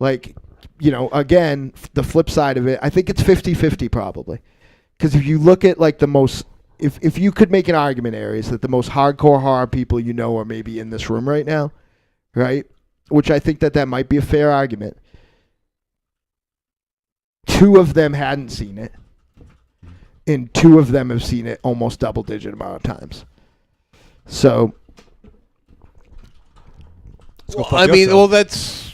again, the flip side of it, I think it's 50-50 probably. Because if you look at, the most... If you could make an argument, Aries, that the most hardcore horror people are maybe in this room right now, right? Which I think that might be a fair argument. 2 of them hadn't seen it. And 2 of them have seen it almost double-digit amount of times. So... that's...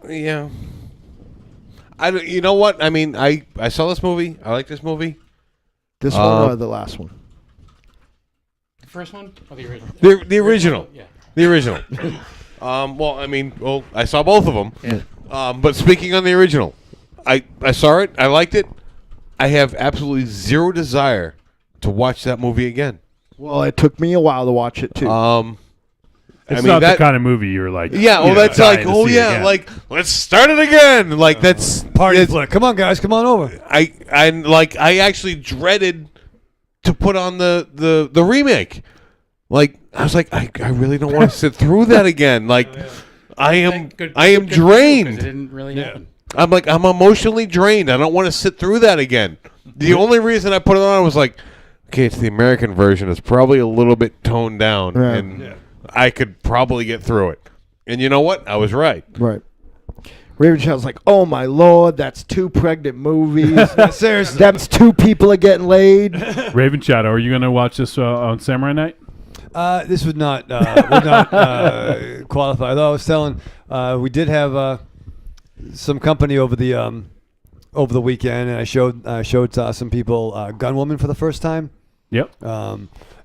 Yeah. You know what? I mean, I saw this movie. I like this movie. This one or the last one? The first one or the original? The original. Yeah. The original. I saw both of them. Yeah. But speaking on the original, I saw it. I liked it. I have absolutely zero desire to watch that movie again. Well, it took me a while to watch it too. It's not the kind of movie you're like. Yeah, well, that's like, let's start it again. Like that's party flick. Come on, guys, come on over. I actually dreaded to put on the remake. Like I was like, I really don't want to sit through that again. Like I am drained. It didn't really happen. I'm emotionally drained. I don't want to sit through that again. The only reason I put it on was like, okay, it's the American version. It's probably a little bit toned down, and I could probably get through it. And you know what? I was right. Right. Raven Shadow's like, oh my lord, that's 2 pregnant movies. Seriously. That's 2 people are getting laid. Raven Shadow, are you going to watch this on Samurai Night? This would not qualify. Although I was telling, we did have some company over the weekend, and I showed some people Gunwoman for the first time. Yep.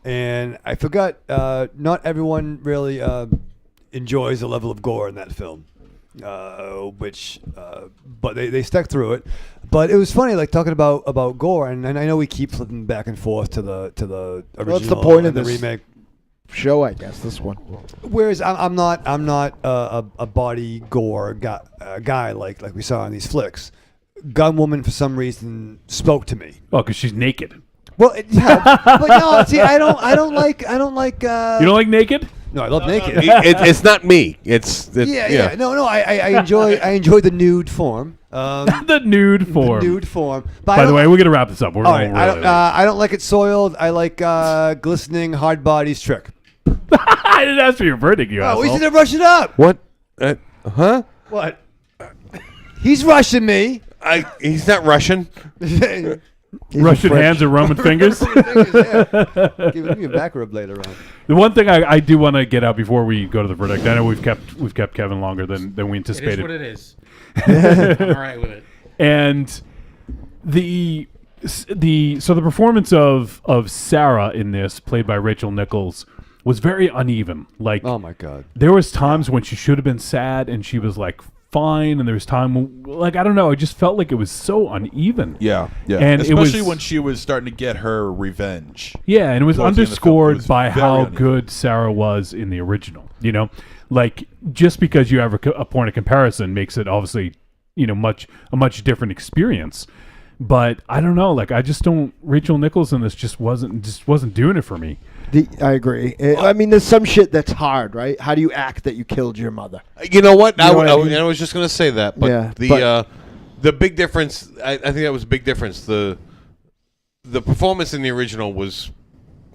And I forgot, not everyone really enjoys the level of gore in that film, but they stuck through it. But it was funny, talking about gore, and I know we keep flipping back and forth to the original. What's the point of the this remake show? I guess this one. Whereas I'm not a body gore guy like we saw in these flicks. Gunwoman for some reason spoke to me. Oh, because she's naked. Well, but no. See, I don't like. You don't like naked? No, I love naked. It's not me. It's yeah. No. I enjoy the nude form. The nude form. The nude form. By the way, we're gonna wrap this up. We're all right. I don't like it soiled. I like glistening hard bodies trick. I didn't ask for your verdict, you asshole. We should have rushed it up. What? Huh? What? He's rushing me. He's not Russian. Russian hands or Roman fingers? Give me a back rub later on. The one thing I do want to get out before we go to the verdict, I know we've kept Kevin longer than we anticipated. It is what it is. I'm all right with it. And the performance of Sarah in this, played by Rachel Nichols, was very uneven. Like, oh my god, there was times when she should have been sad and she was like fine, and there was time I don't know, it just felt like it was so uneven. Yeah, and especially when she was starting to get her revenge. Yeah, and it was underscored by how good Sarah was in the original. Like, just because you have a point of comparison makes it obviously a much different experience. But I don't know, I just don't. Rachel Nichols in this just wasn't doing it for me. I agree. I mean, there's some shit that's hard, right? How do you act that you killed your mother? You know what? I was just going to say that, but yeah, the big difference. I think that was a big difference. The performance in the original was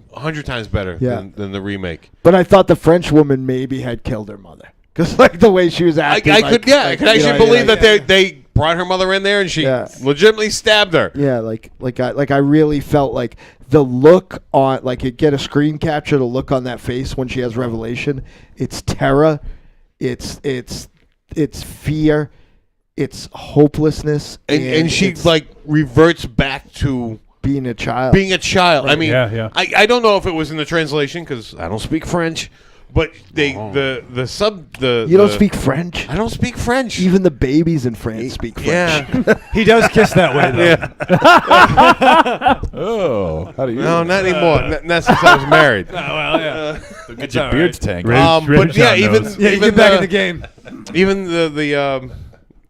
100 times better than the remake. But I thought the French woman maybe had killed her mother, because the way she was acting. I could actually believe that brought her mother in there and she Yeah. legitimately stabbed her. Yeah, like I really felt like the look on, like, it get a screen capture, the look on that face when she has revelation. It's terror, it's fear, it's hopelessness, And she it's like reverts back to being a child. being a child. I mean, Yeah. I don't know if it was in the translation because I don't speak French, but they the You don't speak French? I don't speak French. Even the babies in France speak French. Yeah. He does kiss that way, though. Oh, how do you? No, not anymore. Not since I was married. Well, yeah. Get your beards tangled. But yeah, even Yeah, you get back in the game. Even the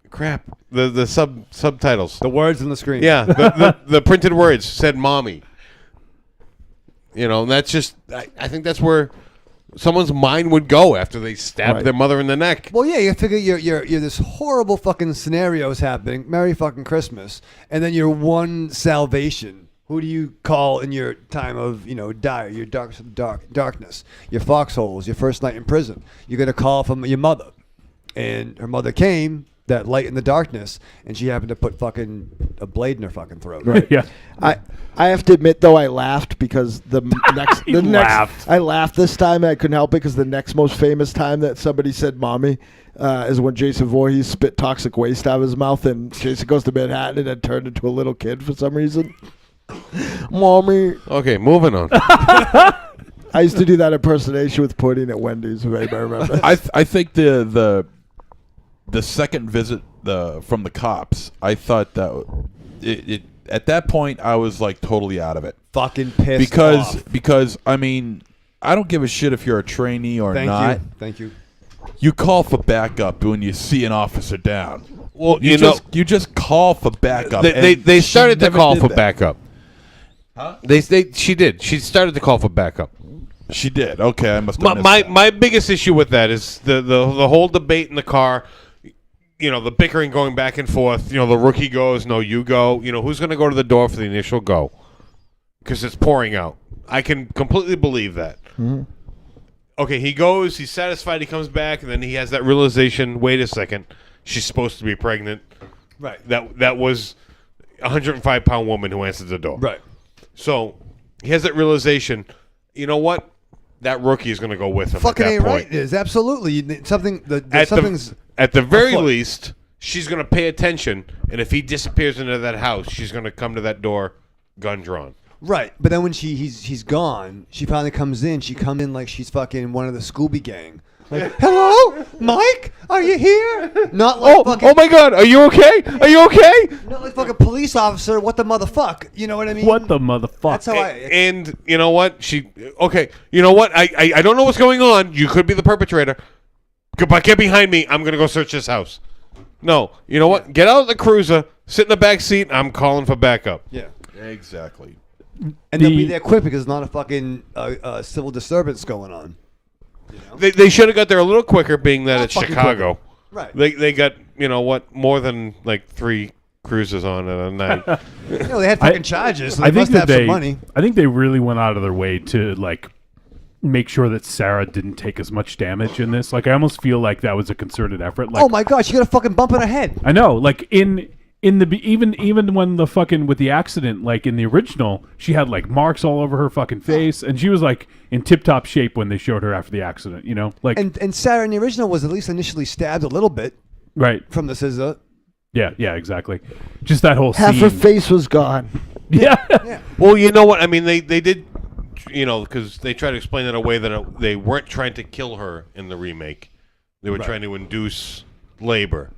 crap the subtitles. The words on the screen. Yeah, the printed words said "mommy." You know, and that's just. I think that's where someone's mind would go after they stabbed their mother in the neck. Well, yeah, you figure you're this horrible fucking scenarios happening. Merry fucking Christmas, and then your one salvation. Who do you call in your time of dire, your darkness, your foxholes, your first night in prison? You're gonna call from your mother, and her mother came. That light in the darkness, and she happened to put fucking a blade in her fucking throat. Right. Yeah. I have to admit, though, I laughed because the next I laughed this time, and I couldn't help it because the next most famous time that somebody said "mommy" is when Jason Voorhees spit toxic waste out of his mouth, and Jason goes to Manhattan and then turned into a little kid for some reason. Mommy. Okay, moving on. I used to do that impersonation with pudding at Wendy's. If anybody remember. I think the second visit from the cops, I thought that it at that point I was like totally out of it. Fucking pissed off. Because I mean, I don't give a shit if you're a trainee or not. Thank you. You call for backup when you see an officer down. Well, you just call for backup. They started to call for backup. Huh? She did. She started to call for backup. She did. Okay, I must have missed that. My biggest issue with that is the whole debate in the car. The bickering going back and forth. The rookie goes, no, you go. Who's going to go to the door for the initial go? Because it's pouring out. I can completely believe that. Mm-hmm. Okay, he goes. He's satisfied. He comes back, and then he has that realization. Wait a second, she's supposed to be pregnant. Right. That was a 105-pound woman who answered the door. Right. So he has that realization. You know what? That rookie is going to go with him. Fucking at that ain't point. right. It is absolutely something. Something's At the very afoot. least, she's going to pay attention, and if he disappears into that house, she's going to come to that door, gun drawn. Right, but then when he's gone, she finally comes in. She comes in like she's fucking one of the Scooby Gang. Like, hello, Mike, are you here? Not like fucking. Oh my God, are you okay? Are you okay? Not like fucking police officer. What the motherfuck? You know what I mean? What the motherfucker? That's how And you know what? You know what? I don't know what's going on. You could be the perpetrator. But get behind me. I'm going to go search this house. No. You know what? Get out of the cruiser. Sit in the back seat. I'm calling for backup. Yeah. Exactly. And they'll be there quick because there's not a fucking civil disturbance going on. They should have got there a little quicker, being that it's Chicago. Right. They got, more than like 3 cruises on at a night. They had fucking charges, so they I think must have some money. I think they really went out of their way to make sure that Sarah didn't take as much damage in this. I almost feel like that was a concerted effort. Oh my God, she got a fucking bump in her head. I know. In the even when the fucking with the accident, in the original, she had marks all over her fucking face, and she was in tip top shape when they showed her after the accident. And Sarah in the original was at least initially stabbed a little bit, right, from the scissor. Yeah, exactly. Just that whole half scene. her face was gone. Yeah. Well, you know what? I mean, they did, because they try to explain it away that they weren't trying to kill her in the remake. They were trying to induce labor.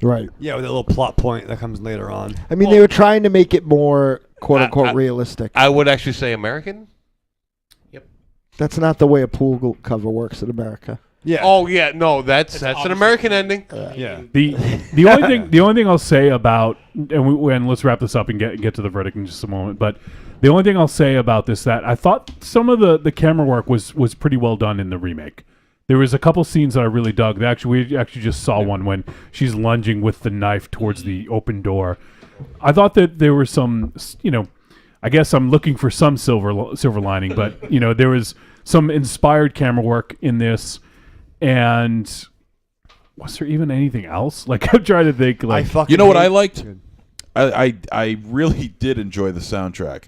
Right. Yeah, with a little plot point that comes later on. I mean, they were trying to make it more "quote unquote" realistic. I would actually say American. Yep. That's not the way a pool cover works in America. Yeah. Oh yeah, no, that's an American ending. Yeah. The only thing I'll say about and let's wrap this up and get to the verdict in just a moment. But the only thing I'll say about this that I thought some of the camera work was pretty well done in the remake. There was a couple scenes that I really dug. We actually just saw one when she's lunging with the knife towards the open door. I thought that there were some, I guess I'm looking for some silver lining, but there was some inspired camera work in this, and was there even anything else? Like I'm trying to think. Like you know what I liked? I really did enjoy the soundtrack.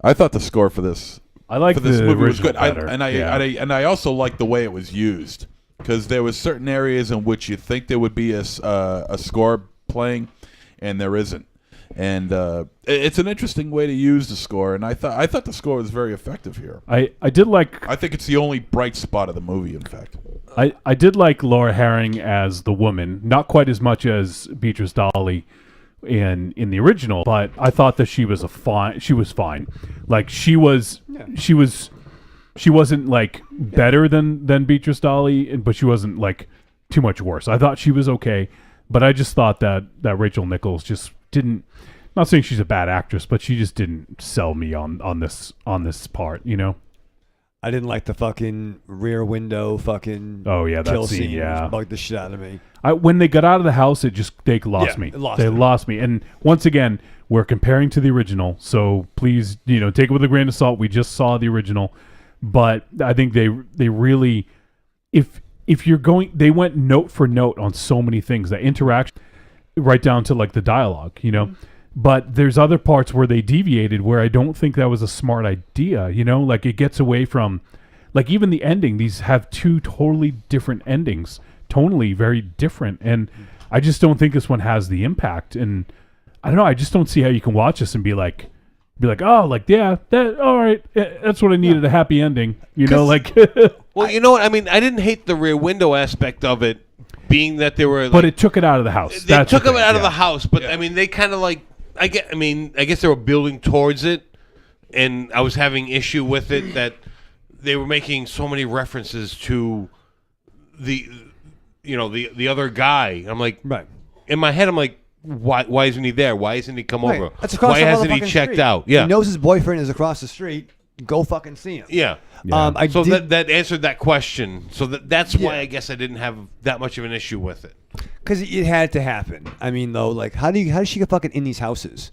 I thought the score for this movie was good. I also liked the way it was used, because there was certain areas in which you think there would be a score playing, and there isn't. And it's an interesting way to use the score, and I thought the score was very effective here. I did like. I think it's the only bright spot of the movie, in fact. I did like Laura Herring as the woman, not quite as much as Beatrice Daly in the original, but I thought that she was fine. Like she wasn't like better than Beatrice Daly, but she wasn't like too much worse. I thought she was okay, but I just thought that Rachel Nichols just didn't. I'm not saying she's a bad actress, but she just didn't sell me on this part, you know. I didn't like the fucking rear window fucking that kill scene, yeah. Bugged the shit out of me. When they got out of the house, they lost me. They lost me. And once again, we're comparing to the original, so please, take it with a grain of salt. We just saw the original, but I think they really, if you're going, they went note for note on so many things. That interaction, right down to like the dialogue, Mm-hmm. But there's other parts where they deviated where I don't think that was a smart idea, like it gets away from, like even the ending, these have two totally different endings, tonally very different. And I just don't think this one has the impact. And I don't know, I just don't see how you can watch this and be like, oh, like, yeah, all right. That's what I needed, a happy ending, like. Well, you know what? I mean, I didn't hate the rear window aspect of it, being that they were. But it took it out of the house. They took it out of the house, but I mean, they kind of like. I guess they were building towards it, and I was having issue with it that they were making so many references to the other guy. I'm like, right. In my head, I'm like, why isn't he there? Why isn't he come over? That's across why the hasn't he motherfucking checked street. out? Yeah, he knows his boyfriend is across the street. Go fucking see him. Yeah. So that answered that question. So that's why I guess I didn't have that much of an issue with it. Because it had to happen. I mean, though, like, how does she get fucking in these houses?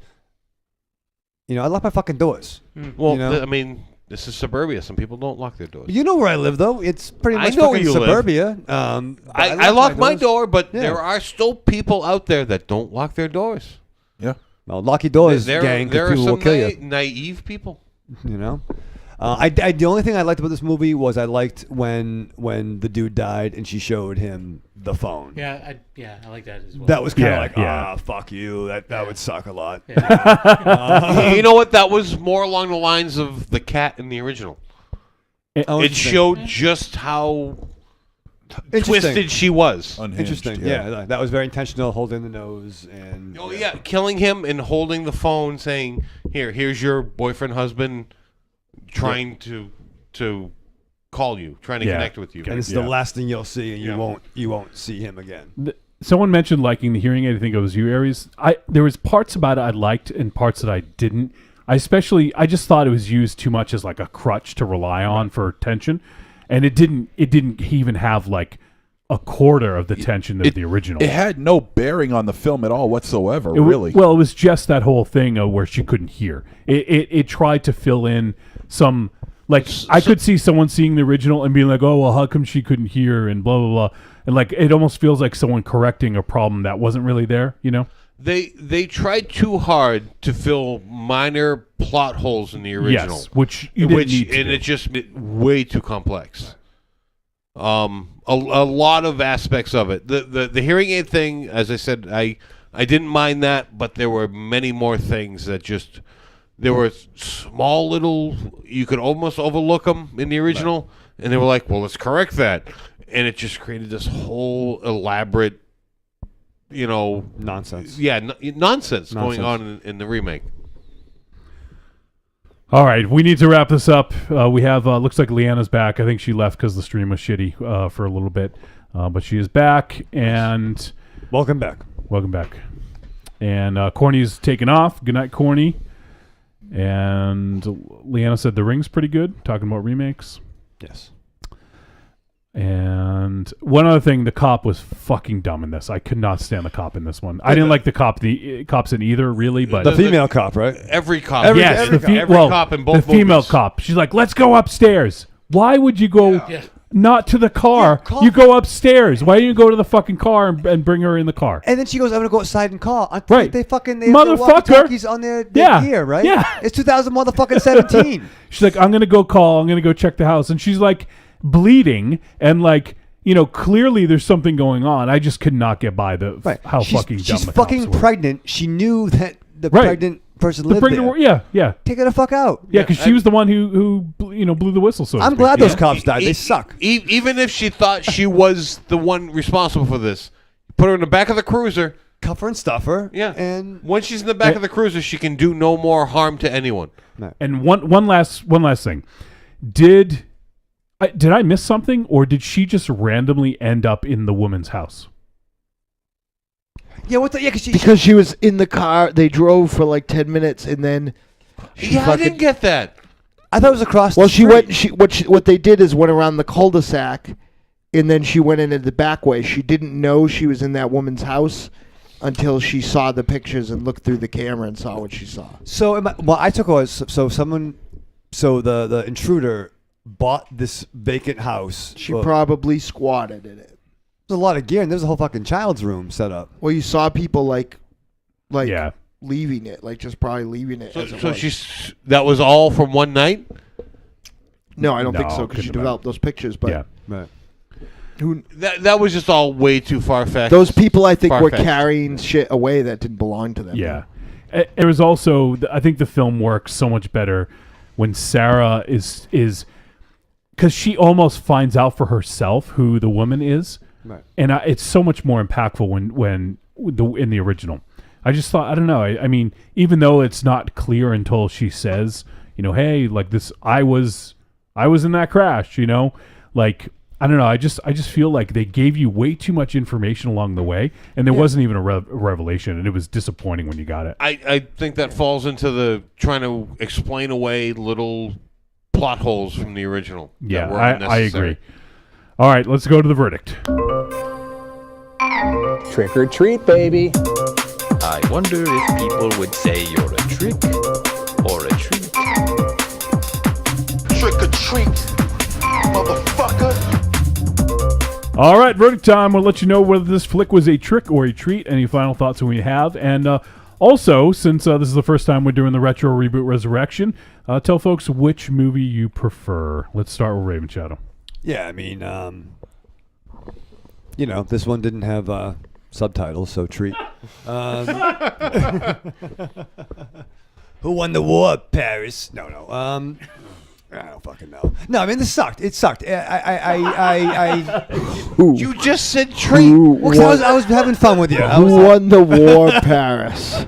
I lock my fucking doors. Well, I mean, this is suburbia. Some people don't lock their doors. You know where I live, though. It's pretty much I know where fucking you suburbia. I lock my door, but Yeah. there are still people out there that don't lock their doors. Yeah. Well, lock your doors, There gang, because are people will some kill you. naive people. The only thing I liked about this movie was I liked when the dude died and she showed him the phone. Yeah, I like that as well. That was kind of fuck you. That would suck a lot. Yeah. You know what? That was more along the lines of the cat in the original. It showed just how twisted she was. Unhinged, Interesting. Yeah, that was very intentional, holding the nose and. Oh yeah, killing him and holding the phone, saying, "Here's your boyfriend, husband, trying to call you, trying to connect with you." And it's the last thing you'll see, and you won't see him again. Someone mentioned liking the hearing aid. I think it was you, Aries. There was parts about it I liked and parts that I didn't. I just thought it was used too much as like a crutch to rely on for tension, and it didn't even have like a quarter of the tension of the original. It had no bearing on the film at all whatsoever, really. Well, it was just that whole thing where she couldn't hear. It tried to fill in some, like, I could see someone seeing the original and being like, oh, well, how come she couldn't hear and blah, blah, blah. And like, it almost feels like someone correcting a problem that wasn't really there, They tried too hard to fill minor plot holes in the original. Yes, which you didn't need to and do. it just way too complex. A lot of aspects of it. The hearing aid thing, as I said, I didn't mind that, but there were many more things that just there were small little, you could almost overlook them in the original, and they were like, well, let's correct that, and it just created this whole elaborate, nonsense. Yeah, nonsense going on in the remake. All right, we need to wrap this up. We have, looks like Leanna's back. I think she left because the stream was shitty for a little bit. But she is back, and... Welcome back. Welcome back. And Corny's taken off. Good night, Corny. And Leanna said The Ring's pretty good, talking about remakes. Yes. And one other thing, the cop was fucking dumb in this. I could not stand the cop in this one. I didn't like the cops in either, really. But the female cop, right? Every cop. Every cop in both the female movies. cop. She's like, let's go upstairs. Why would you go? Yeah. not to the car. Yeah, you go upstairs. Why don't you go to the fucking car and bring her in the car? And then she goes, I'm going to go outside and call. Right. They have Motherfucker. walkie-talkies on their gear, right? Yeah. It's 2017. She's like, I'm going to go call. I'm going to go check the house. And she's like bleeding and like, clearly there's something going on. I just could not get by how fucking dumb she's the fucking cops were. pregnant. She knew that the Right. pregnant person lived there. Yeah. Take her the fuck out. Yeah, because she was the one who blew the whistle. So to I'm speak. glad those cops died. They suck. Even if she thought she was the one responsible for this, put her in the back of the cruiser. Cuff her and stuff her. Yeah. And once she's in the back of the cruiser, she can do no more harm to anyone. And one last thing, did I miss something, or did she just randomly end up in the woman's house? Yeah, because she was in the car. They drove for like 10 minutes, and then I didn't get that. I thought it was across. Well, the street. what they did is went around the cul-de-sac, and then she went into the back way. She didn't know she was in that woman's house until she saw the pictures and looked through the camera and saw what she saw. So, I took was the intruder bought this vacant house. She probably squatted in it. There's a lot of gear, and there's a whole fucking child's room set up. Well, you saw people like leaving it, like just probably leaving it. That was all from one night? No, I don't think so, because she developed those pictures. But right. That was just all way too far-fetched. Those people, I think, were carrying shit away that didn't belong to them. Yeah. It was also, I think the film works so much better when Sarah is because she almost finds out for herself who the woman is. Right. And it's so much more impactful when in the original. I just thought, I don't know. I mean, even though it's not clear until she says, hey, like this, I was in that crash, like, I don't know. I just feel like they gave you way too much information along the way, and there wasn't even a revelation, and it was disappointing when you got it. I think that falls into the trying to explain away little plot holes from the original. Yeah, I agree. All right, let's go to the verdict. Trick or treat, baby. I wonder if people would say you're a trick or a treat. Trick or treat, motherfucker. All right, verdict time. We'll let you know whether this flick was a trick or a treat. Any final thoughts that we have. And also, since this is the first time we're doing the Retro Reboot Resurrection, tell folks which movie you prefer. Let's start with Raven Shadow. Yeah, I mean, this one didn't have subtitles, so treat. Who won the war, Paris? No. I don't fucking know. No, I mean, this sucked. It sucked. You just said treat. I was having fun with you. Who won the war, Paris?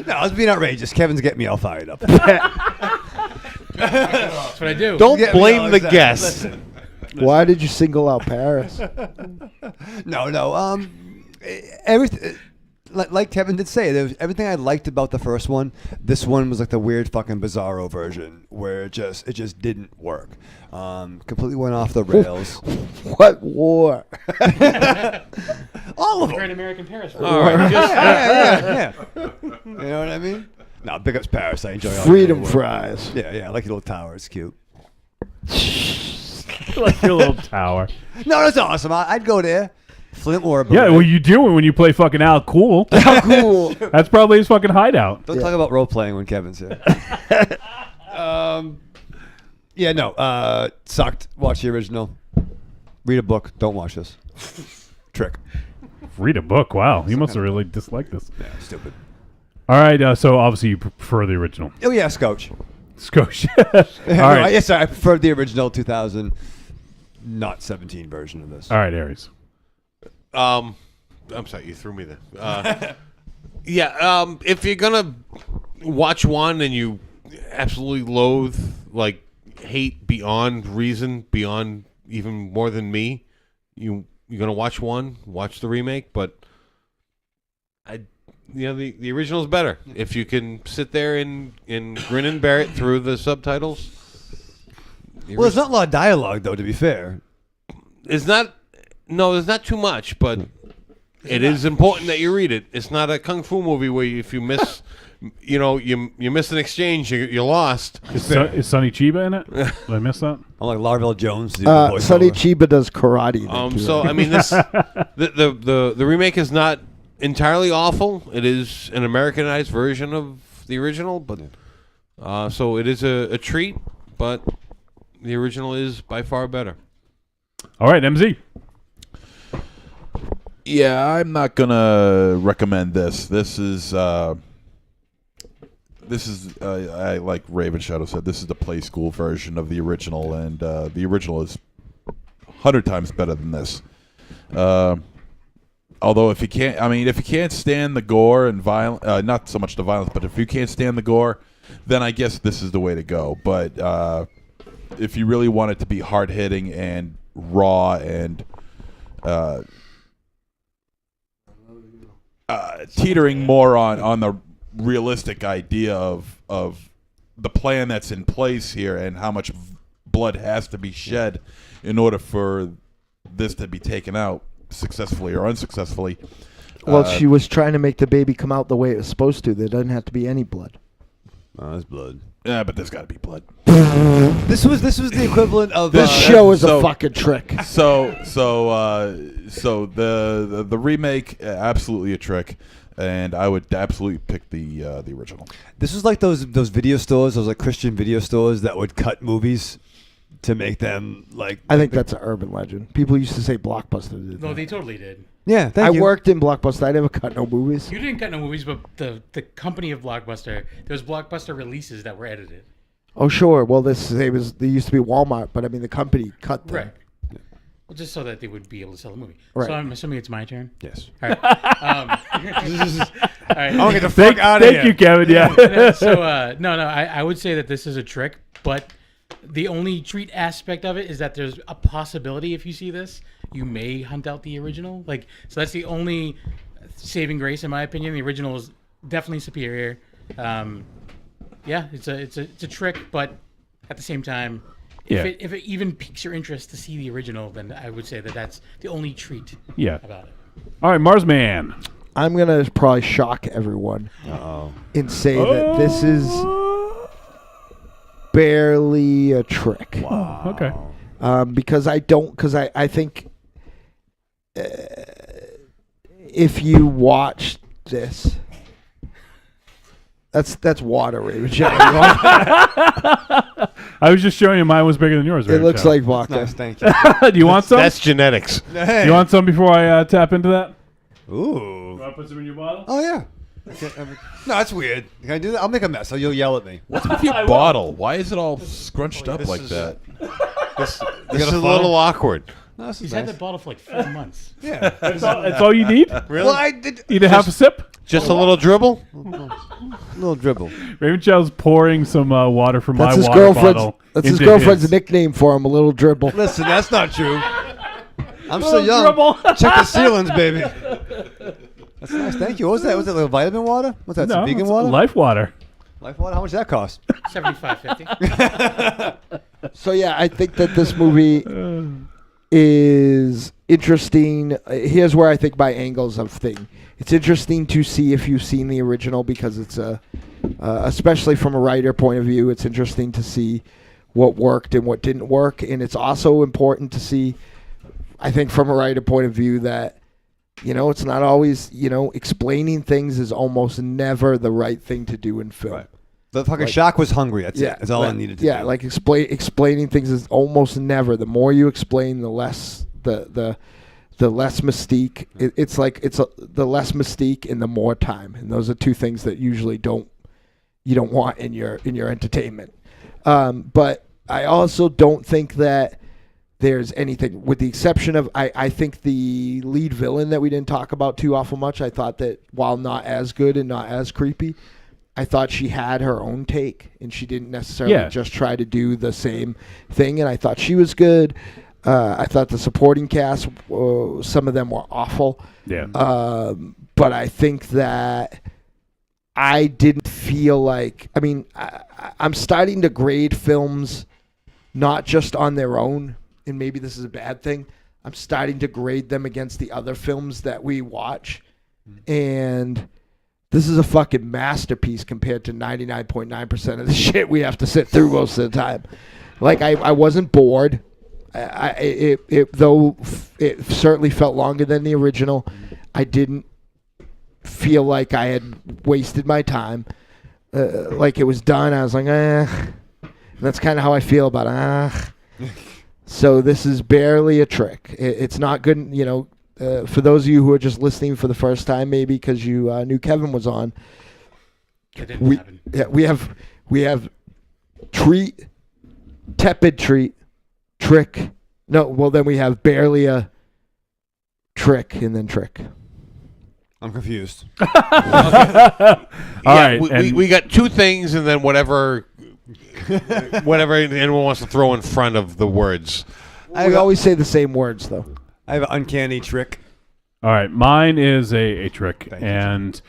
No, I was being outrageous. Kevin's getting me all fired up. That's what I do. Don't blame the guest. Listen. Why did you single out Paris? No. Everything, like Kevin did say, there was everything I liked about the first one. This one was like the weird fucking bizarro version where it just didn't work. Completely went off the rails. What war? All of them. Great American Paris. All right. Yeah. You know what I mean? No, big ups Paris. I enjoy all Freedom your fries. Yeah. I like your little tower. It's cute. Like your little tower. No, that's awesome. I'd go there. Flint or Yeah, well, you do it when you play fucking Al Cool. How cool. That's probably his fucking hideout. Don't talk about role playing when Kevin's here. Sucked. Watch the original. Read a book. Don't watch this. Trick. Read a book. Wow, you must have really disliked this. Yeah, stupid. All right, so obviously you prefer the original. Oh yeah, Scotch. All right. Yes, I prefer the original 2000, not 17 version of this. All right, Aries. I'm sorry, you threw me there. If you're gonna watch one and you absolutely loathe, like hate beyond reason, beyond even more than me, you're gonna watch one, watch the remake. But the original is better if you can sit there and grin and bear it through the subtitles. Well, there's not a lot of dialogue though. To be fair, there's not too much, but it is important that you read it. It's not a kung fu movie where if you miss you miss an exchange, you lost. Is Sonny Chiba in it? Did I miss that? I'm like Larville Jones. Sonny Chiba does karate. So I mean, this the remake is not entirely awful. It is an Americanized version of the original, but so it is a treat. But the original is by far better. All right, MZ. Yeah, I'm not gonna recommend this. This is like Raven Shadow said. This is the play school version of the original, and the original is 100 times better than this. Although if you can't stand the gore and violence, not so much the violence, but if you can't stand the gore, then I guess this is the way to go. But if you really want it to be hard hitting and raw and teetering more on the realistic idea of the plan that's in place here and how much blood has to be shed in order for this to be taken out successfully or unsuccessfully. Well, she was trying to make the baby come out the way it was supposed to. There doesn't have to be any blood. Oh, there's blood. Yeah, but there's got to be blood. This was the equivalent of this show is a fucking trick. So the remake, absolutely a trick, and I would absolutely pick the original. This was like those video stores, those like Christian video stores that would cut movies to make them like. I think that's an urban legend. People used to say Blockbuster did. No, they totally did. Yeah, I worked in Blockbuster. I never cut no movies. You didn't cut no movies, but the company of Blockbuster, there was Blockbuster releases that were edited. Oh sure. Well, they used to be Walmart, but I mean the company cut them. Right. Well, just so that they would be able to sell the movie. Right. So I'm assuming it's my turn. Yes. All right. All right. I'll get the fuck out of here. Thank you, Kevin. Yeah. So I would say that this is a trick, but the only treat aspect of it is that there's a possibility if you see this, you may hunt out the original. So that's the only saving grace in my opinion. The original is definitely superior. Yeah, it's a trick, but at the same time, if it even piques your interest to see the original, then I would say that that's the only treat about it. All right, Marsman. I'm going to probably shock everyone and say that this is barely a trick. Wow. Okay. Because I think if you watch this, that's water, Raven. I was just showing you mine was bigger than yours. It looks like vodka. Nice, thank you. Do you want some? That's genetics. Hey. You want some before I tap into that? Ooh. You want to put some in your bottle? Oh yeah. No, that's weird. Can I do that? I'll make a mess. You'll yell at me. What's with your bottle? Why is it all scrunched up like that? This is a little awkward. No, He's had that bottle for like 4 months. Yeah. That's all you need? Really? Well, I did. Need a half a sip? Just a little dribble? Little dribble. Raven Chow's pouring some water from That's my his water girlfriend's. bottle. That's his into girlfriend's his. nickname for him. A little dribble. Listen, that's not true. I'm Little still young. dribble. Check the ceilings, baby. That's nice. Thank you. What was that? Was that like vitamin water? What's that? No, Some vegan it's water? Life water. Life water? How much did that cost? $75.50. So yeah, I think that this movie is interesting. Here's where I think my angles of thing. It's interesting to see if you've seen the original because it's especially from a writer point of view, it's interesting to see what worked and what didn't work, and it's also important to see, I think, from a writer point of view that it's not always explaining things is almost never the right thing to do in film. Right. The fucking shark was hungry. That's it. That's all I needed to do. Yeah, like explaining things is almost never. The more you explain, the less the less mystique. It's the less mystique and the more time. And those are two things that usually you don't want in your entertainment. But I also don't think that there's anything, with the exception of I think the lead villain that we didn't talk about too awful much. I thought that while not as good and not as creepy, I thought she had her own take, and she didn't necessarily just try to do the same thing, and I thought she was good. I thought the supporting cast, some of them were awful. Yeah. But I think that I didn't feel like... I mean, I'm starting to grade films not just on their own, and maybe this is a bad thing. I'm starting to grade them against the other films that we watch, and... this is a fucking masterpiece compared to 99.9% of the shit we have to sit through most of the time. Like, I wasn't bored. Though it certainly felt longer than the original, I didn't feel like I had wasted my time. Like it was done. I was like, And that's kind of how I feel about So this is barely a trick. It's not good, you know. For those of you who are just listening for the first time, maybe because you knew Kevin was on, we have treat, tepid treat, trick. No, well then we have barely a trick and then trick. I'm confused. All right, we got two things and then whatever anyone wants to throw in front of the words. We always say the same words though. I have an uncanny trick. All right, mine is a trick, and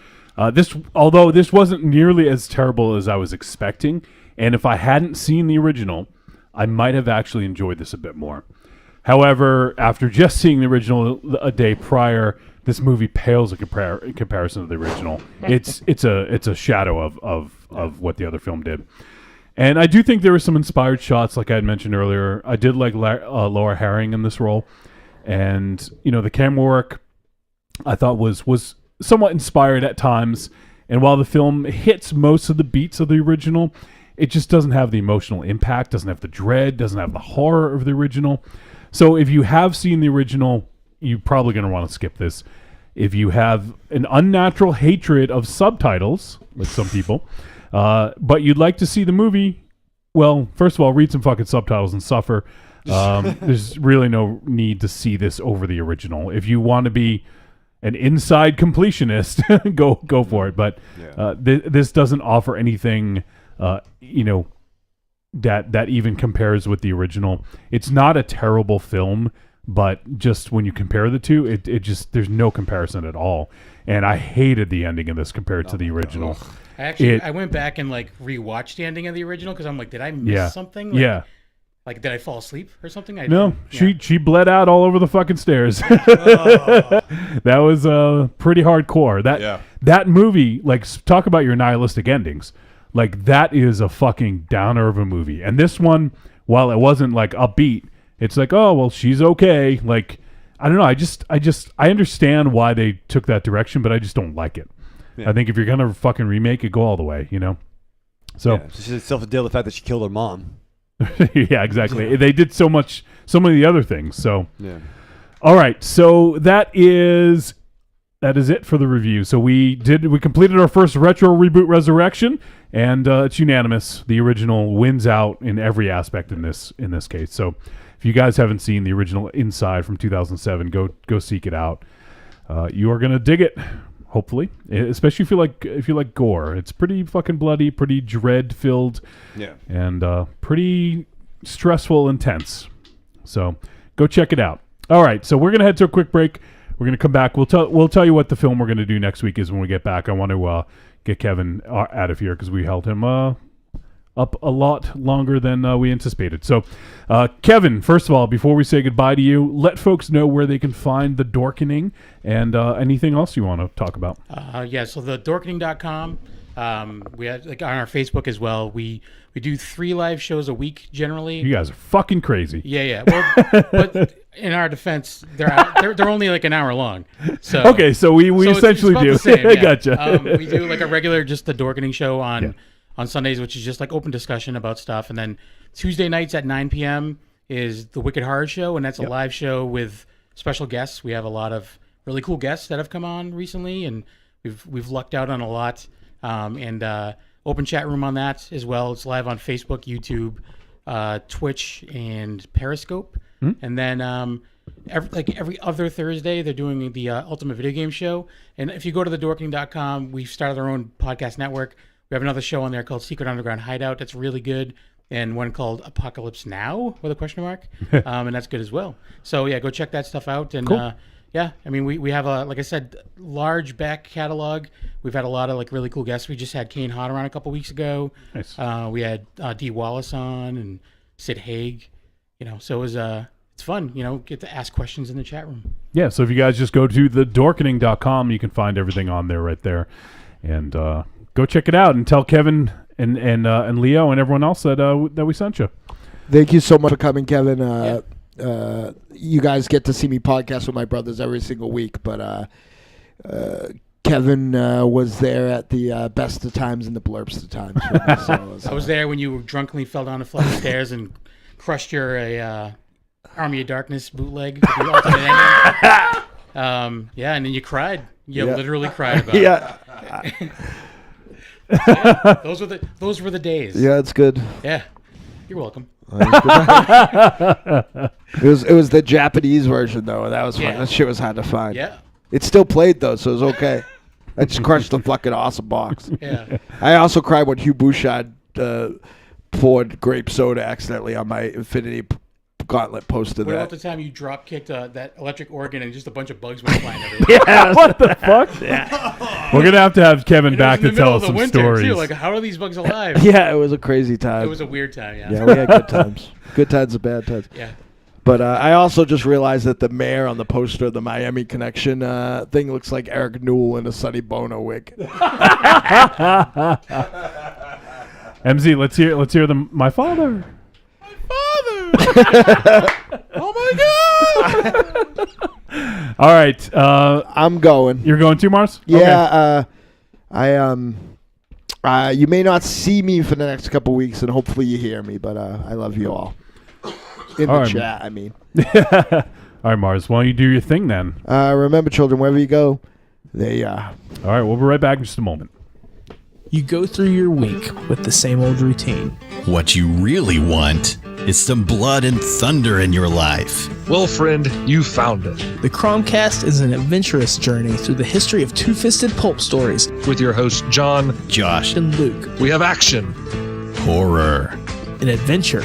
although this wasn't nearly as terrible as I was expecting, and if I hadn't seen the original, I might have actually enjoyed this a bit more. However, after just seeing the original a day prior, this movie pales in comparison to the original. It's a shadow of what the other film did. And I do think there were some inspired shots, like I had mentioned earlier. I did like Laura Harring in this role. And, you know, the camera work I thought was somewhat inspired at times. And while the film hits most of the beats of the original, it just doesn't have the emotional impact, doesn't have the dread, doesn't have the horror of the original. So if you have seen the original, you're probably going to want to skip this. If you have an unnatural hatred of subtitles, like some people, but you'd like to see the movie, well, first of all, read some fucking subtitles and suffer. There's really no need to see this over the original. If you want to be an inside completionist, go for it. But this doesn't offer anything, that even compares with the original. It's not a terrible film, but just when you compare the two, it just there's no comparison at all. And I hated the ending of this compared to the original. I went back and rewatched the ending of the original because I'm like, did I miss something? Like, did I fall asleep or something? She bled out all over the fucking stairs. That was pretty hardcore. That movie, talk about your nihilistic endings. That is a fucking downer of a movie. And this one, while it wasn't upbeat, it's oh well, she's okay. I don't know. I understand why they took that direction, but I just don't like it. Yeah. I think if you're gonna fucking remake it, go all the way. So she should deal with the fact that she killed her mom. Yeah, exactly. They did so many other things. So yeah. All right. So that is it for the review. So we completed our first Retro Reboot Resurrection, and it's unanimous. The original wins out in every aspect in this case. So if you guys haven't seen the original Inside from 2007, go seek it out. You are gonna dig it, hopefully. Especially if you like gore. It's pretty fucking bloody, pretty dread filled, and pretty stressful, intense. So go check it out. All right, so we're gonna head to a quick break. We're gonna come back. We'll tell you what the film we're gonna do next week is when we get back. I want to get Kevin out of here because we held him up a lot longer than we anticipated. So, Kevin, first of all, before we say goodbye to you, let folks know where they can find the Dorkening and anything else you want to talk about. So the Dorkening.com. We have on our Facebook as well. We do 3 live shows a week generally. You guys are fucking crazy. Yeah. Well, but in our defense, they're only an hour long. So okay, so we essentially do. I Gotcha. We do a regular just the Dorkening show on Sundays, which is just open discussion about stuff, and then Tuesday nights at 9 p.m. is the Wicked Horror Show, and that's a live show with special guests. We have a lot of really cool guests that have come on recently, and we've lucked out on a lot. And open chat room on that as well. It's live on Facebook, YouTube, Twitch, and Periscope. And then every other Thursday, they're doing the Ultimate Video Game Show. And if you go to thedorkening.com, we've started our own podcast network. We have another show on there called Secret Underground Hideout. That's really good. And one called Apocalypse Now with a question mark. And that's good as well. So yeah, go check that stuff out. And cool. We have like I said, large back catalog. We've had a lot of really cool guests. We just had Kane Hodder on a couple weeks ago. Nice. We had Dee Wallace on and Sid Haig. So it was it's fun. Get to ask questions in the chat room. Yeah. So if you guys just go to thedorkening.com, you can find everything on there right there. And go check it out and tell Kevin and Leo and everyone else that we sent you. Thank you so much for coming, Kevin. You guys get to see me podcast with my brothers every single week, but Kevin was there at the best of times and the blurps of times. I was there when you drunkenly fell down a flight of stairs and crushed your Army of Darkness bootleg. With the ultimate ending. And then you cried. You literally cried about it. Those were the days. Yeah, it's good. Yeah, you're welcome. It was the Japanese version though, and that was fun. That shit was hard to find. Yeah, it still played though, so it was okay. I just crushed the fucking awesome box. Yeah. I also cried when Hugh Bouchard poured grape soda accidentally on my Infinity Gauntlet poster. What about the time you drop kicked that electric organ and just a bunch of bugs went flying everywhere? Yeah, what the fuck? Yeah. We're gonna have to have Kevin back to tell us some stories. Too. Like, how are these bugs alive? Yeah, it was a crazy time. It was a weird time. Yeah. Yeah, we had good times. Good times and bad times. Yeah. But I also just realized that the mayor on the poster of the Miami Connection thing looks like Eric Newell in a Sonny Bono wig. MZ, let's hear my father. Oh my God! All right, I'm going. You're going too, Mars? Yeah. Okay. You may not see me for the next couple weeks, and hopefully you hear me. But I love you all. In the chat, I mean. All right, Mars. Why don't you do your thing then? Remember, children, wherever you go, there you are. All right, we'll be right back in just a moment. You go through your week with the same old routine. What you really want is some blood and thunder in your life. Well, friend, you found it. The Cromcast is an adventurous journey through the history of two-fisted pulp stories. With your hosts, John, Josh, and Luke. We have action, horror, and adventure,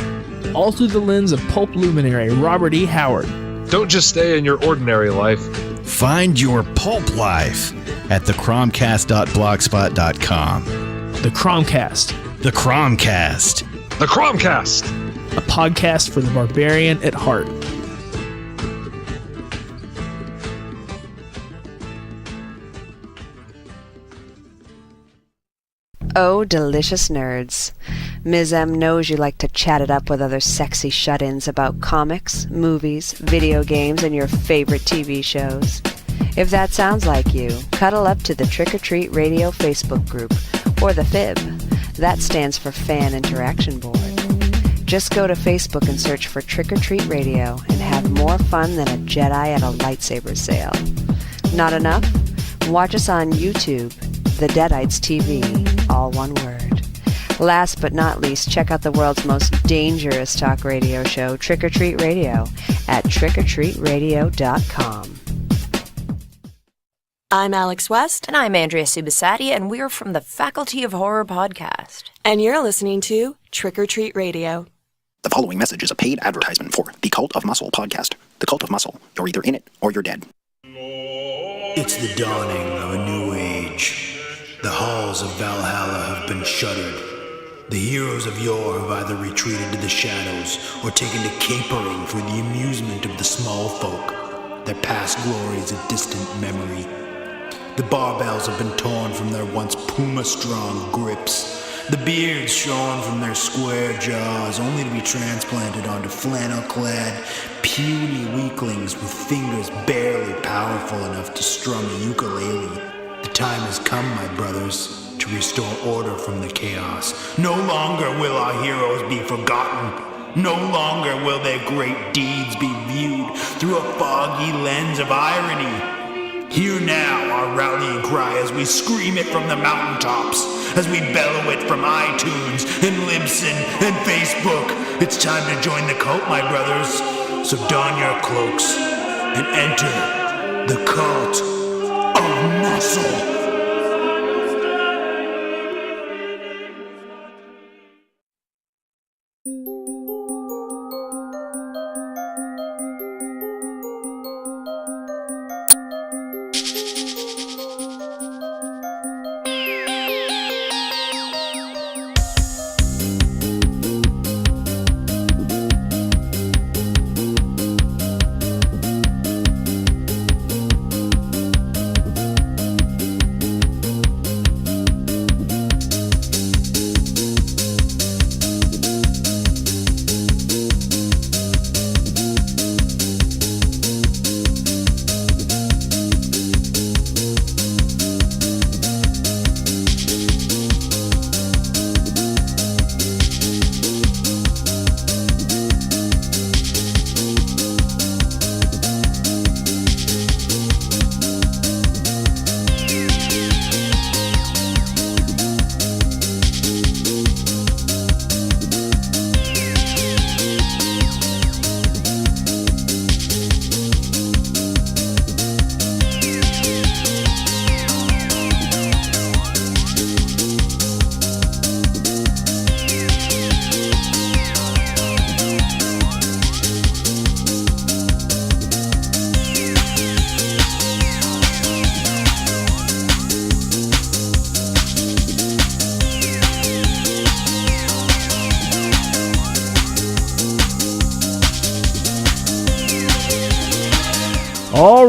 all through the lens of pulp luminary Robert E. Howard. Don't just stay in your ordinary life. Find your pulp life at thecromcast.blogspot.com. The Cromcast. The Cromcast. The Cromcast. A podcast for the barbarian at heart. Oh, delicious nerds. Ms. M knows you like to chat it up with other sexy shut-ins about comics, movies, video games, and your favorite TV shows. If that sounds like you, cuddle up to the Trick or Treat Radio Facebook group, or the FIB. That stands for Fan Interaction Board. Just go to Facebook and search for Trick or Treat Radio and have more fun than a Jedi at a lightsaber sale. Not enough? Watch us on YouTube, The Deadites TV, all one word. Last but not least, check out the world's most dangerous talk radio show, Trick or Treat Radio, at trickortreatradio.com. I'm Alex West. And I'm Andrea Subasati, and we're from the Faculty of Horror podcast. And you're listening to Trick or Treat Radio. The following message is a paid advertisement for the Cult of Muscle podcast. The Cult of Muscle. You're either in it or you're dead. It's the dawning of a new age. The halls of Valhalla have been shuttered. The heroes of yore have either retreated to the shadows or taken to capering for the amusement of the small folk. Their past glories a distant memory. The barbells have been torn from their once puma-strong grips. The beards shorn from their square jaws, only to be transplanted onto flannel-clad, puny weaklings with fingers barely powerful enough to strum a ukulele. The time has come, my brothers, to restore order from the chaos. No longer will our heroes be forgotten. No longer will their great deeds be viewed through a foggy lens of irony. Hear now our rallying cry as we scream it from the mountaintops, as we bellow it from iTunes and Libsyn and Facebook. It's time to join the cult, my brothers. So don your cloaks and enter the Cult of Muscle.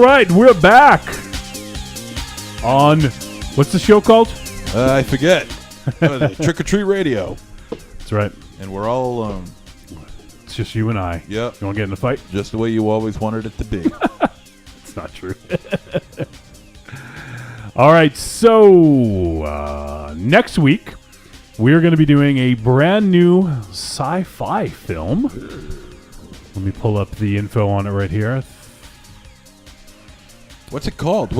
right, we're back on, what's the show called? I forget. Trick or Treat Radio. That's right. And we're all alone. It's just you and I. Yep. You want to get in a fight? Just the way you always wanted it to be. It's not true. All right, so next week we're going to be doing a brand new sci-fi film. Let me pull up the info on it right here. What's it called?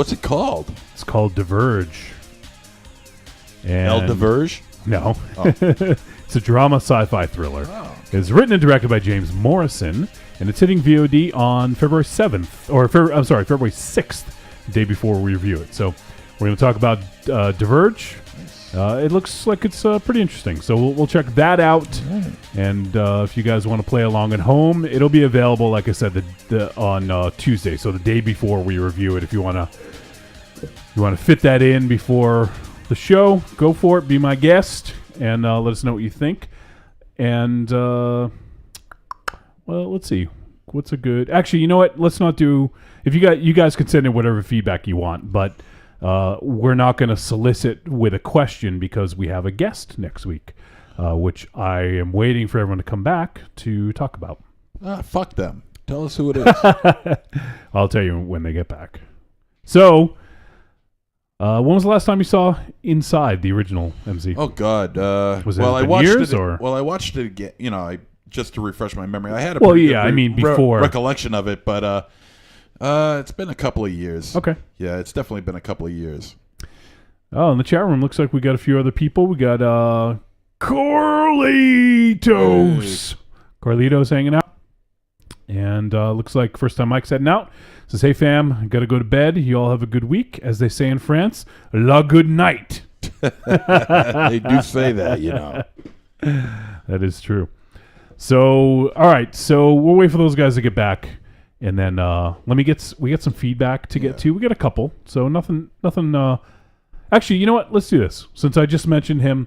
It's called Diverge. And El Diverge? No. Oh. It's a drama sci-fi thriller. Oh. It's written and directed by James Morrison, and it's hitting VOD on February 7th, or February 6th, the day before we review it. So we're going to talk about Diverge. It looks like it's pretty interesting, so we'll check that out. And if you guys want to play along at home, it'll be available, like I said, on Tuesday, so the day before we review it. If you want to fit that in before the show, go for it. Be my guest, and let us know what you think. And well, let's see. What's a good? Actually, you know what? Let's not do. If you guys can send in whatever feedback you want, but. We're not going to solicit with a question because we have a guest next week, which I am waiting for everyone to come back to talk about. Fuck them. Tell us who it is. I'll tell you when they get back. So, when was the last time you saw Inside, the original MZ? Oh, God. Was it well, been I watched years, it. or? Well, I watched it again. Just to refresh my memory. I had a before recollection of it, but it's been a couple of years. Okay. Yeah, it's definitely been a couple of years. Oh, in the chat room, looks like we got a few other people. We got Carlitos. Hey. Carlitos hanging out. And looks like first time Mike's heading out. Says, hey, fam, got to go to bed. You all have a good week. As they say in France, la good night. They do say that, you know. That is true. So, all right. So we'll wait for those guys to get back. And then we get some feedback to get to. We got a couple, so nothing. Actually, you know what? Let's do this. Since I just mentioned him,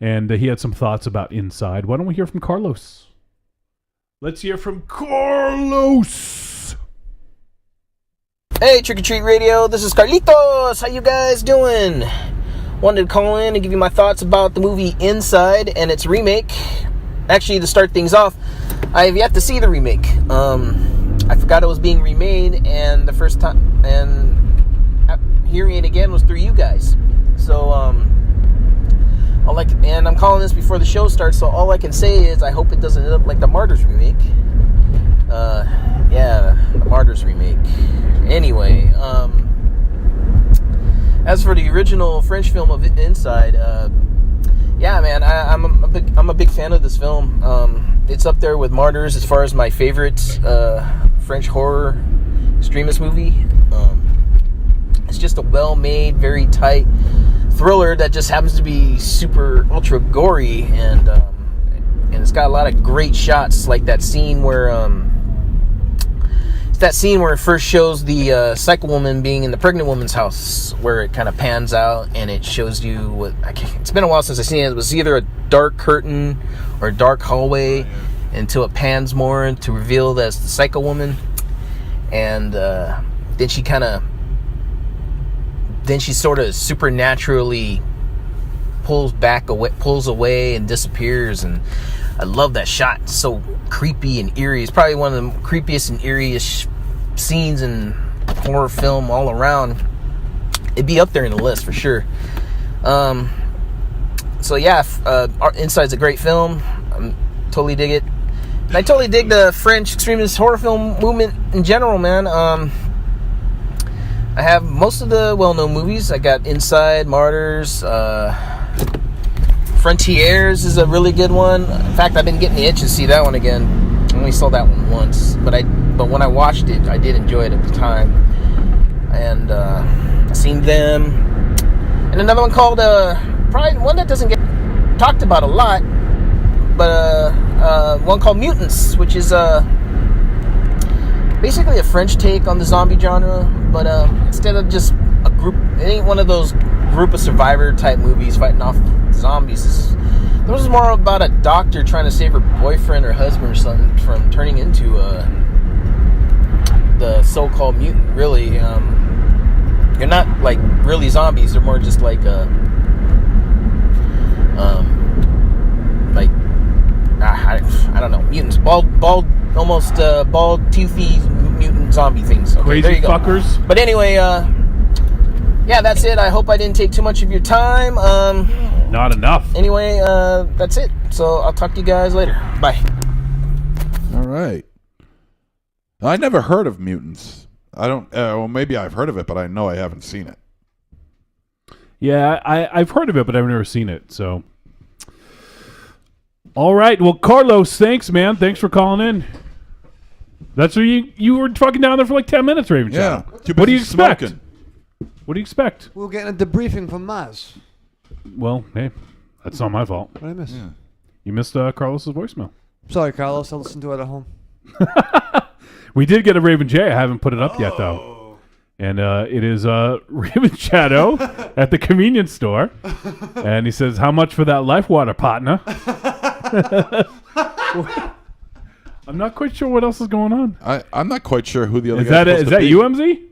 and he had some thoughts about Inside, why don't we hear from Carlos? Let's hear from Carlos. Hey, Trick or Treat Radio. This is Carlitos. How you guys doing? Wanted to call in and give you my thoughts about the movie Inside and its remake. Actually, to start things off, I have yet to see the remake. I forgot it was being remade, and the first time and hearing it again was through you guys. So and I'm calling this before the show starts. So all I can say is I hope it doesn't end up like the Martyrs remake. The Martyrs remake. Anyway, as for the original French film of Inside, man, I'm a big fan of this film. It's up there with Martyrs as far as my favorite French horror extremist movie. It's just a well-made, very tight thriller that just happens to be super ultra gory, and it's got a lot of great shots, like that scene where it first shows the psycho woman being in the pregnant woman's house, where it kind of pans out and it shows you what it's been a while since I've seen it. It was either a dark curtain or a dark hallway until it pans more to reveal that it's the psycho woman, and then she sort of supernaturally pulls away and disappears. And I love that shot. It's so creepy and eerie. It's probably one of the creepiest and eeriest scenes in horror film all around. It'd be up there in the list for sure. Inside's a great film. I totally dig it. And I totally dig the French extremist horror film movement in general, man. I have most of the well-known movies. I got Inside, Martyrs, Frontiers is a really good one. In fact, I've been getting the itch to see that one again. I only saw that one once, but when I watched it, I did enjoy it at the time. And I've seen them. And another one called probably one that doesn't get talked about a lot, but one called Mutants, which is basically a French take on the zombie genre, but instead of just a group, it ain't one of those group of survivor type movies fighting off zombies. This is more about a doctor trying to save her boyfriend or husband or something from turning into the so-called mutant. Really, they're not like really zombies. They're more just like I don't know, mutants, bald, almost bald, toothy mutant zombie things. Okay, Crazy there you go. fuckers. But anyway, yeah, that's it. I hope I didn't take too much of your time. Not enough. Anyway, that's it. So I'll talk to you guys later. Bye. All right. I never heard of mutants. I don't. Well, maybe I've heard of it, but I know I haven't seen it. Yeah, I've heard of it, but I've never seen it. So, all right. Well, Carlos, thanks, man. Thanks for calling in. That's what you were fucking down there for like 10 minutes, Raven. Yeah. What do you expect? Smoking. What do you expect? We were getting a debriefing from Maz. Well, hey, that's not my fault. What did I miss? Yeah. You missed Carlos's voicemail. Sorry, Carlos. I'll listen to it at home. We did get a Raven J. I haven't put it up yet, though. And it is Raven Shadow at the convenience store. And he says, how much for that life water, partner? I'm not quite sure what else is going on. I'm not quite sure who the other is guy that. Is that you, MZ?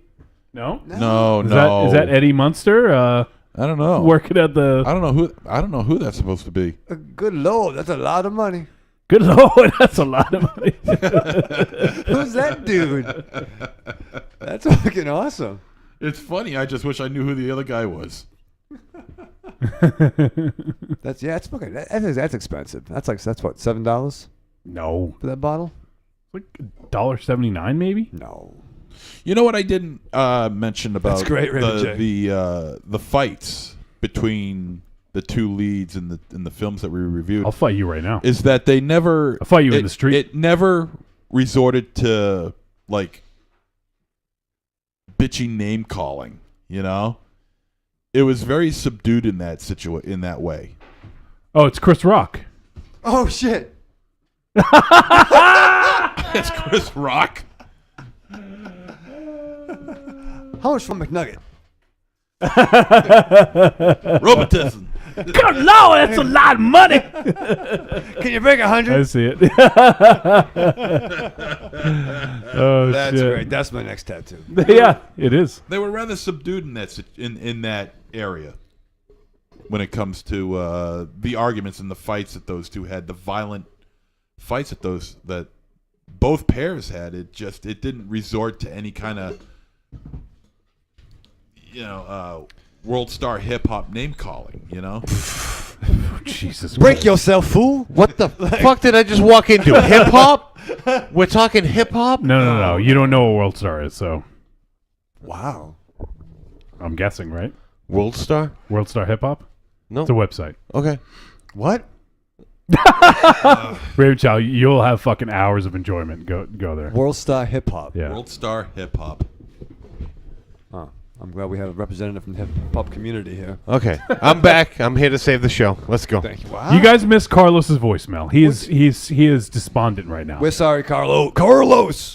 No? No. Is that Eddie Munster? I don't know. Working at the... I don't know who that's supposed to be. Good Lord, that's a lot of money. Good Lord, that's a lot of money. Who's that dude? That's fucking awesome. It's funny. I just wish I knew who the other guy was. It's fucking. That's expensive. That's what, $7? No. For that bottle? Like $1.79 maybe? No. You know what I didn't mention about That's great, the fights between the two leads in the films that we reviewed. I'll fight you right now. Is that they never... I'll fight you in the street. It never resorted to, like, bitchy name calling, you know? It was very subdued in that in that way. Oh, it's Chris Rock. Oh, shit. It's Chris Rock. How much for McNugget? Robitussin. Good Lord, that's a lot of money. Can you break 100? I see it. Oh, that's shit. great. That's my next tattoo. Yeah, it is. They were rather subdued in that in that area when it comes to the arguments and the fights that those two had, the violent fights that both pairs had. It didn't resort to any kind of world star hip hop name calling, you know? Jesus. Break yourself, fool. What the fuck did I just walk into? Hip hop? We're talking hip hop? No. You don't know what World Star is, so. Wow. I'm guessing, right? World Star? World Star Hip Hop? No. It's a website. Okay. What? Raven Chow, you'll have fucking hours of enjoyment. Go there. World Star Hip Hop. Yeah. World Star Hip Hop. Oh, I'm glad we have a representative from the hip hop community here. Okay. I'm back. I'm here to save the show. Let's go. Thank you. Wow. You guys missed Carlos's voicemail. He is despondent right now. We're sorry, Carlos.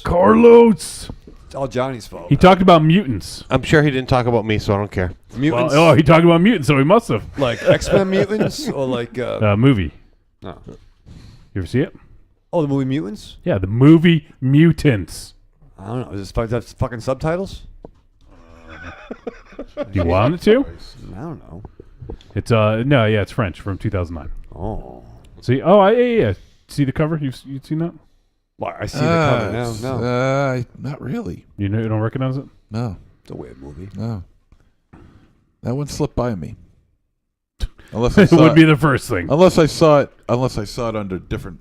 It's all Johnny's fault. He talked about mutants. I'm sure he didn't talk about me, so I don't care. Mutants? Well, he talked about mutants, so he must have. Like X-Men mutants or like... movie. No. You ever see it? Oh, the movie Mutants? Yeah, the movie Mutants. I don't know. Is this fucking subtitles? Do you want it to? I don't know. It's it's French from 2009. Oh. See? Oh, yeah. See the cover? You've seen that? Well, I see the cover now. No. Not really. You don't recognize it? No. It's a weird movie. No. That one slipped by me. Unless I it would be the first thing. Unless I saw it under different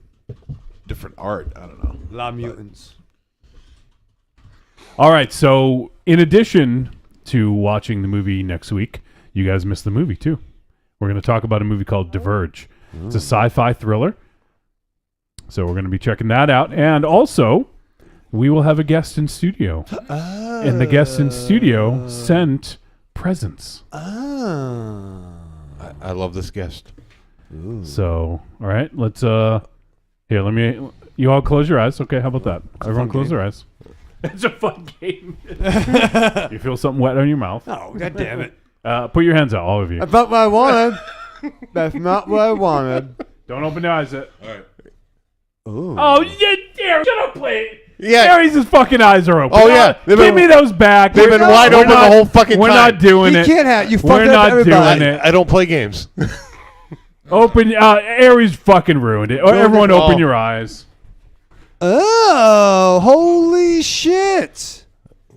art. I don't know. La Mutants. All right, so in addition to watching the movie next week, you guys missed the movie too. We're going to talk about a movie called Diverge. It's a sci-fi thriller. So we're going to be checking that out. And also, we will have a guest in studio. And the guest in studio sent presents. I love this guest. Ooh. So, all right, let's here, you all close your eyes. Okay, how about that? Everyone close their eyes. It's a fun game. You feel something wet on your mouth. Oh, God damn it. Put your hands out, all of you. That's not what I wanted. That's not what I wanted. Don't open your eyes yet. All right. Ooh. Oh, yeah, shut up, play. Yeah. Aries' fucking eyes are open. Oh, yeah. Give me those back. They've been wide open the whole fucking We're time. not doing You it. can't have. You We're fucked up not everybody. doing it. I don't play games. Open. Aries fucking ruined it. Everyone, open your eyes. Oh, holy shit!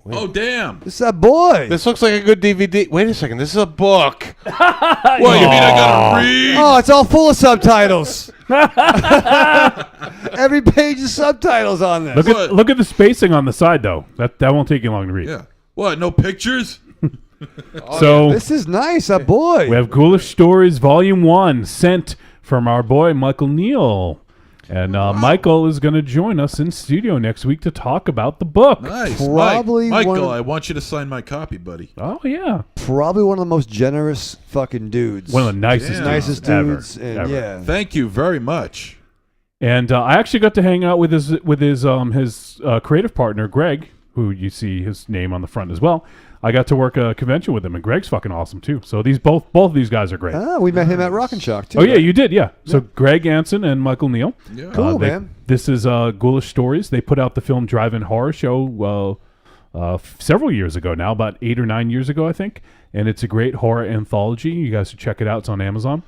Oh, damn. This is a boy. This looks like a good DVD. Wait a second. This is a book. What, you mean I gotta read? Oh, it's all full of subtitles. Every page is subtitles on this. Look at the spacing on the side though. That won't take you long to read. Yeah. What? No pictures? So this is nice, a boy. We have Ghoulish Stories Volume 1 sent from our boy Michael Neal. And Michael is going to join us in studio next week to talk about the book. Nice. Probably Michael, I want you to sign my copy, buddy. Oh, yeah. Probably one of the most generous fucking dudes. One of the nicest dudes. ever. And yeah. Thank you very much. And I actually got to hang out with his creative partner, Greg, who you see his name on the front as well. I got to work a convention with him, and Greg's fucking awesome too. So both of these guys are great. We met him at Rock and Shock too. Oh yeah, you did, yeah. So Greg Anson and Michael Neal. Yeah. Cool, man. This is Ghoulish Stories. They put out the film Drive-In Horror Show several years ago now, about 8 or 9 years ago, I think. And it's a great horror anthology. You guys should check it out. It's on Amazon.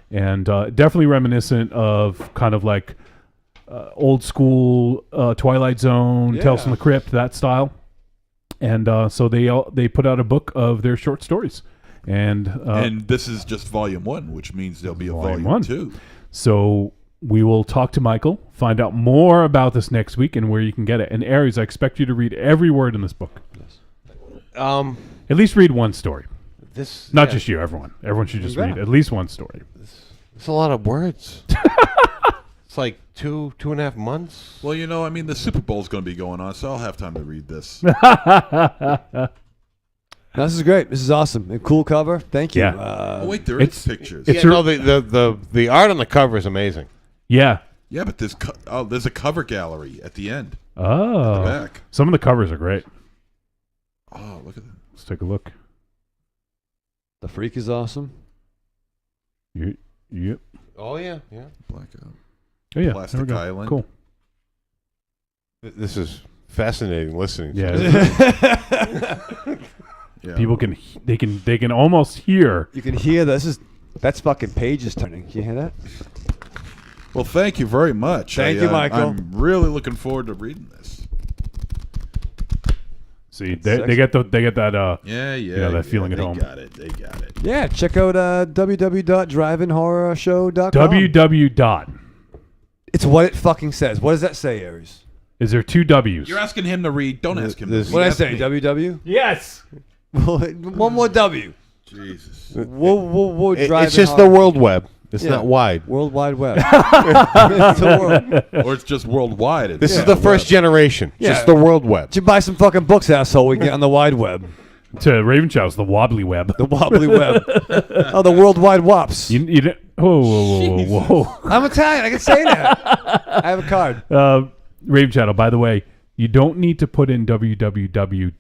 And definitely reminiscent of kind of like old school Twilight Zone, Tales from the Crypt, that style. And so they put out a book of their short stories. And this is just volume 1, which means there'll be a volume 2. So we will talk to Michael, find out more about this next week and where you can get it. And Aries, I expect you to read every word in this book. At least read one story. Not just you, everyone. Everyone should just read at least one story. It's a lot of words. It's like 2.5 months. Well, the Super Bowl's going to be going on, so I'll have time to read this. This is great. This is awesome. A cool cover. Thank you. Yeah. Oh, wait, there is pictures. The art on the cover is amazing. Yeah. Yeah, but there's a cover gallery at the end. Oh. At the back. Some of the covers are great. Oh, look at that. Let's take a look. The Freak is awesome. Yep. Oh, yeah. Blackout. Oh, yeah. Plastic Island. Cool. This is fascinating listening. Yeah. Yeah. People can almost hear. You can hear that's fucking pages turning. Can you hear that? Well, thank you very much. Thank you, Michael. I'm really looking forward to reading this. See, they get that that feeling at home. They got it. Yeah, check out www.driveinhorrorshow.com. www. It's what it fucking says. What does that say, Aries? Is there 2 W's? You're asking him to read. Don't ask him to read. What did I say? WW? Yes. One more W. Jesus. We'll It's just the World Web. It's not wide. World Wide Web. It's the world. Or it's just worldwide. This is the first generation. Just the World Web. Should buy some fucking books, asshole. We can get on the wide web. To Ravenshaw's the wobbly web. The wobbly web. Oh, the worldwide wops. Whoa. I'm Italian. I can say that. I have a card. Raven Shadow, by the way, you don't need to put in www.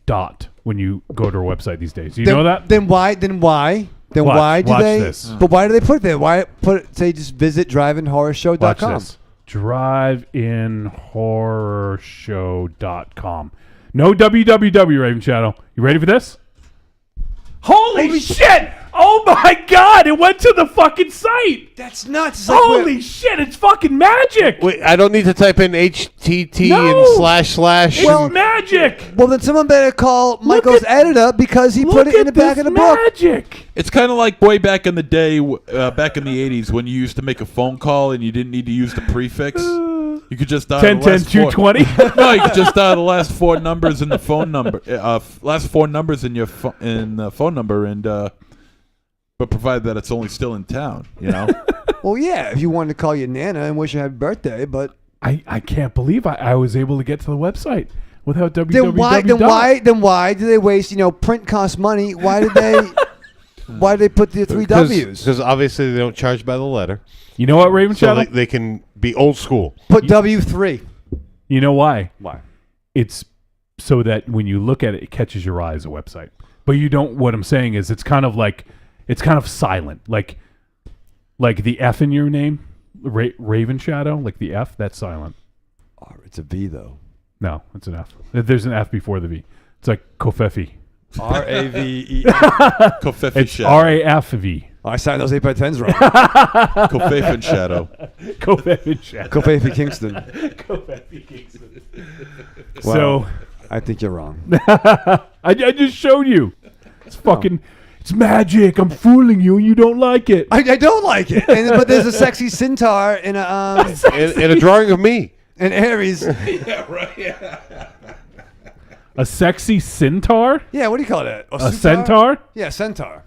when you go to our website these days. You know that? Then why do watch they? This. But why do they put it there? Why say just visit driveinhorrorshow.com? Watch this. Driveinhorrorshow.com. No www, Raven Shadow. You ready for this? Holy shit! Oh my god! It went to the fucking site. That's nuts. It's Holy shit! It's fucking magic. Wait, I don't need to type in HTT and // It's magic. Well, then someone better call Michael's editor because he put it in the back of the book. Magic. It's kind of like way back in the day, back in the 80s, when you used to make a phone call and you didn't need to use the prefix. You could just dial 10, 10, 220. No, you could just dial the last 4 numbers in the phone number. Last 4 numbers in your phone number, and but provided that it's only still in town, you know. Well, yeah, if you wanted to call your Nana and wish her happy birthday, but I can't believe I was able to get to the website without www. Then why do they waste? Print costs money. Why did they? Why did they put the 3 W's? Because obviously they don't charge by the letter. You know what, Raven So Shadow? they can be old school. Put W3. You know why? Why? It's so that when you look at it, it catches your eye as a website. But you don't. What I'm saying is, it's kind of silent, like the F in your name, Raven Shadow, like the F. That's silent. Oh, it's a V though. No, it's an F. There's an F before the V. It's like Kofefi. R-A-V-E. Kofefi It's Shadow. R-A-F-V. I signed those 8x10s wrong. Kofefi Shadow. Kofefi Shadow. Kofefi Kingston. Kofefi Kingston. Well, So I think you're wrong. I just showed you. It's fucking. It's magic. I'm fooling you, and you don't like it. I don't like it. But there's a sexy centaur in a in a drawing of me. And Aries. Yeah, right. Yeah. A sexy centaur? Yeah, what do you call that? A centaur? Yeah, centaur.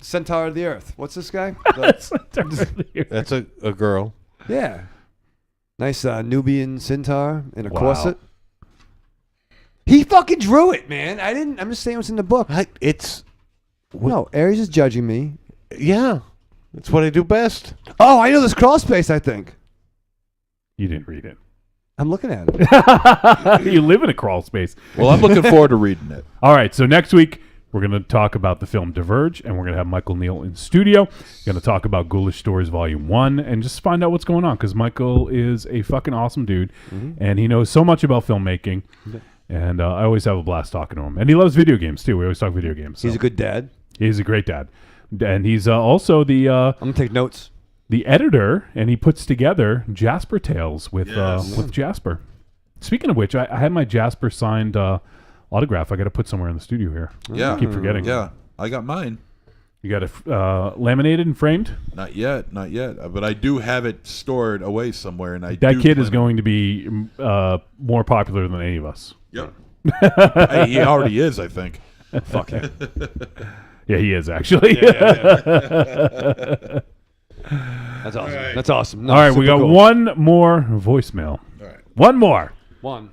Centaur of the Earth. What's this guy? That's a girl. Yeah. Nice Nubian centaur in a Wow. corset. He fucking drew it, man. I'm just saying what's in the book. No, Aries is judging me. Yeah. That's what I do best. Oh, I know this crawl space, I think. You didn't read it. I'm looking at it. You live in a crawl space. Well, I'm looking forward to reading it. All right, so next week we're going to talk about the film Diverge, and we're going to have Michael Neal in studio. We're going to talk about Ghoulish Stories Volume 1 and just find out what's going on, because Michael is a fucking awesome dude, and he knows so much about filmmaking, and I always have a blast talking to him. And he loves video games, too. We always talk video games. He's a good dad. He's a great dad. And he's also the... I'm going to take notes. The editor, and he puts together Jasper Tales with Jasper. Speaking of which, I had my Jasper signed autograph. I got to put somewhere in the studio here. Yeah. Keep forgetting. Yeah, I got mine. You got it laminated and framed? Not yet. But I do have it stored away somewhere, and that kid is going to be more popular than any of us. Yep. He already is, I think. Fuck him. Yeah, he is actually. Yeah. That's awesome. Right. That's awesome. No, all right, we got cool. one more voicemail. All right. One more. One.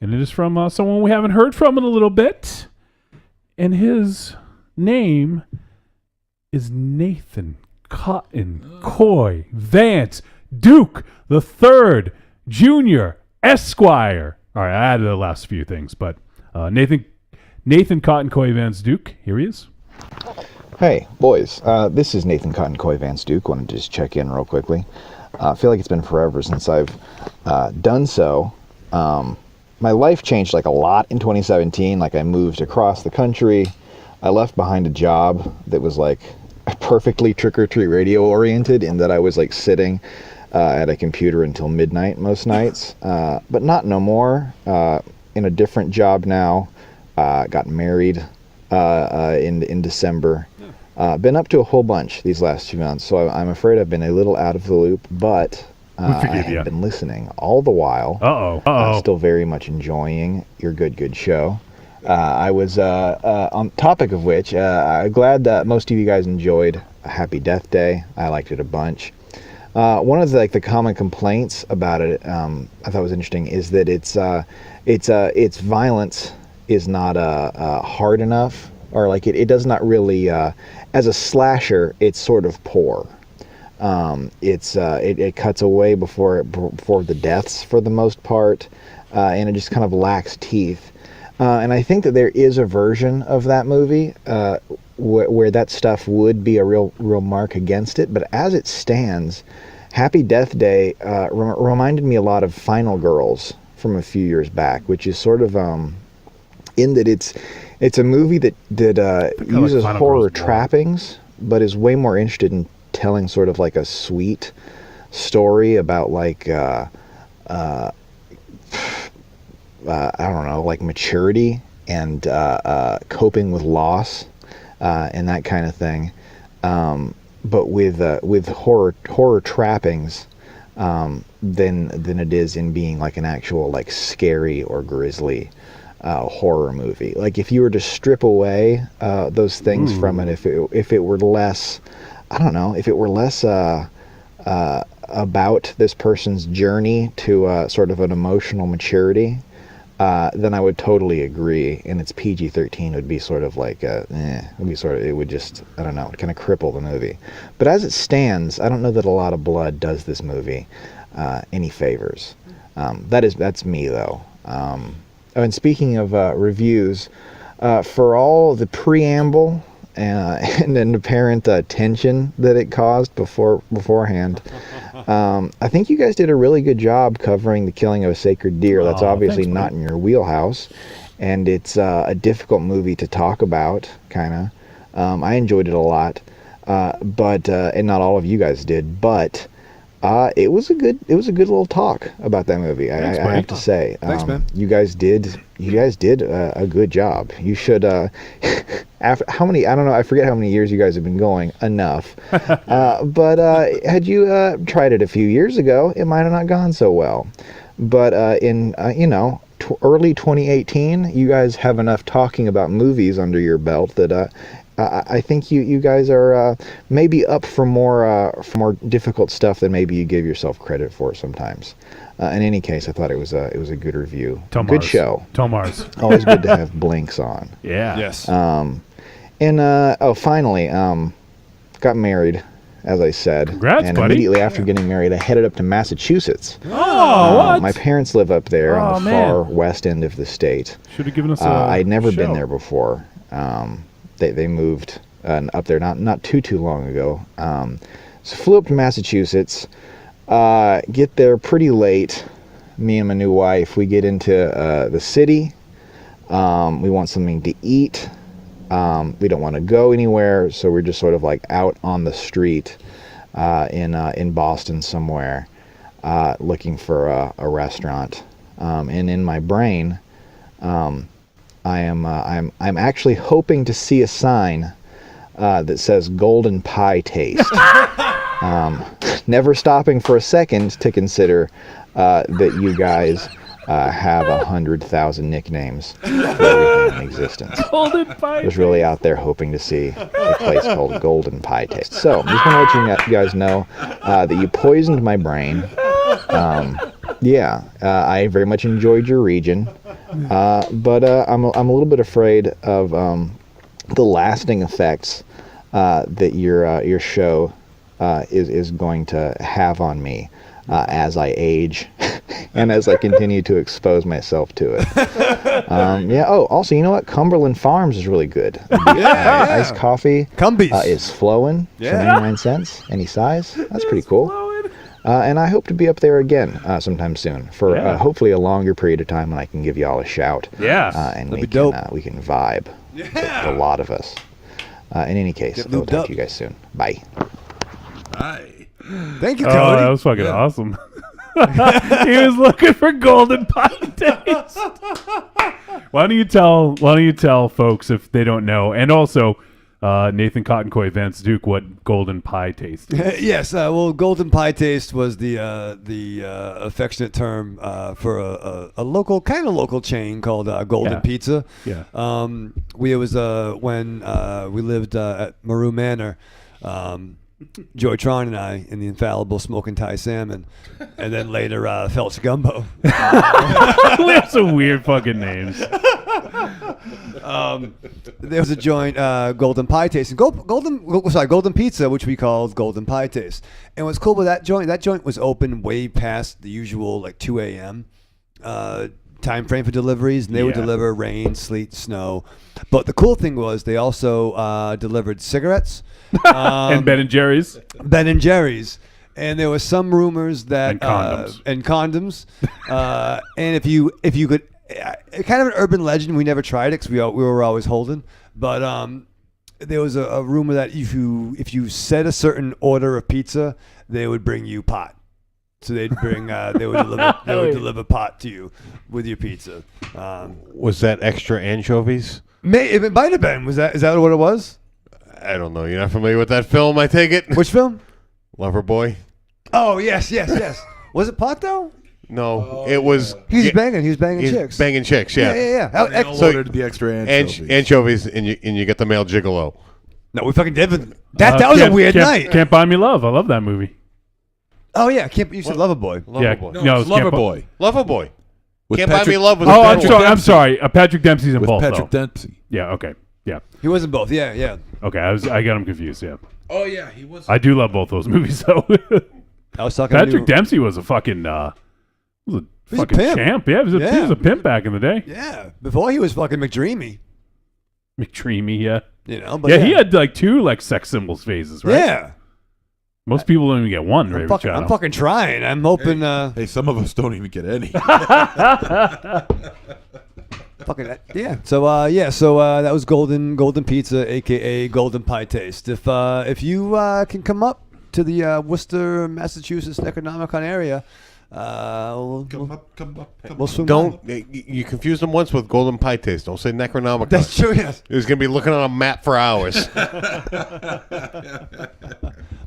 And it is from someone we haven't heard from in a little bit. And his name is Nathan Cotton Coy Vance Duke the Third Junior Esquire. All right, I added the last few things, but Nathan Cotton Coy Vance Duke. Here he is. Hey, boys. This is Nathan Cotton Coy Vance Duke. Wanted to just check in real quickly. I feel like it's been forever since I've done so. My life changed like a lot in 2017. Like I moved across the country. I left behind a job that was like perfectly trick-or-treat radio oriented in that I was like sitting at a computer until midnight most nights. But not no more. In a different job now. Got married in December. Been up to a whole bunch these last 2 months, so I'm afraid I've been a little out of the loop, but I have been listening all the while. Still very much enjoying your good show. I was on topic of which, I'm glad that most of you guys enjoyed Happy Death Day. I liked it a bunch. One of the common complaints about it, I thought was interesting, is that its violence is not hard enough, or like it does not really, as a slasher, it's sort of poor. It cuts away before the deaths for the most part, and it just kind of lacks teeth. And I think that there is a version of that movie where that stuff would be a real mark against it. But as it stands, Happy Death Day reminded me a lot of Final Girls from a few years back, which is sort of in that it's a movie that uses horror trappings, but is way more interested in telling sort of like a sweet story about like I don't know, like maturity and coping with loss and that kind of thing, but with horror trappings than it is in being like an actual like scary or grisly horror movie. Like if you were to strip away those things from it, if it were less, I don't know, if it were less about this person's journey to sort of an emotional maturity, then I would totally agree. And its PG-13 would be sort of like it would just, I don't know, kind of cripple the movie. But as it stands, I don't know that a lot of blood does this movie any favors. That's me though. And speaking of reviews, for all the preamble and apparent tension that it caused beforehand, I think you guys did a really good job covering the killing of a sacred deer. That's obviously thanks, not in your wheelhouse, and it's a difficult movie to talk about, kind of. I enjoyed it a lot, but and not all of you guys did, but it was a good little talk about that movie. Thanks, I have to say, Thanks, man. You guys did a good job. You should. After how many? I don't know. I forget how many years you guys have been going. Enough. But had you tried it a few years ago, it might have not gone so well. But in early 2018, you guys have enough talking about movies under your belt that I think you guys are maybe up for more difficult stuff than maybe you give yourself credit for sometimes. In any case, I thought it was a good review. Good show. Tomars. Always good to have Blinks on. Yeah. Yes. Finally, got married, as I said. Congrats, and buddy. immediately after getting married, I headed up to Massachusetts. Oh, what? My parents live up there on the man. far west end of the state. Should have given us a I'd never been show. there before. They moved up there not too long ago. So flew up to Massachusetts. Get there pretty late. Me and my new wife, we get into the city. We want something to eat. We don't want to go anywhere, so we're just sort of like out on the street in Boston somewhere, looking for a restaurant. And in my brain, I'm actually hoping to see a sign that says "Golden Pie Taste." Never stopping for a second to consider that you guys have 100,000 nicknames for everything in existence. Golden Pie. I was really out there hoping to see a place called Golden Pie Taste. So I'm just want to let you guys know that you poisoned my brain. I very much enjoyed your region, but I'm a little bit afraid of the lasting effects that your show is going to have on me as I age and as I continue to expose myself to it. Also, you know what? Cumberland Farms is really good. Iced coffee is flowing for 99 cents. Any size? That's pretty cool. And I hope to be up there again sometime soon for hopefully a longer period of time when I can give you all a shout. And we can vibe, the lot of us. In any case, I'll talk to you guys soon. Bye. Hi. Thank you, Oh, Cody. that was fucking awesome. He was looking for Golden Pie Taste. Why don't you tell folks if they don't know, and also Nathan Cottoncoy, Vance Duke, what Golden Pie Taste is? Yes, well, Golden Pie Taste was the affectionate term for a local chain called Golden Pizza. Yeah. When we lived at Maru Manor. Joy Tron and I in the infallible Smoking Thai Salmon, and then later Felch Gumbo. We have some weird fucking names. There was a joint, Golden Pie Taste, and Golden Pizza, which we called Golden Pie Taste. And what's cool with that joint was open way past the usual like 2 a.m. Time frame for deliveries, and they would deliver rain, sleet, snow. But the cool thing was they also delivered cigarettes. And Ben and Jerry's. And there was some rumors that and condoms. And if you could, kind of an urban legend. We never tried it because we were always holding. But there was a rumor that if you said a certain order of pizza, they would bring you pot. So they'd bring they would deliver pot to you with your pizza. Was that extra anchovies? It might have been. Is that what it was? I don't know. You're not familiar with that film, I take it? Which film? Loverboy. Oh, yes. Was it pot, though? No, it was... He was banging chicks. Banging chicks, yeah. Yeah. So ordered the extra anchovies. Anchovies, and you get the male gigolo. No, we fucking did. That was a weird night. Can't Buy Me Love. I love that movie. Oh, yeah. You said Loverboy. Loverboy. No, it's Loverboy. Loverboy. With Can't Patrick, Buy Me Love was I'm sorry. Patrick Dempsey's in with both, Patrick though. Dempsey. Yeah, okay. Yeah. He was in both. Yeah. Okay, I got him confused, yeah. Oh, yeah, he was. I do love both those movies, though. I was talking Patrick Dempsey was a fucking fucking pimp. champ. Yeah, he was a pimp back in the day. Yeah. Before he was fucking McDreamy. McDreamy, yeah. You know, but he had like two like sex symbols phases, right? Yeah. Most people don't even get one. I'm fucking trying. I'm hoping. Hey, some of us don't even get any. Fucking yeah. So that was Golden Pizza, aka Golden Pie Taste. If you can come up to the Worcester, Massachusetts Necronomicon area, come up. We'll swim. Don't you confused them once with Golden Pie Taste? Don't say Necronomicon. That's true. Yes. He was gonna be looking on a map for hours.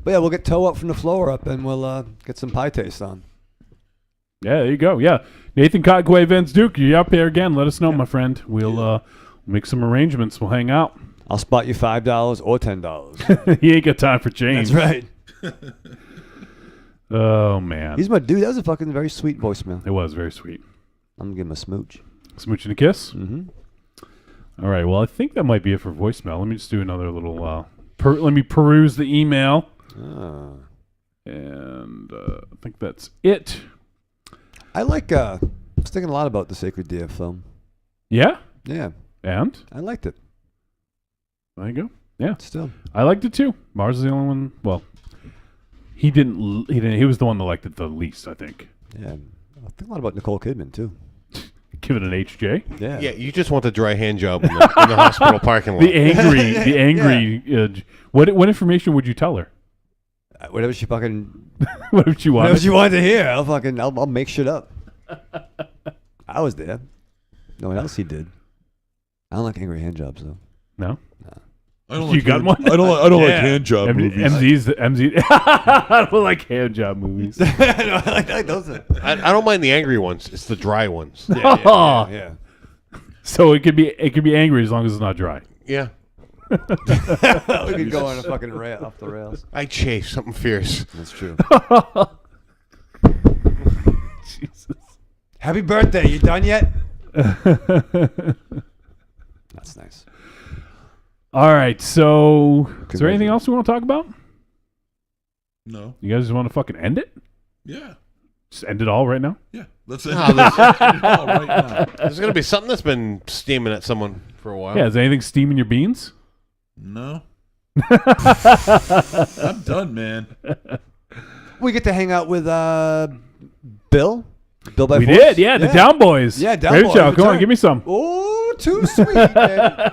But yeah, we'll get toe up from the floor up, and we'll get some pie taste on. Yeah, there you go. Yeah, Nathan Cotquay, Vince Duke, you're up here again. Let us know, my friend. We'll make some arrangements. We'll hang out. I'll spot you $5 or $10. He ain't got time for change. That's right. Oh man, He's my dude. That was a fucking very sweet voicemail. It was very sweet. I'm gonna give him a smooch. Smooch and a kiss. Mm-hmm. All right. Well, I think that might be it for voicemail. Let me just do another little. Let me peruse the email. And I think that's it. I like was thinking a lot about the Sacred Deer film. Yeah? Yeah. And? I liked it. There you go. Yeah. Still. I liked it too. Mars is the only one. Well, he didn't. He was the one that liked it the least, I think. Yeah. I think a lot about Nicole Kidman too. Give it an HJ. Yeah. Yeah. You just want the dry hand job in the hospital parking lot. The angry. Yeah. What information would you tell her? Whatever she fucking. Whatever she wanted. Whatever she wanted to hear. I'll make shit up. I was there. No one else he did. I don't like angry hand jobs though. No. I don't you like got one? I don't like hand job movies. MZ. I don't like hand job movies. No, I like those. I don't mind the angry ones. It's the dry ones. Yeah. So it could be angry as long as it's not dry. Yeah. We could go on a fucking off the rails. I chase something fierce. That's true. Jesus. Happy birthday. You done yet? That's nice. All right. So, is there anything else we want to talk about? No. You guys just want to fucking end it? Yeah. Just end it all right now? Yeah. Let's end it all right now. There's going to be something that's been steaming at someone for a while. Yeah. Is anything steaming your beans? No. I'm done, man. We get to hang out with Bill. Bill by We Force? did, yeah. The Down Boys. Yeah, Down Great Boys. job. Come on, give me some. Oh, too sweet, man.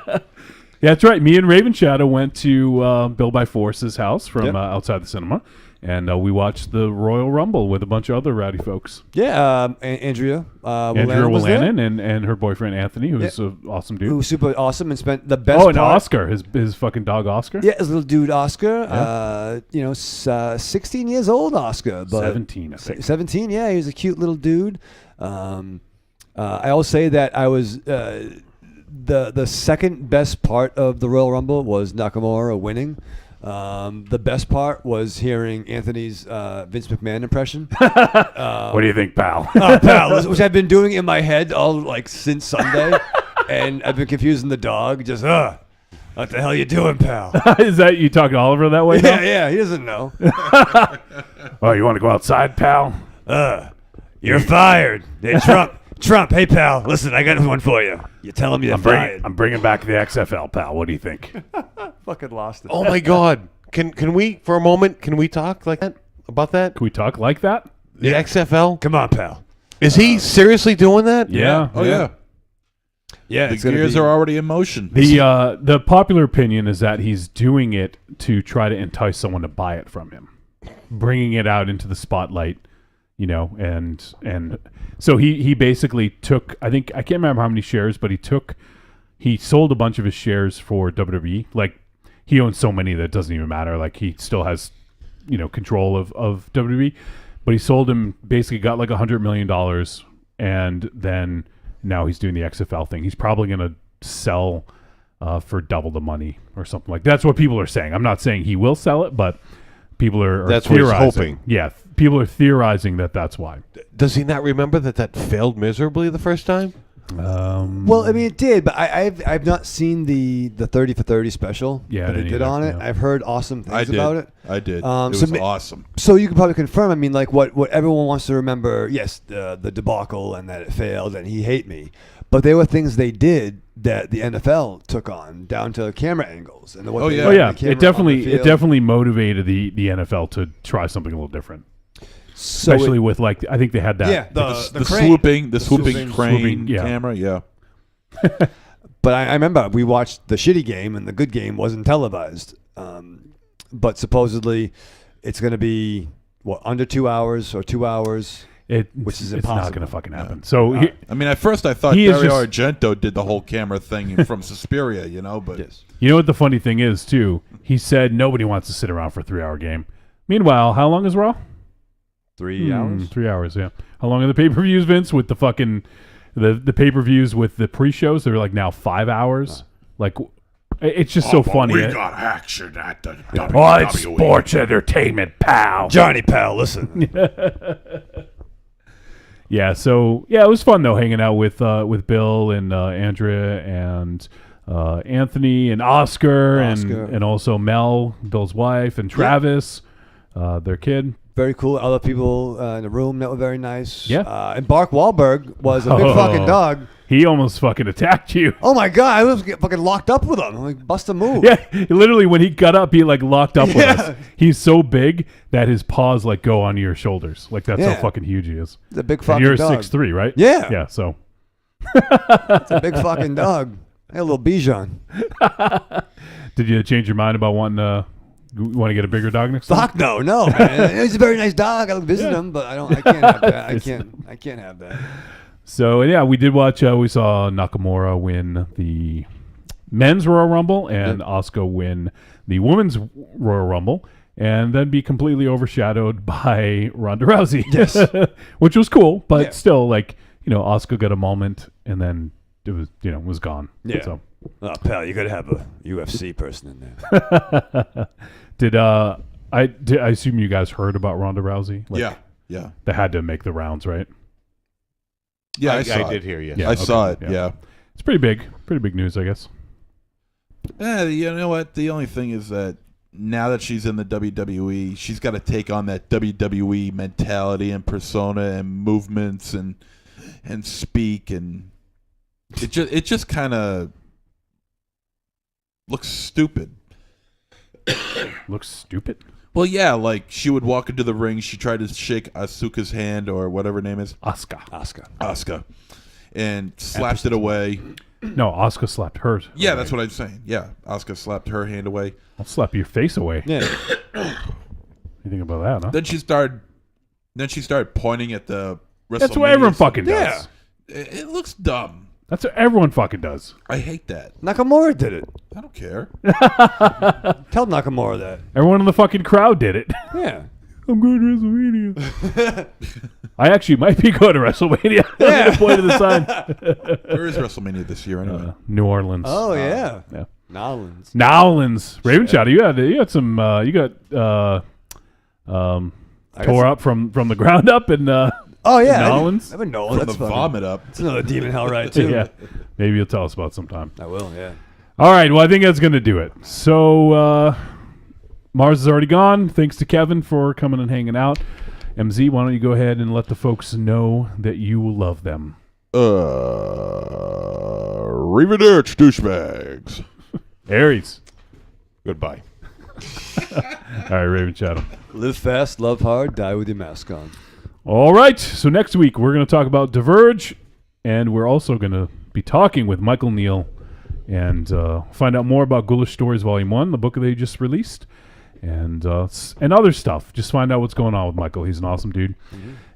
Yeah, that's right. Me and Raven Shadow went to Bill by Force's house from outside the cinema, and we watched the Royal Rumble with a bunch of other rowdy folks. Yeah, Andrea Willanen and her boyfriend Anthony, who's an awesome dude. Who was super awesome and spent the best. Oh, and Oscar, his fucking dog Oscar. Yeah, his little dude Oscar. 16 years old Oscar, but 17, I think. 17. Yeah, he was a cute little dude. I always say that I was. The second best part of the Royal Rumble was Nakamura winning. The best part was hearing Anthony's Vince McMahon impression. What do you think, pal? Pal, which I've been doing in my head since Sunday, and I've been confusing the dog. Just what the hell you doing, pal? Is that you talking to Oliver that way? Yeah, he doesn't know. Oh, you want to go outside, pal? You're fired. Hey, Trump, hey pal, listen, I got one for you. You tell him you're fired. I'm bringing back the XFL, pal. What do you think? Fucking lost it. Oh my God! Can we for a moment? Can we talk like that about that? Can we talk like that? The XFL? Come on, pal. Is he seriously doing that? Yeah. Oh yeah. Yeah, The gears are already in motion. The popular opinion is that he's doing it to try to entice someone to buy it from him, bringing it out into the spotlight. And so he basically took, I can't remember how many shares, but he sold a bunch of his shares for WWE. Like, he owns so many that it doesn't even matter. Like, he still has, control of WWE, but he sold him, basically got like $100 million, and then now he's doing the XFL thing. He's probably going to sell for double the money or something like that. That's what people are saying. I'm not saying he will sell it, but people are that's what theorizing. he's hoping. Yeah, people are theorizing that's why. Does he not remember that failed miserably the first time? Well, I mean, it did, but I've not seen the 30 for 30 special that they did on it. Yeah. I've heard awesome things about it. I did. It was awesome. So you can probably confirm. I mean, like what everyone wants to remember. Yes, the debacle and that it failed, and he hate me. But they were things they did that the NFL took on, down to camera angles and the way they Oh yeah, the camera it definitely on the it definitely motivated the NFL to try something a little different. So Especially with like I think they had that the swooping crane camera, yeah. But I remember we watched the shitty game and the good game wasn't televised. But supposedly it's going to be under 2 hours or 2 hours. Which is impossible. It's not going to fucking happen. So I mean, at first I thought Dario Argento did the whole camera thing from Suspiria, you know, but you know what the funny thing is too? He said nobody wants to sit around for a 3-hour game. Meanwhile, how long is Raw? 3 hours. 3 hours, yeah. How long are the pay-per-views, Vince? With the fucking the pay-per-views with the pre-shows, they're like now 5 hours. Like, it's just so funny. We got action at the WWE. Oh, it's sports entertainment, pal. Johnny, pal, listen. Yeah, so yeah, it was fun though, hanging out with Bill and Andrea and Anthony and Oscar. And also Mel, Bill's wife, and Travis, their kid. Very cool. Other people in the room that were very nice. Yeah. And Mark Wahlberg was a big fucking dog. He almost fucking attacked you. Oh my God, I was getting fucking locked up with him. I'm like, bust a move. Yeah, literally when he got up, he like locked up with us. He's so big that his paws like go on your shoulders. Like that's how fucking huge he is. He's a big and fucking you're dog. 6'3", right? Yeah. Yeah, so. It's a big fucking dog. I got a little Bichon. Did you change your mind about wanting to get a bigger dog next time? Fuck no, man. He's a very nice dog. I visit him, but I can't have that. I can't have that. So yeah, we did watch. We saw Nakamura win the men's Royal Rumble and Asuka win the women's Royal Rumble, and then be completely overshadowed by Ronda Rousey. Yes, which was cool, but still, like Asuka got a moment, and then it was was gone. Yeah. So. Oh, pal, you gotta have a UFC person in there. I assume you guys heard about Ronda Rousey? Like, yeah. They had to make the rounds, right? Yeah, I did hear. Yes, I saw it. Yeah, it's pretty big news, I guess. You know what? The only thing is that now that she's in the WWE, she's got to take on that WWE mentality and persona and movements and speak, and it just kind of looks stupid. Looks stupid? Well, yeah, like she would walk into the ring. She tried to shake Asuka's hand or whatever her name is. Asuka. And slapped it away. No, Asuka slapped hers. Yeah, that's what I'm saying. Yeah, Asuka slapped her hand away. I'll slap your face away. Yeah. You think about that, huh? Then she started pointing at the WrestleMania. That's what everyone fucking does. Yeah. It looks dumb. That's what everyone fucking does. I hate that. Nakamura did it. I don't care. Tell Nakamura that. Everyone in the fucking crowd did it. Yeah. I'm going to WrestleMania. I actually might be going to WrestleMania. I'm gonna point to the sign. Where is WrestleMania this year anyway? New Orleans. Oh yeah. Yeah. Nowlands. Raven Shadow, you had some you got tore up from the ground up and oh yeah, Nolans. I've been Nolan. From the vomit up. It's another demon hell ride too. Yeah, maybe you'll tell us about sometime. I will. Yeah. All right. Well, I think that's gonna do it. So Mars is already gone. Thanks to Kevin for coming and hanging out. MZ, why don't you go ahead and let the folks know that you love them? Arrivederci, douchebags. Aries. Goodbye. All right, Raven Shadow. Live fast, love hard, die with your mask on. All right. So next week we're going to talk about Diverge, and we're also going to be talking with Michael Neal and find out more about Ghoulish Stories Volume 1, the book that they just released, and other stuff. Just find out what's going on with Michael. He's an awesome dude,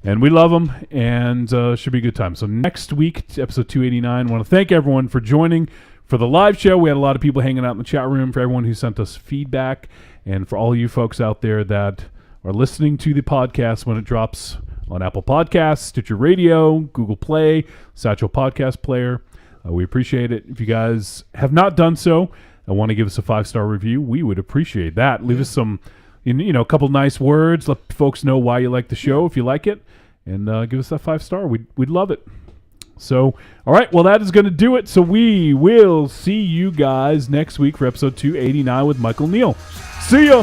and we love him, and should be a good time. So next week, episode 289, I want to thank everyone for joining for the live show. We had a lot of people hanging out in the chat room, for everyone who sent us feedback, and for all you folks out there that are listening to the podcast when it drops on Apple Podcasts, Stitcher Radio, Google Play, Satchel Podcast Player. We appreciate it. If you guys have not done so and want to give us a 5-star review, we would appreciate that. Leave us some, a couple nice words. Let folks know why you like the show if you like it, and give us that 5-star. We'd love it. So, all right, well, that is going to do it. So we will see you guys next week for episode 289 with Michael Neal. See ya!